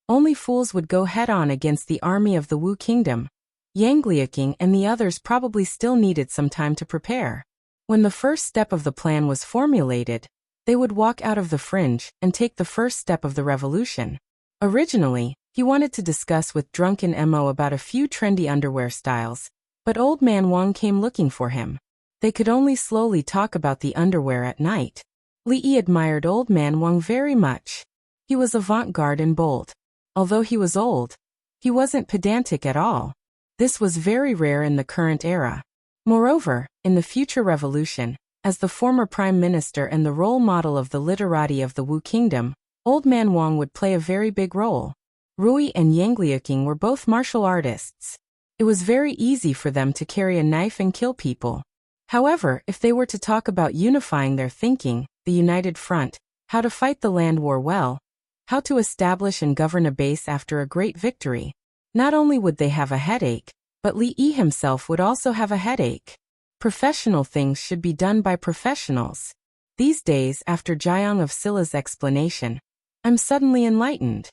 only fools would go head-on against the army of the Wu Kingdom. Yang Liuking and the others probably still needed some time to prepare. When the first step of the plan was formulated, they would walk out of the fringe and take the first step of the revolution. Originally, he wanted to discuss with drunken Mo about a few trendy underwear styles, but Old Man Wang came looking for him. They could only slowly talk about the underwear at night. Li admired Old Man Wang very much. He was avant-garde and bold. Although he was old, he wasn't pedantic at all. This was very rare in the current era. Moreover, in the future revolution, as the former prime minister and the role model of the literati of the Wu Kingdom, Old Man Wang would play a very big role. Rui and Yang Liuking were both martial artists. It was very easy for them to carry a knife and kill people. However, if they were to talk about unifying their thinking, the united front, how to fight the land war well, how to establish and govern a base after a great victory. Not only would they have a headache, but Li Yi himself would also have a headache. Professional things should be done by professionals. These days, after Jiang of Sila's explanation, I'm suddenly enlightened.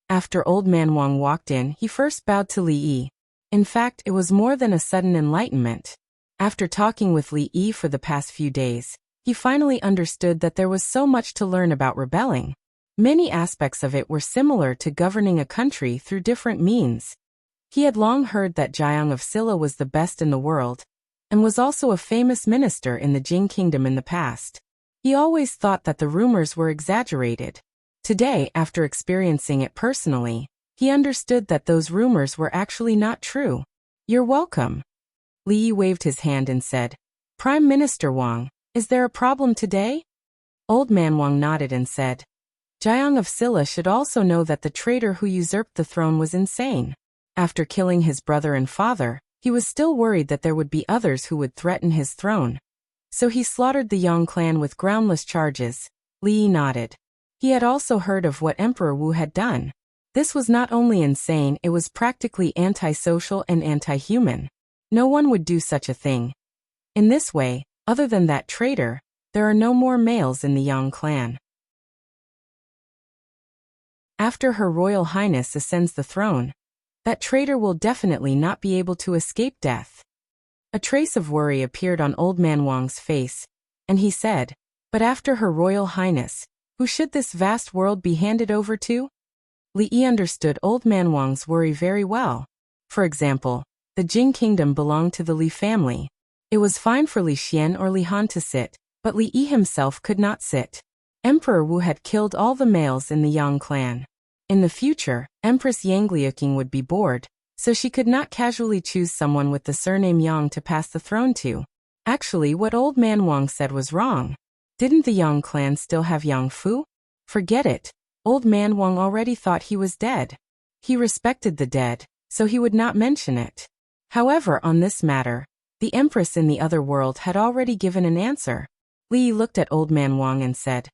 After Old Man Wang walked in, he first bowed to Li Yi. In fact, it was more than a sudden enlightenment. After talking with Li Yi for the past few days, he finally understood that there was so much to learn about rebelling. Many aspects of it were similar to governing a country through different means. He had long heard that Jiang of Silla was the best in the world, and was also a famous minister in the Jing kingdom in the past. He always thought that the rumors were exaggerated. Today, after experiencing it personally, he understood that those rumors were actually not true. You're welcome. Li Yi waved his hand and said, Prime Minister Wang, is there a problem today? Old Man Wang nodded and said, Jiang of Silla should also know that the traitor who usurped the throne was insane. After killing his brother and father, he was still worried that there would be others who would threaten his throne. So he slaughtered the Yang clan with groundless charges. Li Yi nodded. He had also heard of what Emperor Wu had done. This was not only insane, it was practically antisocial and anti-human. No one would do such a thing. In this way, other than that traitor, there are no more males in the Yang clan. After Her Royal Highness ascends the throne, that traitor will definitely not be able to escape death. A trace of worry appeared on Old Man Wang's face, and he said, But after Her Royal Highness, who should this vast world be handed over to? Li Yi understood Old Man Wang's worry very well. For example, the Jing kingdom belonged to the Li family. It was fine for Li Xian or Li Han to sit, but Li Yi himself could not sit. Emperor Wu had killed all the males in the Yang clan. In the future, Empress Yang Liuqing would be bored, so she could not casually choose someone with the surname Yang to pass the throne to. Actually, what Old Man Wang said was wrong. Didn't the Yang clan still have Yang Fu? Forget it. Old Man Wang already thought he was dead. He respected the dead, so he would not mention it. However, on this matter, the Empress in the other world had already given an answer. Li Yi looked at Old Man Wang and said,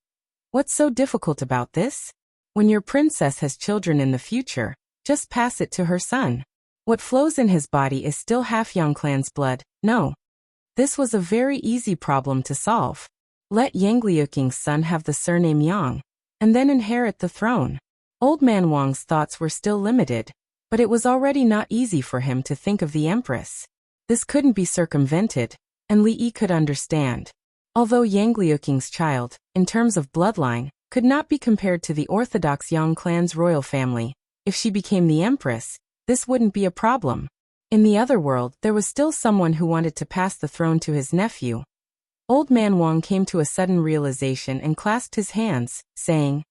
What's so difficult about this? When your princess has children in the future, just pass it to her son. What flows in his body is still half Yang clan's blood, no. This was a very easy problem to solve. Let Yang Liuqing's son have the surname Yang, and then inherit the throne. Old Man Wang's thoughts were still limited, but it was already not easy for him to think of the Empress. This couldn't be circumvented, and Li Yi could understand. Although Yang Liuqing's child, in terms of bloodline, could not be compared to the orthodox Yang clan's royal family, if she became the Empress, this wouldn't be a problem. In the other world, there was still someone who wanted to pass the throne to his nephew. Old Man Wang came to a sudden realization and clasped his hands, saying,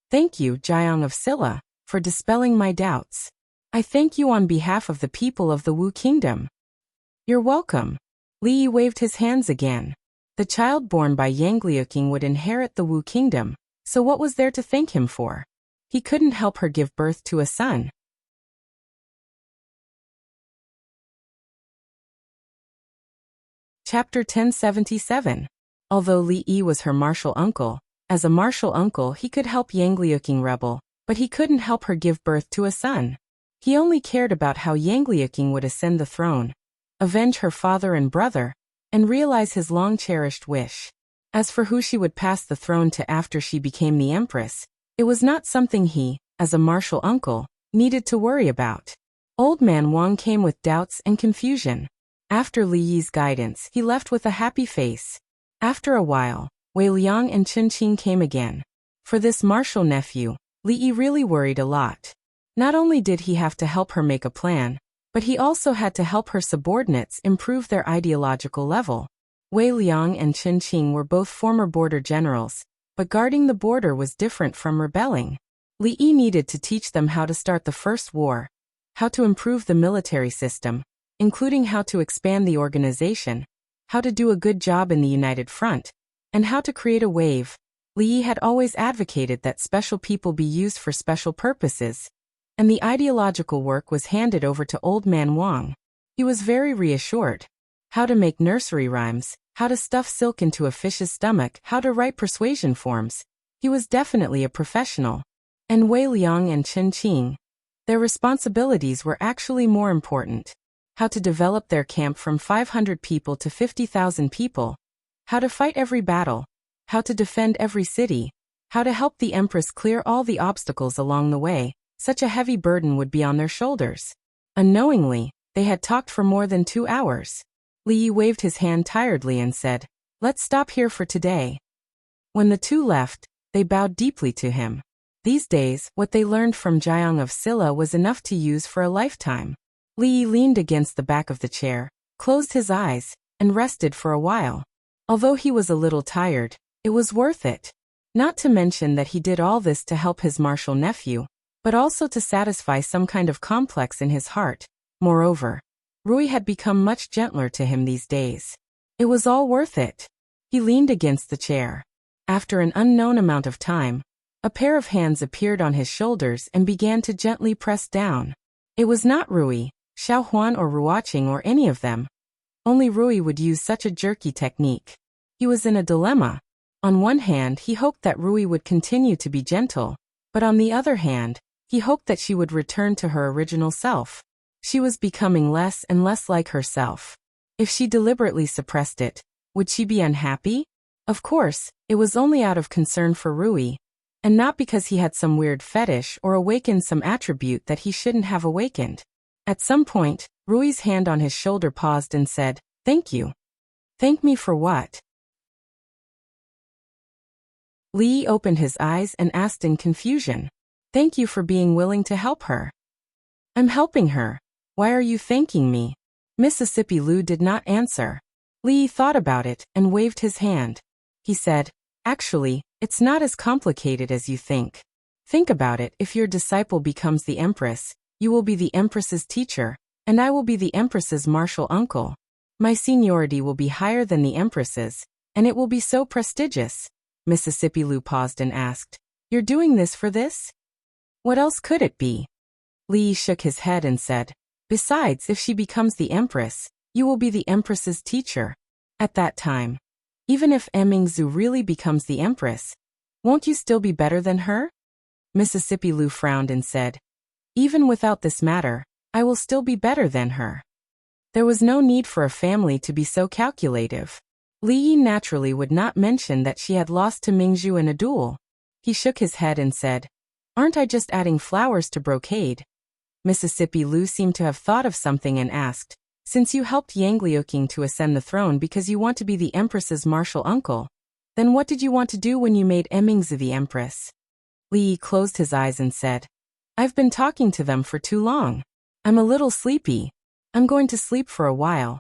Thank you, Jiang of Silla, for dispelling my doubts. I thank you on behalf of the people of the Wu kingdom. You're welcome. Li Yi waved his hands again. The child born by Yang Liuqing would inherit the Wu kingdom, so what was there to thank him for? He couldn't help her give birth to a son. Chapter 1077. Although Li Yi was her martial uncle, as a martial uncle he could help Yang Liuqing rebel, but he couldn't help her give birth to a son. He only cared about how Yang Liuqing would ascend the throne, avenge her father and brother, and realize his long-cherished wish. As for who she would pass the throne to after she became the Empress, it was not something he, as a martial uncle, needed to worry about. Old Man Wang came with doubts and confusion. After Li Yi's guidance, he left with a happy face. After a while, Wei Liang and Chen Qing came again. For this martial nephew, Li Yi really worried a lot. Not only did he have to help her make a plan, but he also had to help her subordinates improve their ideological level. Wei Liang and Chen Qing were both former border generals, but guarding the border was different from rebelling. Li Yi needed to teach them how to start the first war, how to improve the military system, including how to expand the organization, how to do a good job in the United Front, and how to create a wave. Li Yi had always advocated that special people be used for special purposes, and the ideological work was handed over to Old Man Wang. He was very reassured. How to make nursery rhymes, how to stuff silk into a fish's stomach, how to write persuasion forms. He was definitely a professional. and Wei Liang and Chen Qing. Their responsibilities were actually more important. How to develop their camp from 500 people to 50,000 people. How to fight every battle. How to defend every city. How to help the Empress clear all the obstacles along the way. Such a heavy burden would be on their shoulders. Unknowingly, they had talked for more than 2 hours. Li Yi waved his hand tiredly and said, "Let's stop here for today." When the two left, they bowed deeply to him. These days, what they learned from Jiang of Silla was enough to use for a lifetime. Li Yi leaned against the back of the chair, closed his eyes, and rested for a while. Although he was a little tired, it was worth it. Not to mention that he did all this to help his martial nephew, but also to satisfy some kind of complex in his heart. Moreover, Rui had become much gentler to him these days. It was all worth it. He leaned against the chair. After an unknown amount of time, a pair of hands appeared on his shoulders and began to gently press down. It was not Rui, Xiao Huan or Ruoqing or any of them. Only Rui would use such a jerky technique. He was in a dilemma. On one hand, he hoped that Rui would continue to be gentle, but on the other hand, he hoped that she would return to her original self. She was becoming less and less like herself. If she deliberately suppressed it, would she be unhappy? Of course, it was only out of concern for Rui, and not because he had some weird fetish or awakened some attribute that he shouldn't have awakened. At some point, Rui's hand on his shoulder paused and said, "Thank you." "Thank me for what?" Li Yi opened his eyes and asked in confusion. "Thank you for being willing to help her." "I'm helping her. Why are you thanking me?" Mississippi Lu did not answer. Li Yi thought about it and waved his hand. He said, "Actually, it's not as complicated as you think. Think about it. If your disciple becomes the Empress, you will be the Empress's teacher, and I will be the Empress's martial uncle. My seniority will be higher than the Empress's, and it will be so prestigious." Mississippi Lu paused and asked, "You're doing this for this? What else could it be?" Li Yi shook his head and said, "Besides, if she becomes the Empress, you will be the Empress's teacher. At that time, even if Mingzhu really becomes the Empress, won't you still be better than her?" Mississippi Lu frowned and said, "Even without this matter, I will still be better than her." There was no need for a family to be so calculative. Li Yi naturally would not mention that she had lost to Mingzhu in a duel. He shook his head and said, "Aren't I just adding flowers to brocade?" Mississippi Lu seemed to have thought of something and asked, "Since you helped Yang Liuqing to ascend the throne because you want to be the Empress's martial uncle, then what did you want to do when you made Mingzhu the Empress?" Li Yi closed his eyes and said, "I've been talking to them for too long. I'm a little sleepy. I'm going to sleep for a while."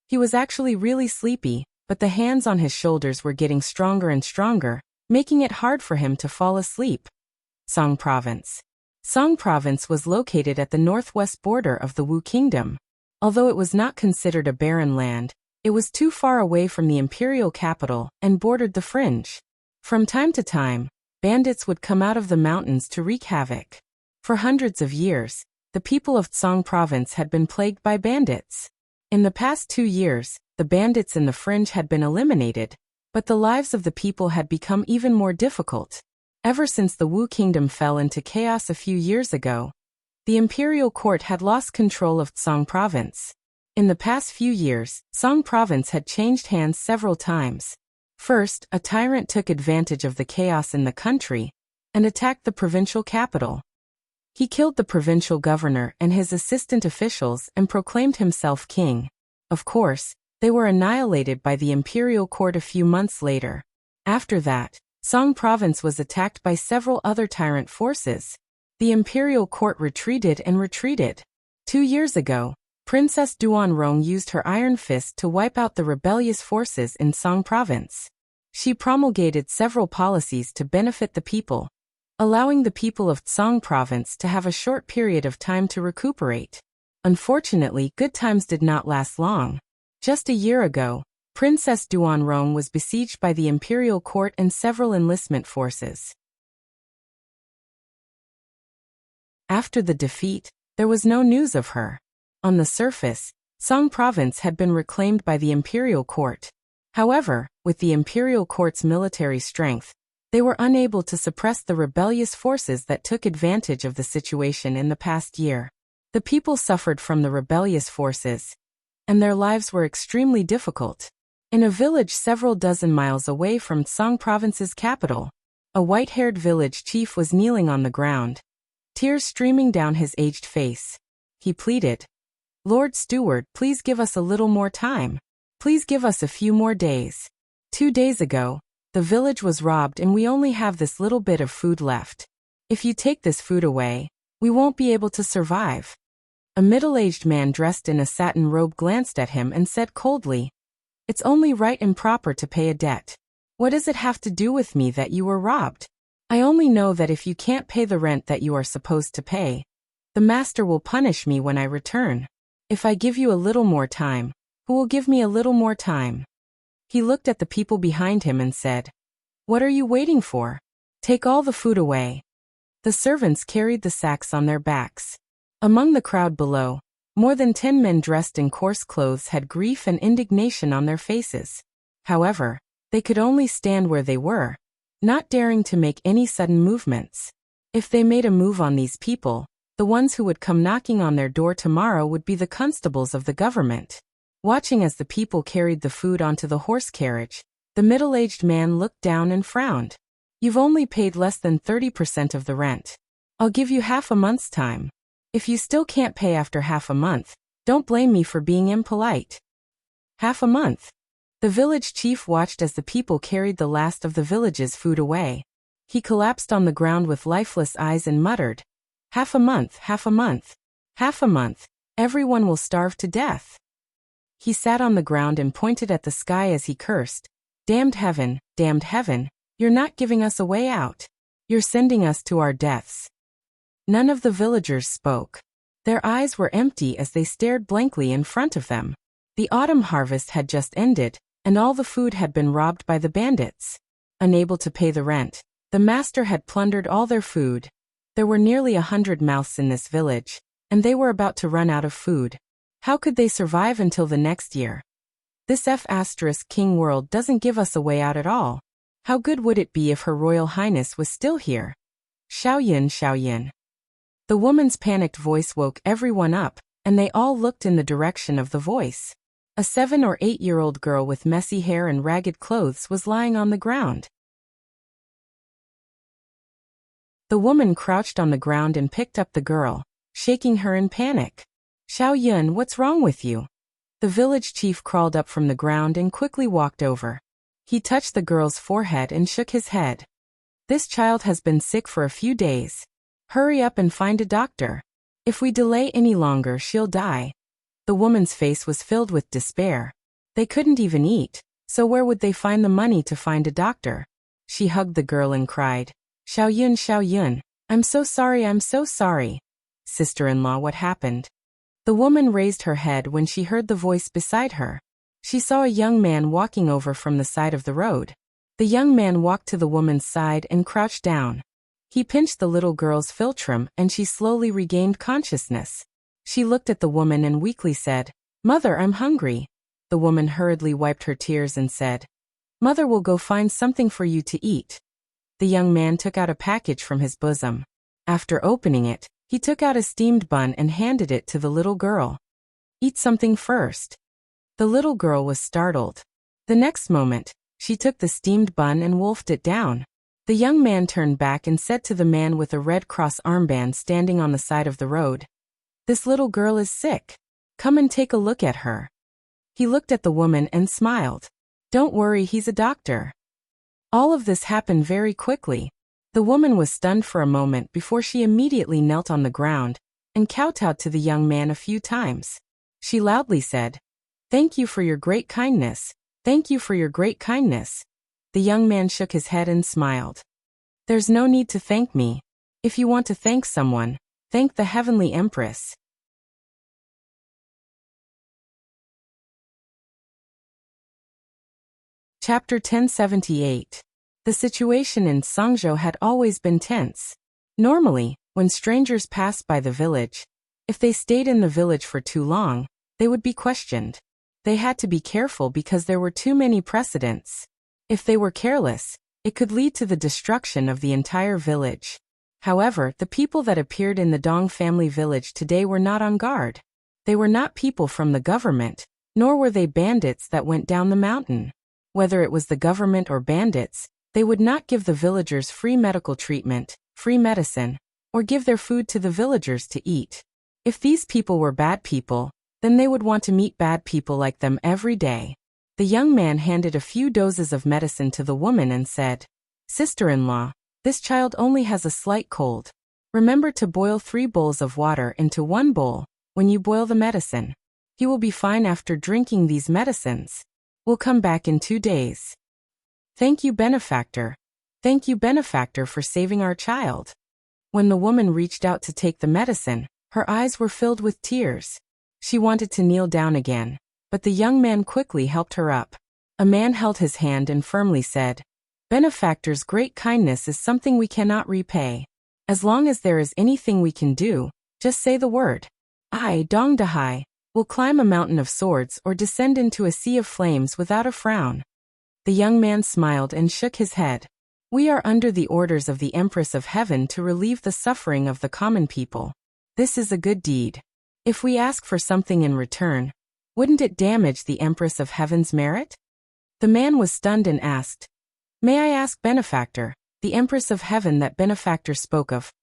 He was actually really sleepy, but the hands on his shoulders were getting stronger and stronger, making it hard for him to fall asleep. Song Province. Song Province was located at the northwest border of the Wu Kingdom. Although it was not considered a barren land, it was too far away from the imperial capital and bordered the fringe. From time to time, bandits would come out of the mountains to wreak havoc. For hundreds of years, the people of Song Province had been plagued by bandits. In the past 2 years, the bandits in the fringe had been eliminated, but the lives of the people had become even more difficult. Ever since the Wu Kingdom fell into chaos a few years ago, the imperial court had lost control of Song Province. In the past few years, Song Province had changed hands several times. First, a tyrant took advantage of the chaos in the country and attacked the provincial capital. He killed the provincial governor and his assistant officials and proclaimed himself king. Of course, they were annihilated by the imperial court a few months later. After that, Song Province was attacked by several other tyrant forces. The imperial court retreated and retreated. 2 years ago, Princess Duanrong used her iron fist to wipe out the rebellious forces in Song Province. She promulgated several policies to benefit the people, allowing the people of Song Province to have a short period of time to recuperate. Unfortunately, good times did not last long. Just a year ago, Princess Duanrong was besieged by the imperial court and several enlistment forces. After the defeat, there was no news of her. On the surface, Song Province had been reclaimed by the imperial court. However, with the imperial court's military strength, They were unable to suppress the rebellious forces that took advantage of the situation in the past year. The people suffered from the rebellious forces, and their lives were extremely difficult. In a village several dozen miles away from Tsang province's capital, a white-haired village chief was kneeling on the ground, tears streaming down his aged face. He pleaded, "Lord Steward, please give us a little more time. Please give us a few more days. 2 days ago, the village was robbed and we only have this little bit of food left. If you take this food away, we won't be able to survive." A middle-aged man dressed in a satin robe glanced at him and said coldly, "It's only right and proper to pay a debt. What does it have to do with me that you were robbed? I only know that if you can't pay the rent that you are supposed to pay, the master will punish me when I return. If I give you a little more time, who will give me a little more time?" He looked at the people behind him and said, "What are you waiting for? Take all the food away." The servants carried the sacks on their backs. Among the crowd below, more than 10 men dressed in coarse clothes had grief and indignation on their faces. However, they could only stand where they were, not daring to make any sudden movements. If they made a move on these people, the ones who would come knocking on their door tomorrow would be the constables of the government. Watching as the people carried the food onto the horse carriage, the middle-aged man looked down and frowned. "You've only paid less than 30% of the rent. I'll give you half a month's time. If you still can't pay after half a month, don't blame me for being impolite." Half a month. The village chief watched as the people carried the last of the village's food away. He collapsed on the ground with lifeless eyes and muttered, "Half a month, half a month, half a month, everyone will starve to death." He sat on the ground and pointed at the sky as he cursed, damned heaven, you're not giving us a way out. You're sending us to our deaths." None of the villagers spoke. Their eyes were empty as they stared blankly in front of them. The autumn harvest had just ended, and all the food had been robbed by the bandits. Unable to pay the rent, the master had plundered all their food. There were nearly 100 mouths in this village, and they were about to run out of food. How could they survive until the next year? This King world doesn't give us a way out at all. How good would it be if Her Royal Highness was still here? Xiaoyan, Xiaoyan. The woman's panicked voice woke everyone up, and they all looked in the direction of the voice. A 7 or 8-year-old girl with messy hair and ragged clothes was lying on the ground. The woman crouched on the ground and picked up the girl, shaking her in panic. "Xiaoyan, what's wrong with you?" The village chief crawled up from the ground and quickly walked over. He touched the girl's forehead and shook his head. "This child has been sick for a few days. Hurry up and find a doctor. If we delay any longer, she'll die." The woman's face was filled with despair. They couldn't even eat, so where would they find the money to find a doctor? She hugged the girl and cried, "Xiaoyun, Xiaoyun, I'm so sorry. Sister-in-law, what happened?" The woman raised her head when she heard the voice beside her. She saw a young man walking over from the side of the road. The young man walked to the woman's side and crouched down. He pinched the little girl's philtrum and she slowly regained consciousness. She looked at the woman and weakly said, "Mother, I'm hungry." The woman hurriedly wiped her tears and said, "Mother will go find something for you to eat." The young man took out a package from his bosom. After opening it, he took out a steamed bun and handed it to the little girl. "Eat something first." The little girl was startled. The next moment, she took the steamed bun and wolfed it down. The young man turned back and said to the man with a Red Cross armband standing on the side of the road, "This little girl is sick. Come and take a look at her." He looked at the woman and smiled. "Don't worry, he's a doctor." All of this happened very quickly. The woman was stunned for a moment before she immediately knelt on the ground and kowtowed to the young man a few times. She loudly said, "Thank you for your great kindness. Thank you for your great kindness." The young man shook his head and smiled. "There's no need to thank me. If you want to thank someone, thank the Heavenly Empress." Chapter 1078. The situation in Songzhou had always been tense. Normally, when strangers passed by the village, if they stayed in the village for too long, they would be questioned. They had to be careful because there were too many precedents. If they were careless, It could lead to the destruction of the entire village. However, the people that appeared in the Dong family village today were not on guard. They were not people from the government, nor were they bandits that went down the mountain. Whether it was the government or bandits, they would not give the villagers free medical treatment, free medicine, or give their food to the villagers to eat. If these people were bad people, then they would want to meet bad people like them every day. The young man handed a few doses of medicine to the woman and said, "Sister-in-law, this child only has a slight cold. Remember to boil 3 bowls of water into 1 bowl when you boil the medicine. He will be fine after drinking these medicines. We'll come back in 2 days." "Thank you, benefactor. Thank you, benefactor, for saving our child." When the woman reached out to take the medicine, her eyes were filled with tears. She wanted to kneel down again, but the young man quickly helped her up. A man held his hand and firmly said, "Benefactor's great kindness is something we cannot repay. As long as there is anything we can do, just say the word. I, Dong Dahai, will climb a mountain of swords or descend into a sea of flames without a frown." The young man smiled and shook his head. "We are under the orders of the Empress of Heaven to relieve the suffering of the common people. This is a good deed. If we ask for something in return, wouldn't it damage the Empress of Heaven's merit?" The man was stunned and asked, "May I ask, benefactor, the Empress of Heaven that benefactor spoke of?"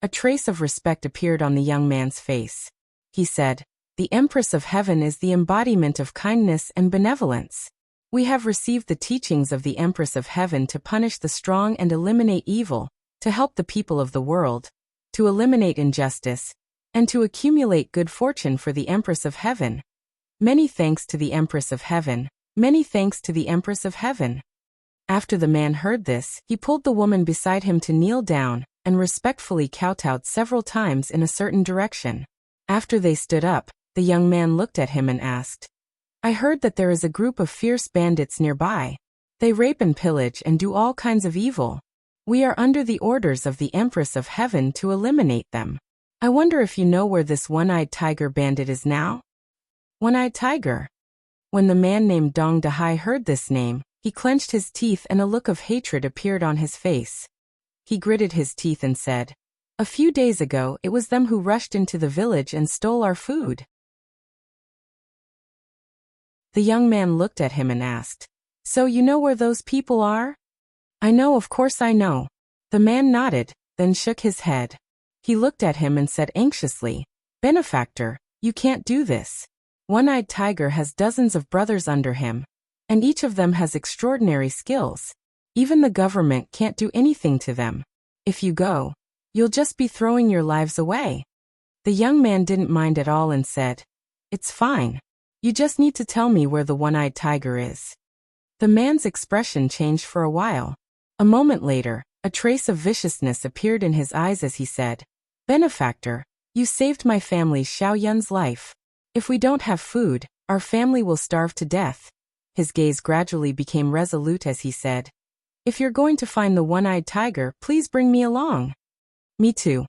A trace of respect appeared on the young man's face. He said, "The Empress of Heaven is the embodiment of kindness and benevolence. We have received the teachings of the Empress of Heaven to punish the strong and eliminate evil, to help the people of the world, to eliminate injustice, and to accumulate good fortune for the Empress of Heaven. Many thanks to the Empress of Heaven. Many thanks to the Empress of Heaven." After the man heard this, he pulled the woman beside him to kneel down and respectfully kowtowed several times in a certain direction. After they stood up, the young man looked at him and asked, "I heard that there is a group of fierce bandits nearby. They rape and pillage and do all kinds of evil. We are under the orders of the Empress of Heaven to eliminate them. I wonder if you know where this one-eyed tiger bandit is now?" One-eyed tiger. When the man named Dong Dahai heard this name, he clenched his teeth and a look of hatred appeared on his face. He gritted his teeth and said, "A few days ago it was them who rushed into the village and stole our food." The young man looked at him and asked, "So you know where those people are?" "I know, of course I know." The man nodded, then shook his head. He looked at him and said anxiously, "Benefactor, you can't do this. One-eyed tiger has dozens of brothers under him, and each of them has extraordinary skills. Even the government can't do anything to them. If you go, you'll just be throwing your lives away." The young man didn't mind at all and said, "It's fine. You just need to tell me where the one-eyed tiger is." The man's expression changed for a while. A moment later, a trace of viciousness appeared in his eyes as he said, "Benefactor, you saved my family Xiao Yun's life. If we don't have food, our family will starve to death." His gaze gradually became resolute as he said, "If you're going to find the one-eyed tiger, please bring me along." "Me too.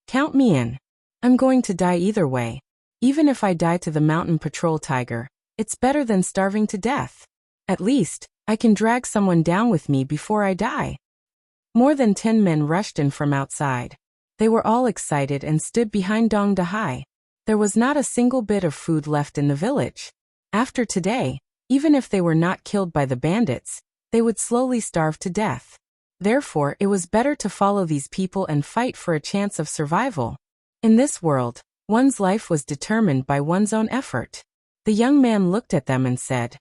Count me in. I'm going to die either way. Even if I die to the mountain patrol tiger, it's better than starving to death. At least, I can drag someone down with me before I die." More than 10 men rushed in from outside. They were all excited and stood behind Dong Dahai. There was not a single bit of food left in the village. After today, even if they were not killed by the bandits, they would slowly starve to death. Therefore, it was better to follow these people and fight for a chance of survival. In this world, one's life was determined by one's own effort. The young man looked at them and said,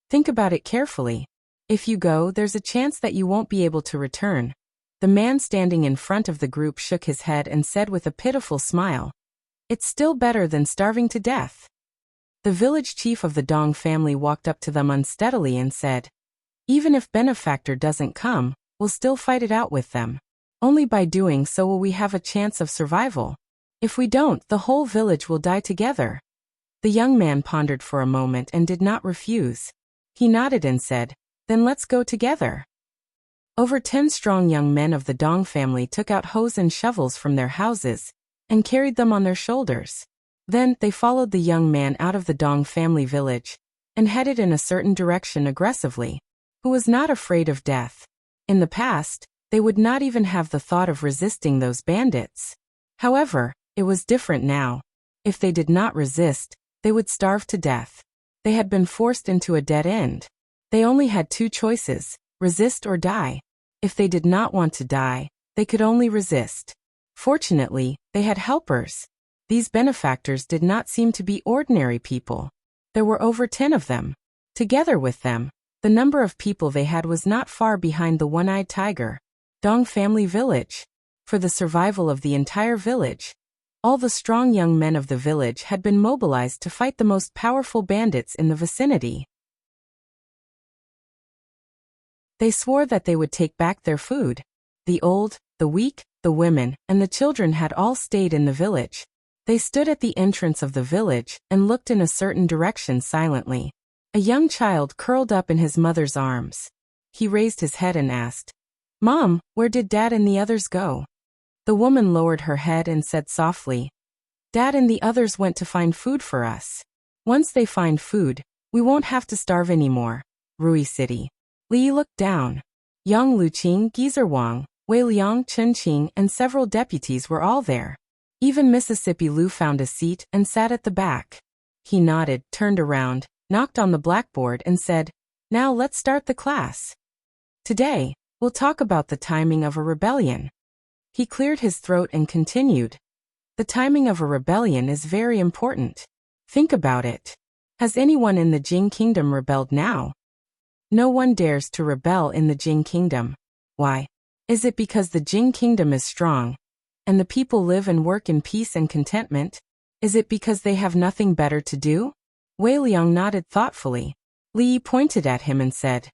"Think about it carefully. If you go, there's a chance that you won't be able to return." The man standing in front of the group shook his head and said with a pitiful smile, "It's still better than starving to death." The village chief of the Dong family walked up to them unsteadily and said, "Even if benefactor doesn't come, we'll still fight it out with them. Only by doing so will we have a chance of survival. If we don't, the whole village will die together." The young man pondered for a moment and did not refuse. He nodded and said, "Then let's go together." Over 10 strong young men of the Dong family took out hoes and shovels from their houses and carried them on their shoulders. Then, they followed the young man out of the Dong family village and headed in a certain direction aggressively, who was not afraid of death. In the past, they would not even have the thought of resisting those bandits. However, it was different now. If they did not resist, they would starve to death. They had been forced into a dead end. They only had two choices: resist or die. If they did not want to die, they could only resist. Fortunately, they had helpers. These benefactors did not seem to be ordinary people. There were over 10 of them. Together with them, the number of people they had was not far behind the one-eyed tiger. Dong family village. For the survival of the entire village, all the strong young men of the village had been mobilized to fight the most powerful bandits in the vicinity. They swore that they would take back their food. The old, the weak, the women, and the children had all stayed in the village. They stood at the entrance of the village and looked in a certain direction silently. A young child curled up in his mother's arms. He raised his head and asked, "Mom, where did Dad and the others go?" The woman lowered her head and said softly, "Dad and the others went to find food for us. Once they find food, we won't have to starve anymore." Rui City. Li looked down. Yang Luqing, Geezer Wang, Wei Liang, Chen Qing, and several deputies were all there. Even Mississippi Lu found a seat and sat at the back. He nodded, turned around, knocked on the blackboard and said, "Now let's start the class. Today, we'll talk about the timing of a rebellion." He cleared his throat and continued, "The timing of a rebellion is very important. Think about it. Has anyone in the Jing Kingdom rebelled now? No one dares to rebel in the Jing Kingdom. Why? Is it because the Jing Kingdom is strong, and the people live and work in peace and contentment? Is it because they have nothing better to do?" Wei Liang nodded thoughtfully. Li pointed at him and said,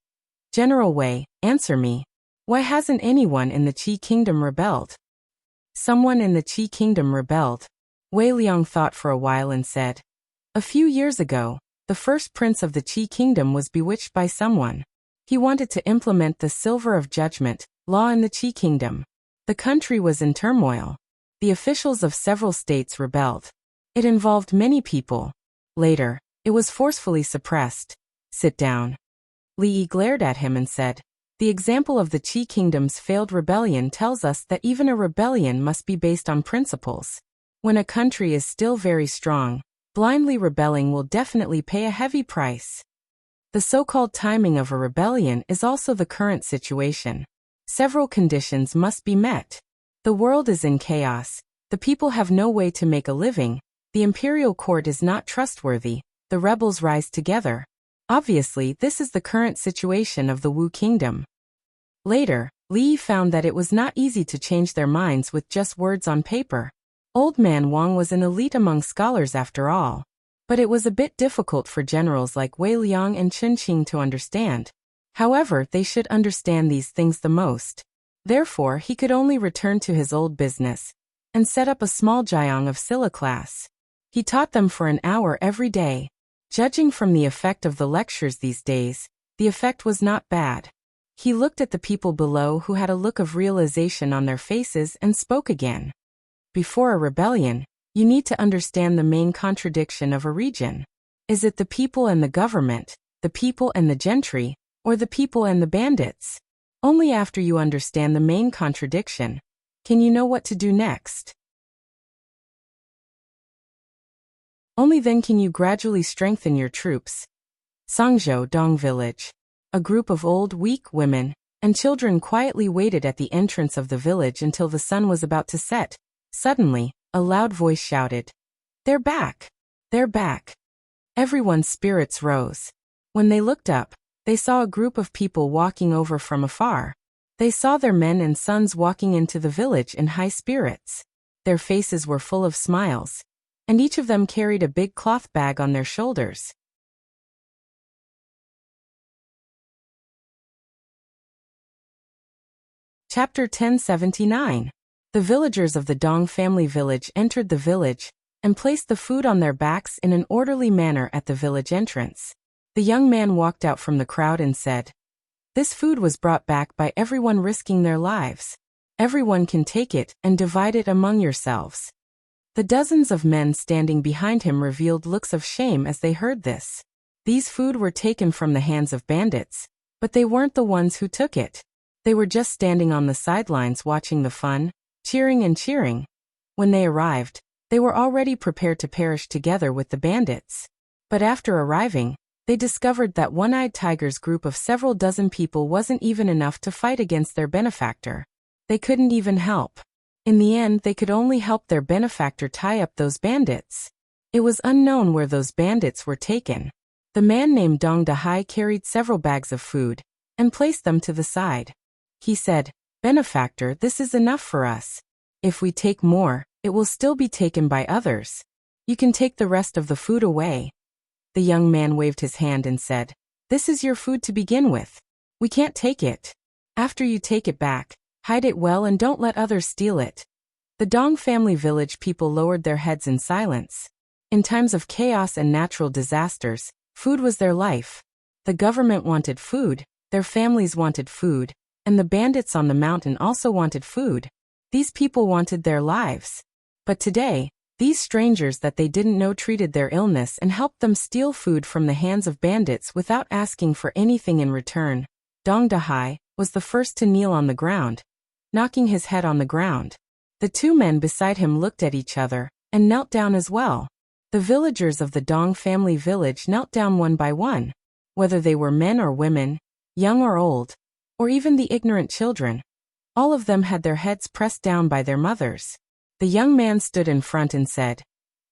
"General Wei, answer me. Why hasn't anyone in the Qi Kingdom rebelled?" "Someone in the Qi Kingdom rebelled." Wei Liang thought for a while and said, "A few years ago, the first prince of the Qi Kingdom was bewitched by someone. He wanted to implement the Silver of Judgment law in the Qi Kingdom. The country was in turmoil. The officials of several states rebelled. It involved many people. Later, it was forcefully suppressed." "Sit down." Li Yi glared at him and said, "The example of the Qi Kingdom's failed rebellion tells us that even a rebellion must be based on principles. When a country is still very strong, blindly rebelling will definitely pay a heavy price. The so-called timing of a rebellion is also the current situation. Several conditions must be met. The world is in chaos, the people have no way to make a living, the imperial court is not trustworthy, the rebels rise together. Obviously, this is the current situation of the Wu Kingdom." Later, Li found that it was not easy to change their minds with just words on paper. Old Man Wang was an elite among scholars after all. But it was a bit difficult for generals like Wei Liang and Chen Qing to understand. However, they should understand these things the most. Therefore, he could only return to his old business and set up a small jiang of Silla class. He taught them for an hour every day. Judging from the effect of the lectures these days, the effect was not bad. He looked at the people below who had a look of realization on their faces and spoke again. Before a rebellion, you need to understand the main contradiction of a region. Is it the people and the government, the people and the gentry, or the people and the bandits? Only after you understand the main contradiction can you know what to do next. Only then can you gradually strengthen your troops. Sangzhou Dong Village. A group of old, weak women and children quietly waited at the entrance of the village until the sun was about to set. Suddenly, a loud voice shouted, "They're back! They're back!" Everyone's spirits rose. When they looked up, they saw a group of people walking over from afar. They saw their men and sons walking into the village in high spirits. Their faces were full of smiles, and each of them carried a big cloth bag on their shoulders. Chapter 1079. The villagers of the Dong family village entered the village and placed the food on their backs in an orderly manner at the village entrance. The young man walked out from the crowd and said, "This food was brought back by everyone risking their lives. Everyone can take it and divide it among yourselves." The dozens of men standing behind him revealed looks of shame as they heard this. These food were taken from the hands of bandits, but they weren't the ones who took it. They were just standing on the sidelines watching the fun, cheering and cheering. When they arrived, they were already prepared to perish together with the bandits. But after arriving, they discovered that One-Eyed Tiger's group of several dozen people wasn't even enough to fight against their benefactor. They couldn't even help. In the end, they could only help their benefactor tie up those bandits. It was unknown where those bandits were taken. The man named Dong Dahai carried several bags of food and placed them to the side. He said, "Benefactor, this is enough for us. If we take more, it will still be taken by others. You can take the rest of the food away." The young man waved his hand and said, "This is your food to begin with. We can't take it. After you take it back, hide it well and don't let others steal it." The Dong family village people lowered their heads in silence. In times of chaos and natural disasters, food was their life. The government wanted food, their families wanted food, and the bandits on the mountain also wanted food. These people wanted their lives. But today, these strangers that they didn't know treated their illness and helped them steal food from the hands of bandits without asking for anything in return. Dong Dahai was the first to kneel on the ground, knocking his head on the ground. The two men beside him looked at each other and knelt down as well. The villagers of the Dong family village knelt down one by one. Whether they were men or women, young or old, or even the ignorant children, all of them had their heads pressed down by their mothers. The young man stood in front and said,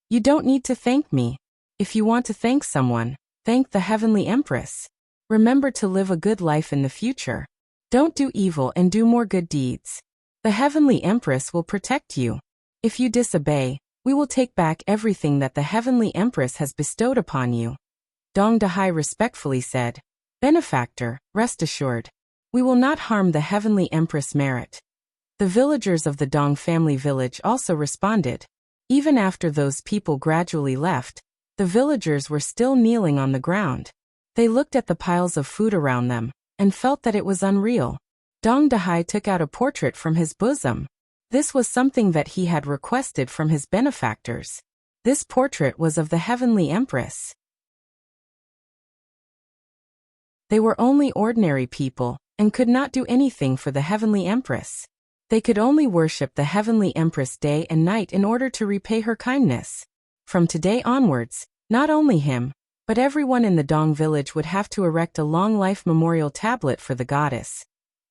"You don't need to thank me. If you want to thank someone, thank the Heavenly Empress. Remember to live a good life in the future. Don't do evil and do more good deeds. The Heavenly Empress will protect you. If you disobey, we will take back everything that the Heavenly Empress has bestowed upon you." Dong Dahai respectfully said, "Benefactor, rest assured. We will not harm the Heavenly Empress merit." The villagers of the Dong family village also responded. Even after those people gradually left, the villagers were still kneeling on the ground. They looked at the piles of food around them and felt that it was unreal. Dong Dahai took out a portrait from his bosom. This was something that he had requested from his benefactors. This portrait was of the Heavenly Empress. They were only ordinary people and could not do anything for the Heavenly Empress. They could only worship the Heavenly Empress day and night in order to repay her kindness. From today onwards, not only him, but everyone in the Dong village would have to erect a long life memorial tablet for the goddess.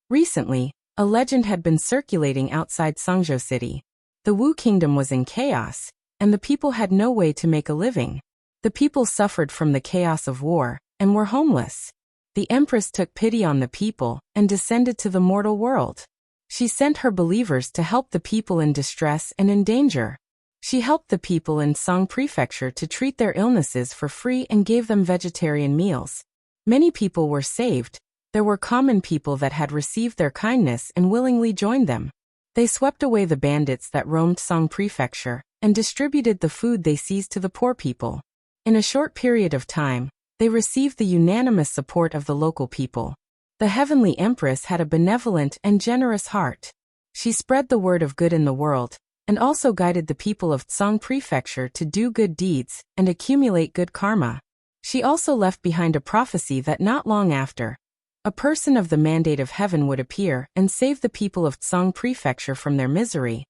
Recently, a legend had been circulating outside Songzhou City. The Wu Kingdom was in chaos, and the people had no way to make a living. The people suffered from the chaos of war and were homeless. The Empress took pity on the people and descended to the mortal world. She sent her believers to help the people in distress and in danger. She helped the people in Song Prefecture to treat their illnesses for free and gave them vegetarian meals. Many people were saved. There were common people that had received their kindness and willingly joined them. They swept away the bandits that roamed Song Prefecture and distributed the food they seized to the poor people. In a short period of time, they received the unanimous support of the local people. The Heavenly Empress had a benevolent and generous heart. She spread the word of good in the world, and also guided the people of Tsong Prefecture to do good deeds and accumulate good karma. She also left behind a prophecy that not long after, a person of the mandate of heaven would appear and save the people of Tsong Prefecture from their misery.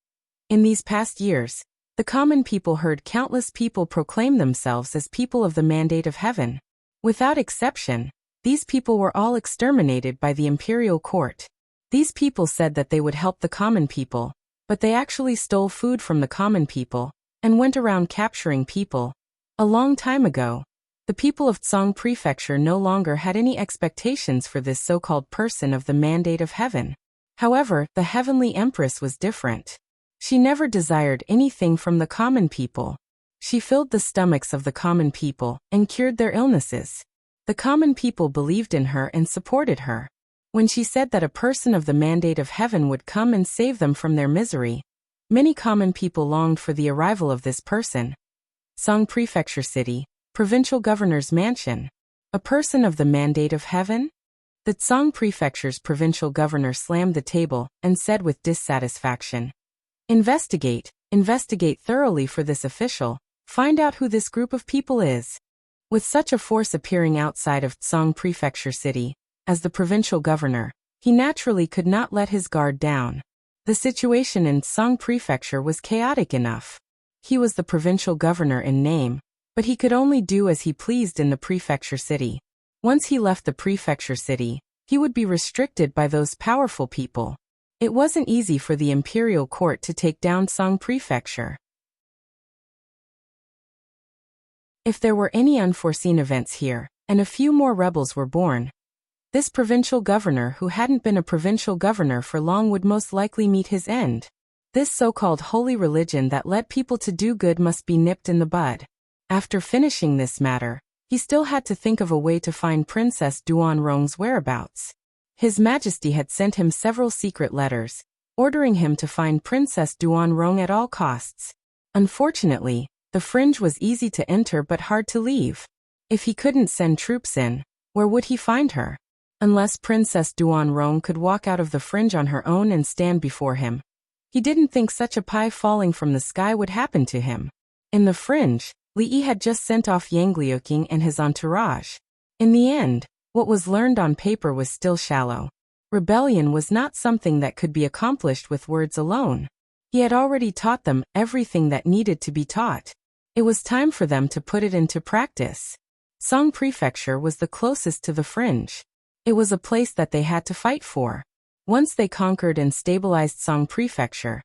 In these past years, the common people heard countless people proclaim themselves as people of the mandate of heaven. Without exception, these people were all exterminated by the imperial court. These people said that they would help the common people, but they actually stole food from the common people and went around capturing people. A long time ago, the people of Tsong Prefecture no longer had any expectations for this so-called person of the mandate of heaven. However, the Heavenly Empress was different. She never desired anything from the common people. She filled the stomachs of the common people and cured their illnesses. The common people believed in her and supported her. When she said that a person of the mandate of heaven would come and save them from their misery, many common people longed for the arrival of this person. Song Prefecture City, Provincial Governor's Mansion. A person of the mandate of heaven? The Tsong Prefecture's provincial governor slammed the table and said with dissatisfaction, investigate thoroughly for this official, find out who this group of people is." With such a force appearing outside of Tsong Prefecture City, as the provincial governor, He naturally could not let his guard down. The situation in Song Prefecture was chaotic enough. He was the provincial governor in name, but he could only do as he pleased in the prefecture city. Once he left the prefecture city, he would be restricted by those powerful people. It wasn't easy for the imperial court to take down Song Prefecture. If there were any unforeseen events here, and a few more rebels were born, this provincial governor who hadn't been a provincial governor for long would most likely meet his end. This so-called holy religion that led people to do good must be nipped in the bud. After finishing this matter, he still had to think of a way to find Princess Duanrong's whereabouts. His Majesty had sent him several secret letters, ordering him to find Princess Duanrong at all costs. Unfortunately, the fringe was easy to enter but hard to leave. If he couldn't send troops in, where would he find her? Unless Princess Duanrong could walk out of the fringe on her own and stand before him. He didn't think such a pie falling from the sky would happen to him. In the fringe, Li Yi had just sent off Yang Liuqing and his entourage. In the end, what was learned on paper was still shallow. Rebellion was not something that could be accomplished with words alone. He had already taught them everything that needed to be taught. It was time for them to put it into practice. Song Prefecture was the closest to the fringe. It was a place that they had to fight for. Once they conquered and stabilized Song Prefecture,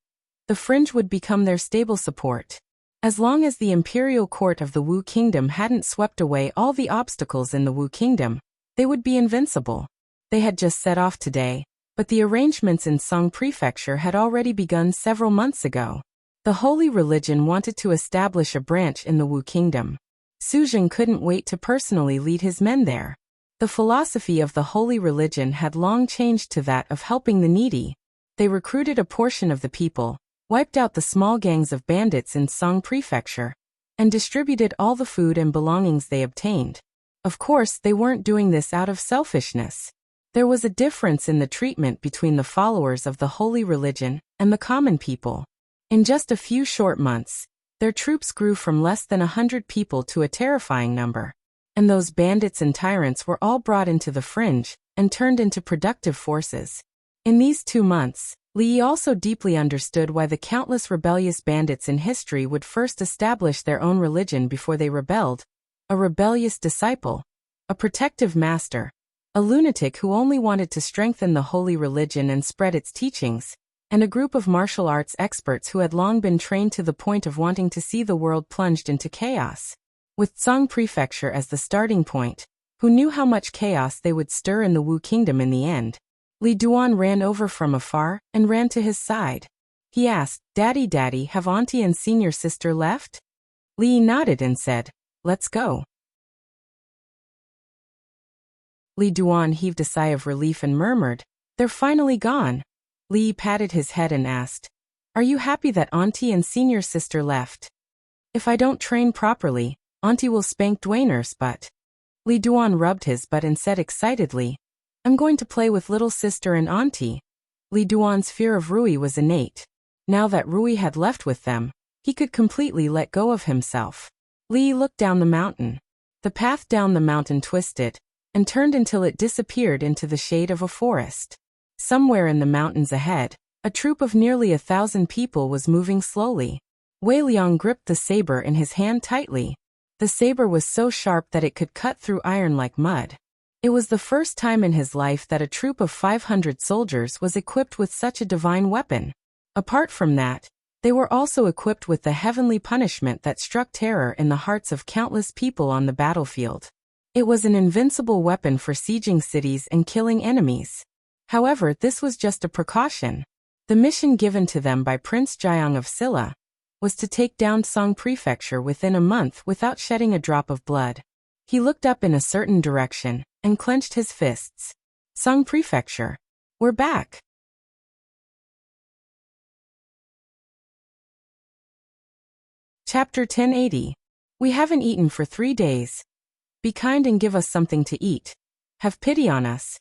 the fringe would become their stable support. As long as the imperial court of the Wu Kingdom hadn't swept away all the obstacles in the Wu Kingdom, they would be invincible. They had just set off today, but the arrangements in Song Prefecture had already begun several months ago. The holy religion wanted to establish a branch in the Wu Kingdom. Su Jing couldn't wait to personally lead his men there. The philosophy of the holy religion had long changed to that of helping the needy. They recruited a portion of the people, wiped out the small gangs of bandits in Song Prefecture, and distributed all the food and belongings they obtained. Of course, they weren't doing this out of selfishness. There was a difference in the treatment between the followers of the holy religion and the common people. In just a few short months, their troops grew from less than 100 people to a terrifying number. And those bandits and tyrants were all brought into the fringe and turned into productive forces. In these 2 months, Li Yi also deeply understood why the countless rebellious bandits in history would first establish their own religion before they rebelled. A rebellious disciple, a protective master, a lunatic who only wanted to strengthen the holy religion and spread its teachings, and a group of martial arts experts who had long been trained to the point of wanting to see the world plunged into chaos. With Song Prefecture as the starting point, who knew how much chaos they would stir in the Wu Kingdom in the end? Li Duan ran over from afar and ran to his side. He asked, Daddy, have auntie and senior sister left? Li nodded and said, let's go. Li Duan heaved a sigh of relief and murmured, they're finally gone. Li patted his head and asked, are you happy that auntie and senior sister left? If I don't train properly, auntie will spank Dwayner's butt. Li Duan rubbed his butt and said excitedly, I'm going to play with little sister and auntie. Li Duan's fear of Rui was innate. Now that Rui had left with them, he could completely let go of himself. Li looked down the mountain. The path down the mountain twisted and turned until it disappeared into the shade of a forest. Somewhere in the mountains ahead, a troop of nearly 1,000 people was moving slowly. Wei Liang gripped the saber in his hand tightly. The saber was so sharp that it could cut through iron like mud. It was the first time in his life that a troop of 500 soldiers was equipped with such a divine weapon. Apart from that, they were also equipped with the heavenly punishment that struck terror in the hearts of countless people on the battlefield. It was an invincible weapon for sieging cities and killing enemies. However, this was just a precaution. The mission given to them by Prince Jiang of Silla was to take down Song Prefecture within a month without shedding a drop of blood. He looked up in a certain direction and clenched his fists. Song Prefecture. We're back. Chapter 1080. We haven't eaten for 3 days. Be kind and give us something to eat. Have pity on us.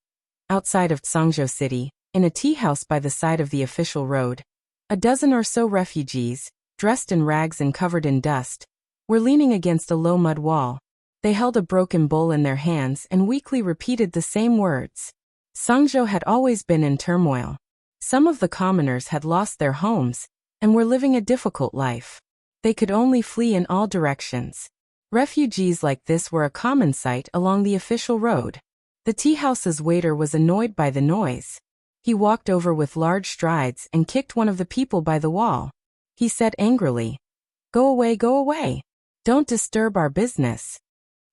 Outside of Tsangzhou City, in a tea house by the side of the official road, a dozen or so refugees, dressed in rags and covered in dust, were leaning against a low mud wall. They held a broken bowl in their hands and weakly repeated the same words. Songzhou had always been in turmoil. Some of the commoners had lost their homes and were living a difficult life. They could only flee in all directions. Refugees like this were a common sight along the official road. The tea-house's waiter was annoyed by the noise. He walked over with large strides and kicked one of the people by the wall. He said angrily, "Go away, go away. Don't disturb our business."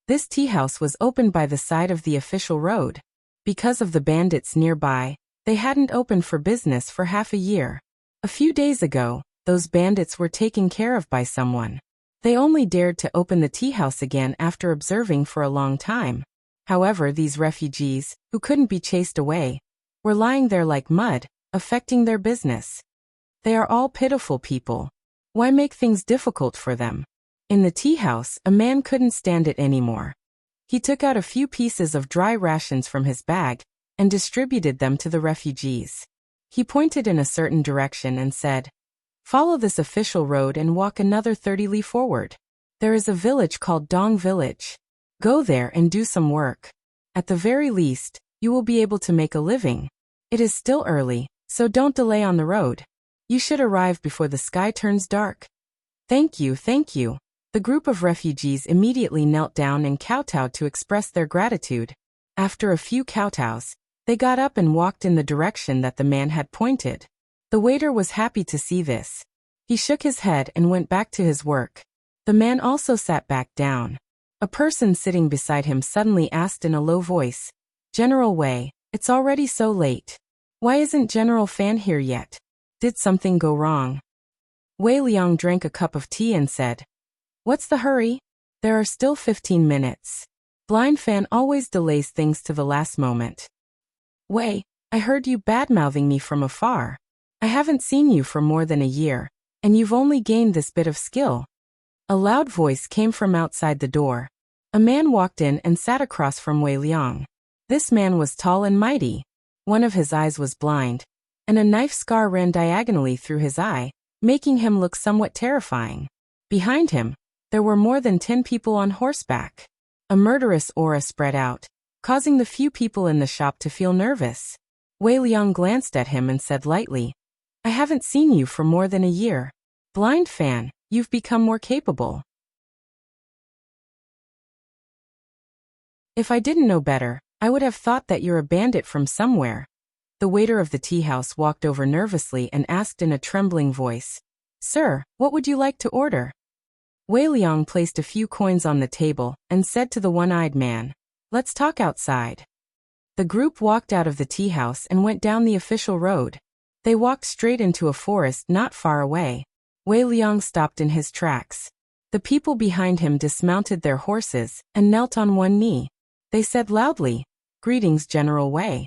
This tea-house was opened by the side of the official road. Because of the bandits nearby, they hadn't opened for business for half a year. A few days ago, those bandits were taken care of by someone. They only dared to open the tea-house again after observing for a long time. However, these refugees, who couldn't be chased away, were lying there like mud, affecting their business. They are all pitiful people. Why make things difficult for them? In the tea-house, a man couldn't stand it anymore. He took out a few pieces of dry rations from his bag and distributed them to the refugees. He pointed in a certain direction and said, "Follow this official road and walk another 30 li forward. There is a village called Dong Village. Go there and do some work. At the very least, you will be able to make a living. It is still early, so don't delay on the road. You should arrive before the sky turns dark." "Thank you, thank you." The group of refugees immediately knelt down and kowtowed to express their gratitude. After a few kowtows, they got up and walked in the direction that the man had pointed. The waiter was happy to see this. He shook his head and went back to his work. The man also sat back down. A person sitting beside him suddenly asked in a low voice, "General Wei, it's already so late. Why isn't General Fan here yet? Did something go wrong?" Wei Liang drank a cup of tea and said, "What's the hurry? There are still 15 minutes. Blind Fan always delays things to the last moment." "Wei, I heard you bad-mouthing me from afar. I haven't seen you for more than a year, and you've only gained this bit of skill." A loud voice came from outside the door. A man walked in and sat across from Wei Liang. This man was tall and mighty. One of his eyes was blind, and a knife scar ran diagonally through his eye, making him look somewhat terrifying. Behind him, there were more than 10 people on horseback. A murderous aura spread out, causing the few people in the shop to feel nervous. Wei Liang glanced at him and said lightly, "I haven't seen you for more than a year. Blind Fan, you've become more capable." "If I didn't know better, I would have thought that you're a bandit from somewhere." The waiter of the tea-house walked over nervously and asked in a trembling voice, "Sir, what would you like to order?" Wei Liang placed a few coins on the table and said to the one-eyed man, "Let's talk outside." The group walked out of the tea-house and went down the official road. They walked straight into a forest not far away. Wei Liang stopped in his tracks. The people behind him dismounted their horses and knelt on one knee. They said loudly, "Greetings, General Wei."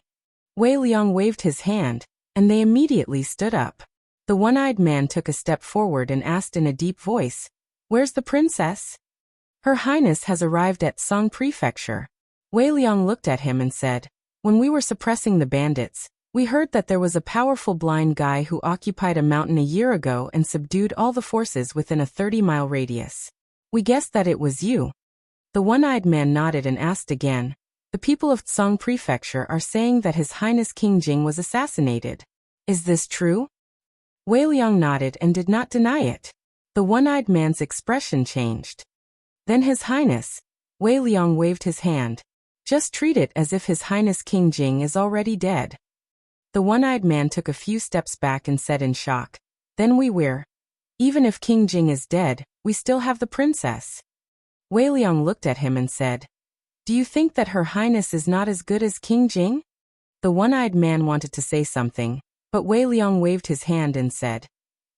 Wei Liang waved his hand, and they immediately stood up. The one-eyed man took a step forward and asked in a deep voice, "Where's the princess?" "Her Highness has arrived at Song Prefecture." Wei Liang looked at him and said, "When we were suppressing the bandits, we heard that there was a powerful blind guy who occupied a mountain a year ago and subdued all the forces within a 30-mile radius. We guessed that it was you." The one-eyed man nodded and asked again, "The people of Song Prefecture are saying that His Highness King Jing was assassinated. Is this true?" Wei Liang nodded and did not deny it. The one-eyed man's expression changed. "Then His Highness," Wei Liang waved his hand, "just treat it as if His Highness King Jing is already dead." The one-eyed man took a few steps back and said in shock, "Then even if King Jing is dead, we still have the princess." Wei Liang looked at him and said, "Do you think that Her Highness is not as good as King Jing?" The one-eyed man wanted to say something, but Wei Liang waved his hand and said,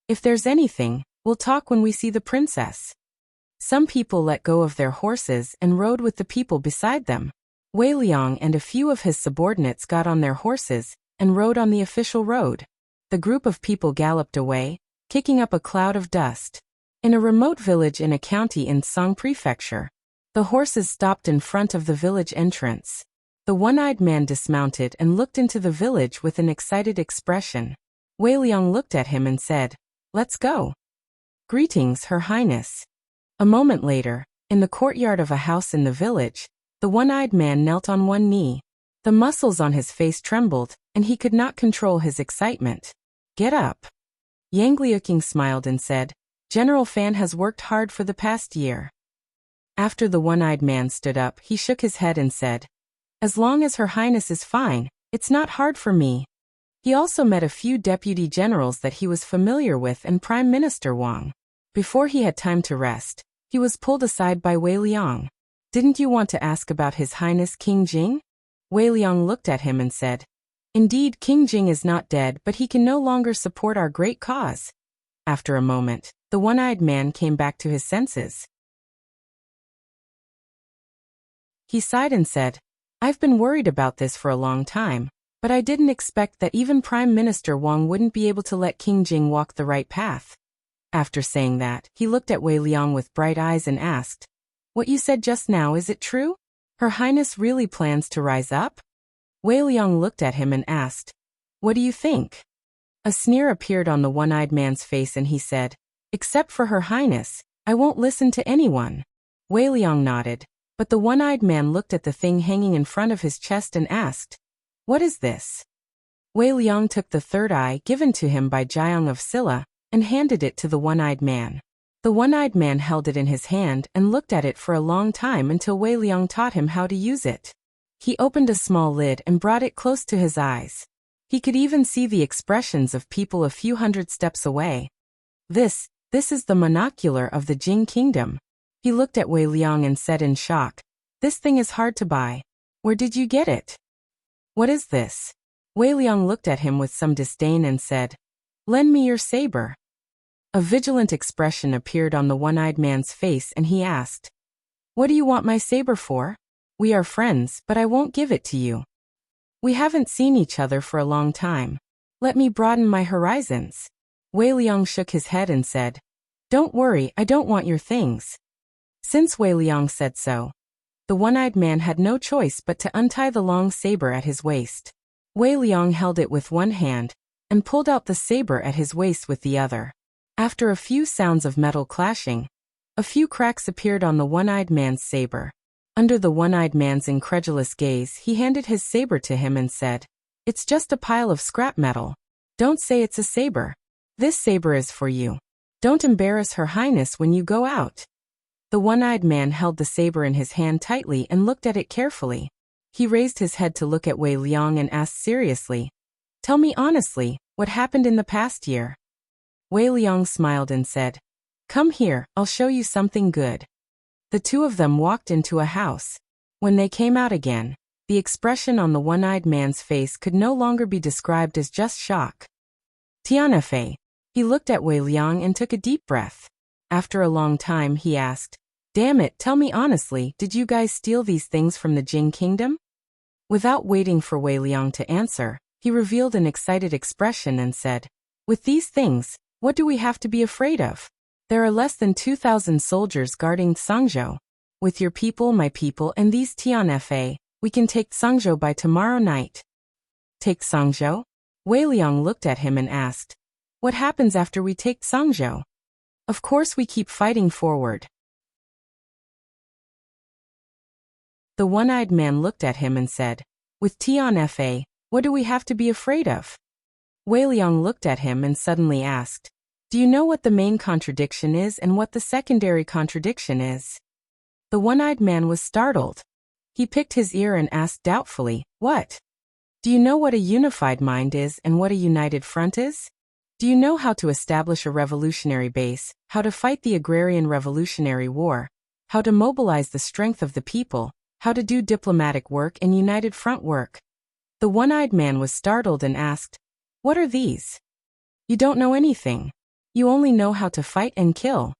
"If there's anything, we'll talk when we see the princess." Some people let go of their horses and rode with the people beside them. Wei Liang and a few of his subordinates got on their horses and rode on the official road. The group of people galloped away, kicking up a cloud of dust. In a remote village in a county in Song Prefecture, the horses stopped in front of the village entrance. The one-eyed man dismounted and looked into the village with an excited expression. Wei Liang looked at him and said, "Let's go." "Greetings, Her Highness." A moment later, in the courtyard of a house in the village, the one-eyed man knelt on one knee. The muscles on his face trembled, and he could not control his excitement. Get up. Yang Liuqing smiled and said, General Fan has worked hard for the past year. After the one-eyed man stood up, he shook his head and said, As long as Her Highness is fine, it's not hard for me. He also met a few deputy generals that he was familiar with and Prime Minister Wang. Before he had time to rest, he was pulled aside by Wei Liang. Didn't you want to ask about His Highness King Jing? Wei Liang looked at him and said, Indeed, King Jing is not dead, but he can no longer support our great cause. After a moment, the one-eyed man came back to his senses. He sighed and said, I've been worried about this for a long time, but I didn't expect that even Prime Minister Wang wouldn't be able to let King Jing walk the right path. After saying that, he looked at Wei Liang with bright eyes and asked, What you said just now, is it true? Her Highness really plans to rise up? Wei Liang looked at him and asked, What do you think? A sneer appeared on the one-eyed man's face and he said, Except for Her Highness, I won't listen to anyone. Wei Liang nodded, but the one-eyed man looked at the thing hanging in front of his chest and asked, What is this? Wei Liang took the third eye given to him by Jiang of Silla and handed it to the one-eyed man. The one-eyed man held it in his hand and looked at it for a long time until Wei Liang taught him how to use it. He opened a small lid and brought it close to his eyes. He could even see the expressions of people a few hundred steps away. This is the monocular of the Jing Kingdom. He looked at Wei Liang and said in shock, This thing is hard to buy. Where did you get it? What is this? Wei Liang looked at him with some disdain and said, Lend me your saber. A vigilant expression appeared on the one-eyed man's face and he asked, What do you want my saber for? We are friends, but I won't give it to you. We haven't seen each other for a long time. Let me broaden my horizons. Wei Liang shook his head and said, Don't worry, I don't want your things. Since Wei Liang said so, the one-eyed man had no choice but to untie the long saber at his waist. Wei Liang held it with one hand and pulled out the saber at his waist with the other. After a few sounds of metal clashing, a few cracks appeared on the one-eyed man's saber. Under the one-eyed man's incredulous gaze, he handed his saber to him and said, It's just a pile of scrap metal. Don't say it's a saber. This saber is for you. Don't embarrass Her Highness when you go out. The one-eyed man held the saber in his hand tightly and looked at it carefully. He raised his head to look at Wei Liang and asked seriously, Tell me honestly, what happened in the past year? Wei Liang smiled and said, Come here, I'll show you something good. The two of them walked into a house. When they came out again, the expression on the one-eyed man's face could no longer be described as just shock. Tianfei. He looked at Wei Liang and took a deep breath. After a long time he asked, Damn it, tell me honestly, did you guys steal these things from the Jing Kingdom? Without waiting for Wei Liang to answer, he revealed an excited expression and said, With these things, what do we have to be afraid of? There are less than 2,000 soldiers guarding Tsangzhou. With your people, my people, and these Tianfei, we can take Tsangzhou by tomorrow night. Take Tsangzhou? Wei Liang looked at him and asked, What happens after we take Tsangzhou? Of course we keep fighting forward. The one-eyed man looked at him and said, With Tianfei, what do we have to be afraid of? Wei Liang looked at him and suddenly asked, Do you know what the main contradiction is and what the secondary contradiction is? The one-eyed man was startled. He picked his ear and asked doubtfully, What? Do you know what a unified mind is and what a united front is? Do you know how to establish a revolutionary base, how to fight the agrarian revolutionary war, how to mobilize the strength of the people, how to do diplomatic work and united front work? The one-eyed man was startled and asked, What are these? You don't know anything. You only know how to fight and kill.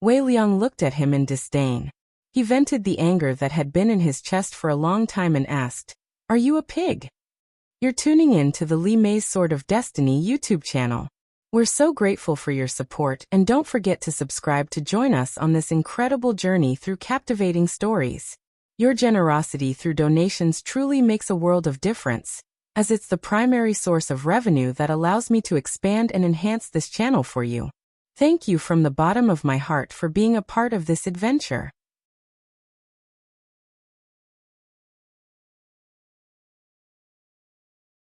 Wei Liang looked at him in disdain. He vented the anger that had been in his chest for a long time and asked, Are you a pig? You're tuning in to the Li Mei's Sword of Destiny YouTube channel. We're so grateful for your support and don't forget to subscribe to join us on this incredible journey through captivating stories. Your generosity through donations truly makes a world of difference, as it's the primary source of revenue that allows me to expand and enhance this channel for you. Thank you from the bottom of my heart for being a part of this adventure.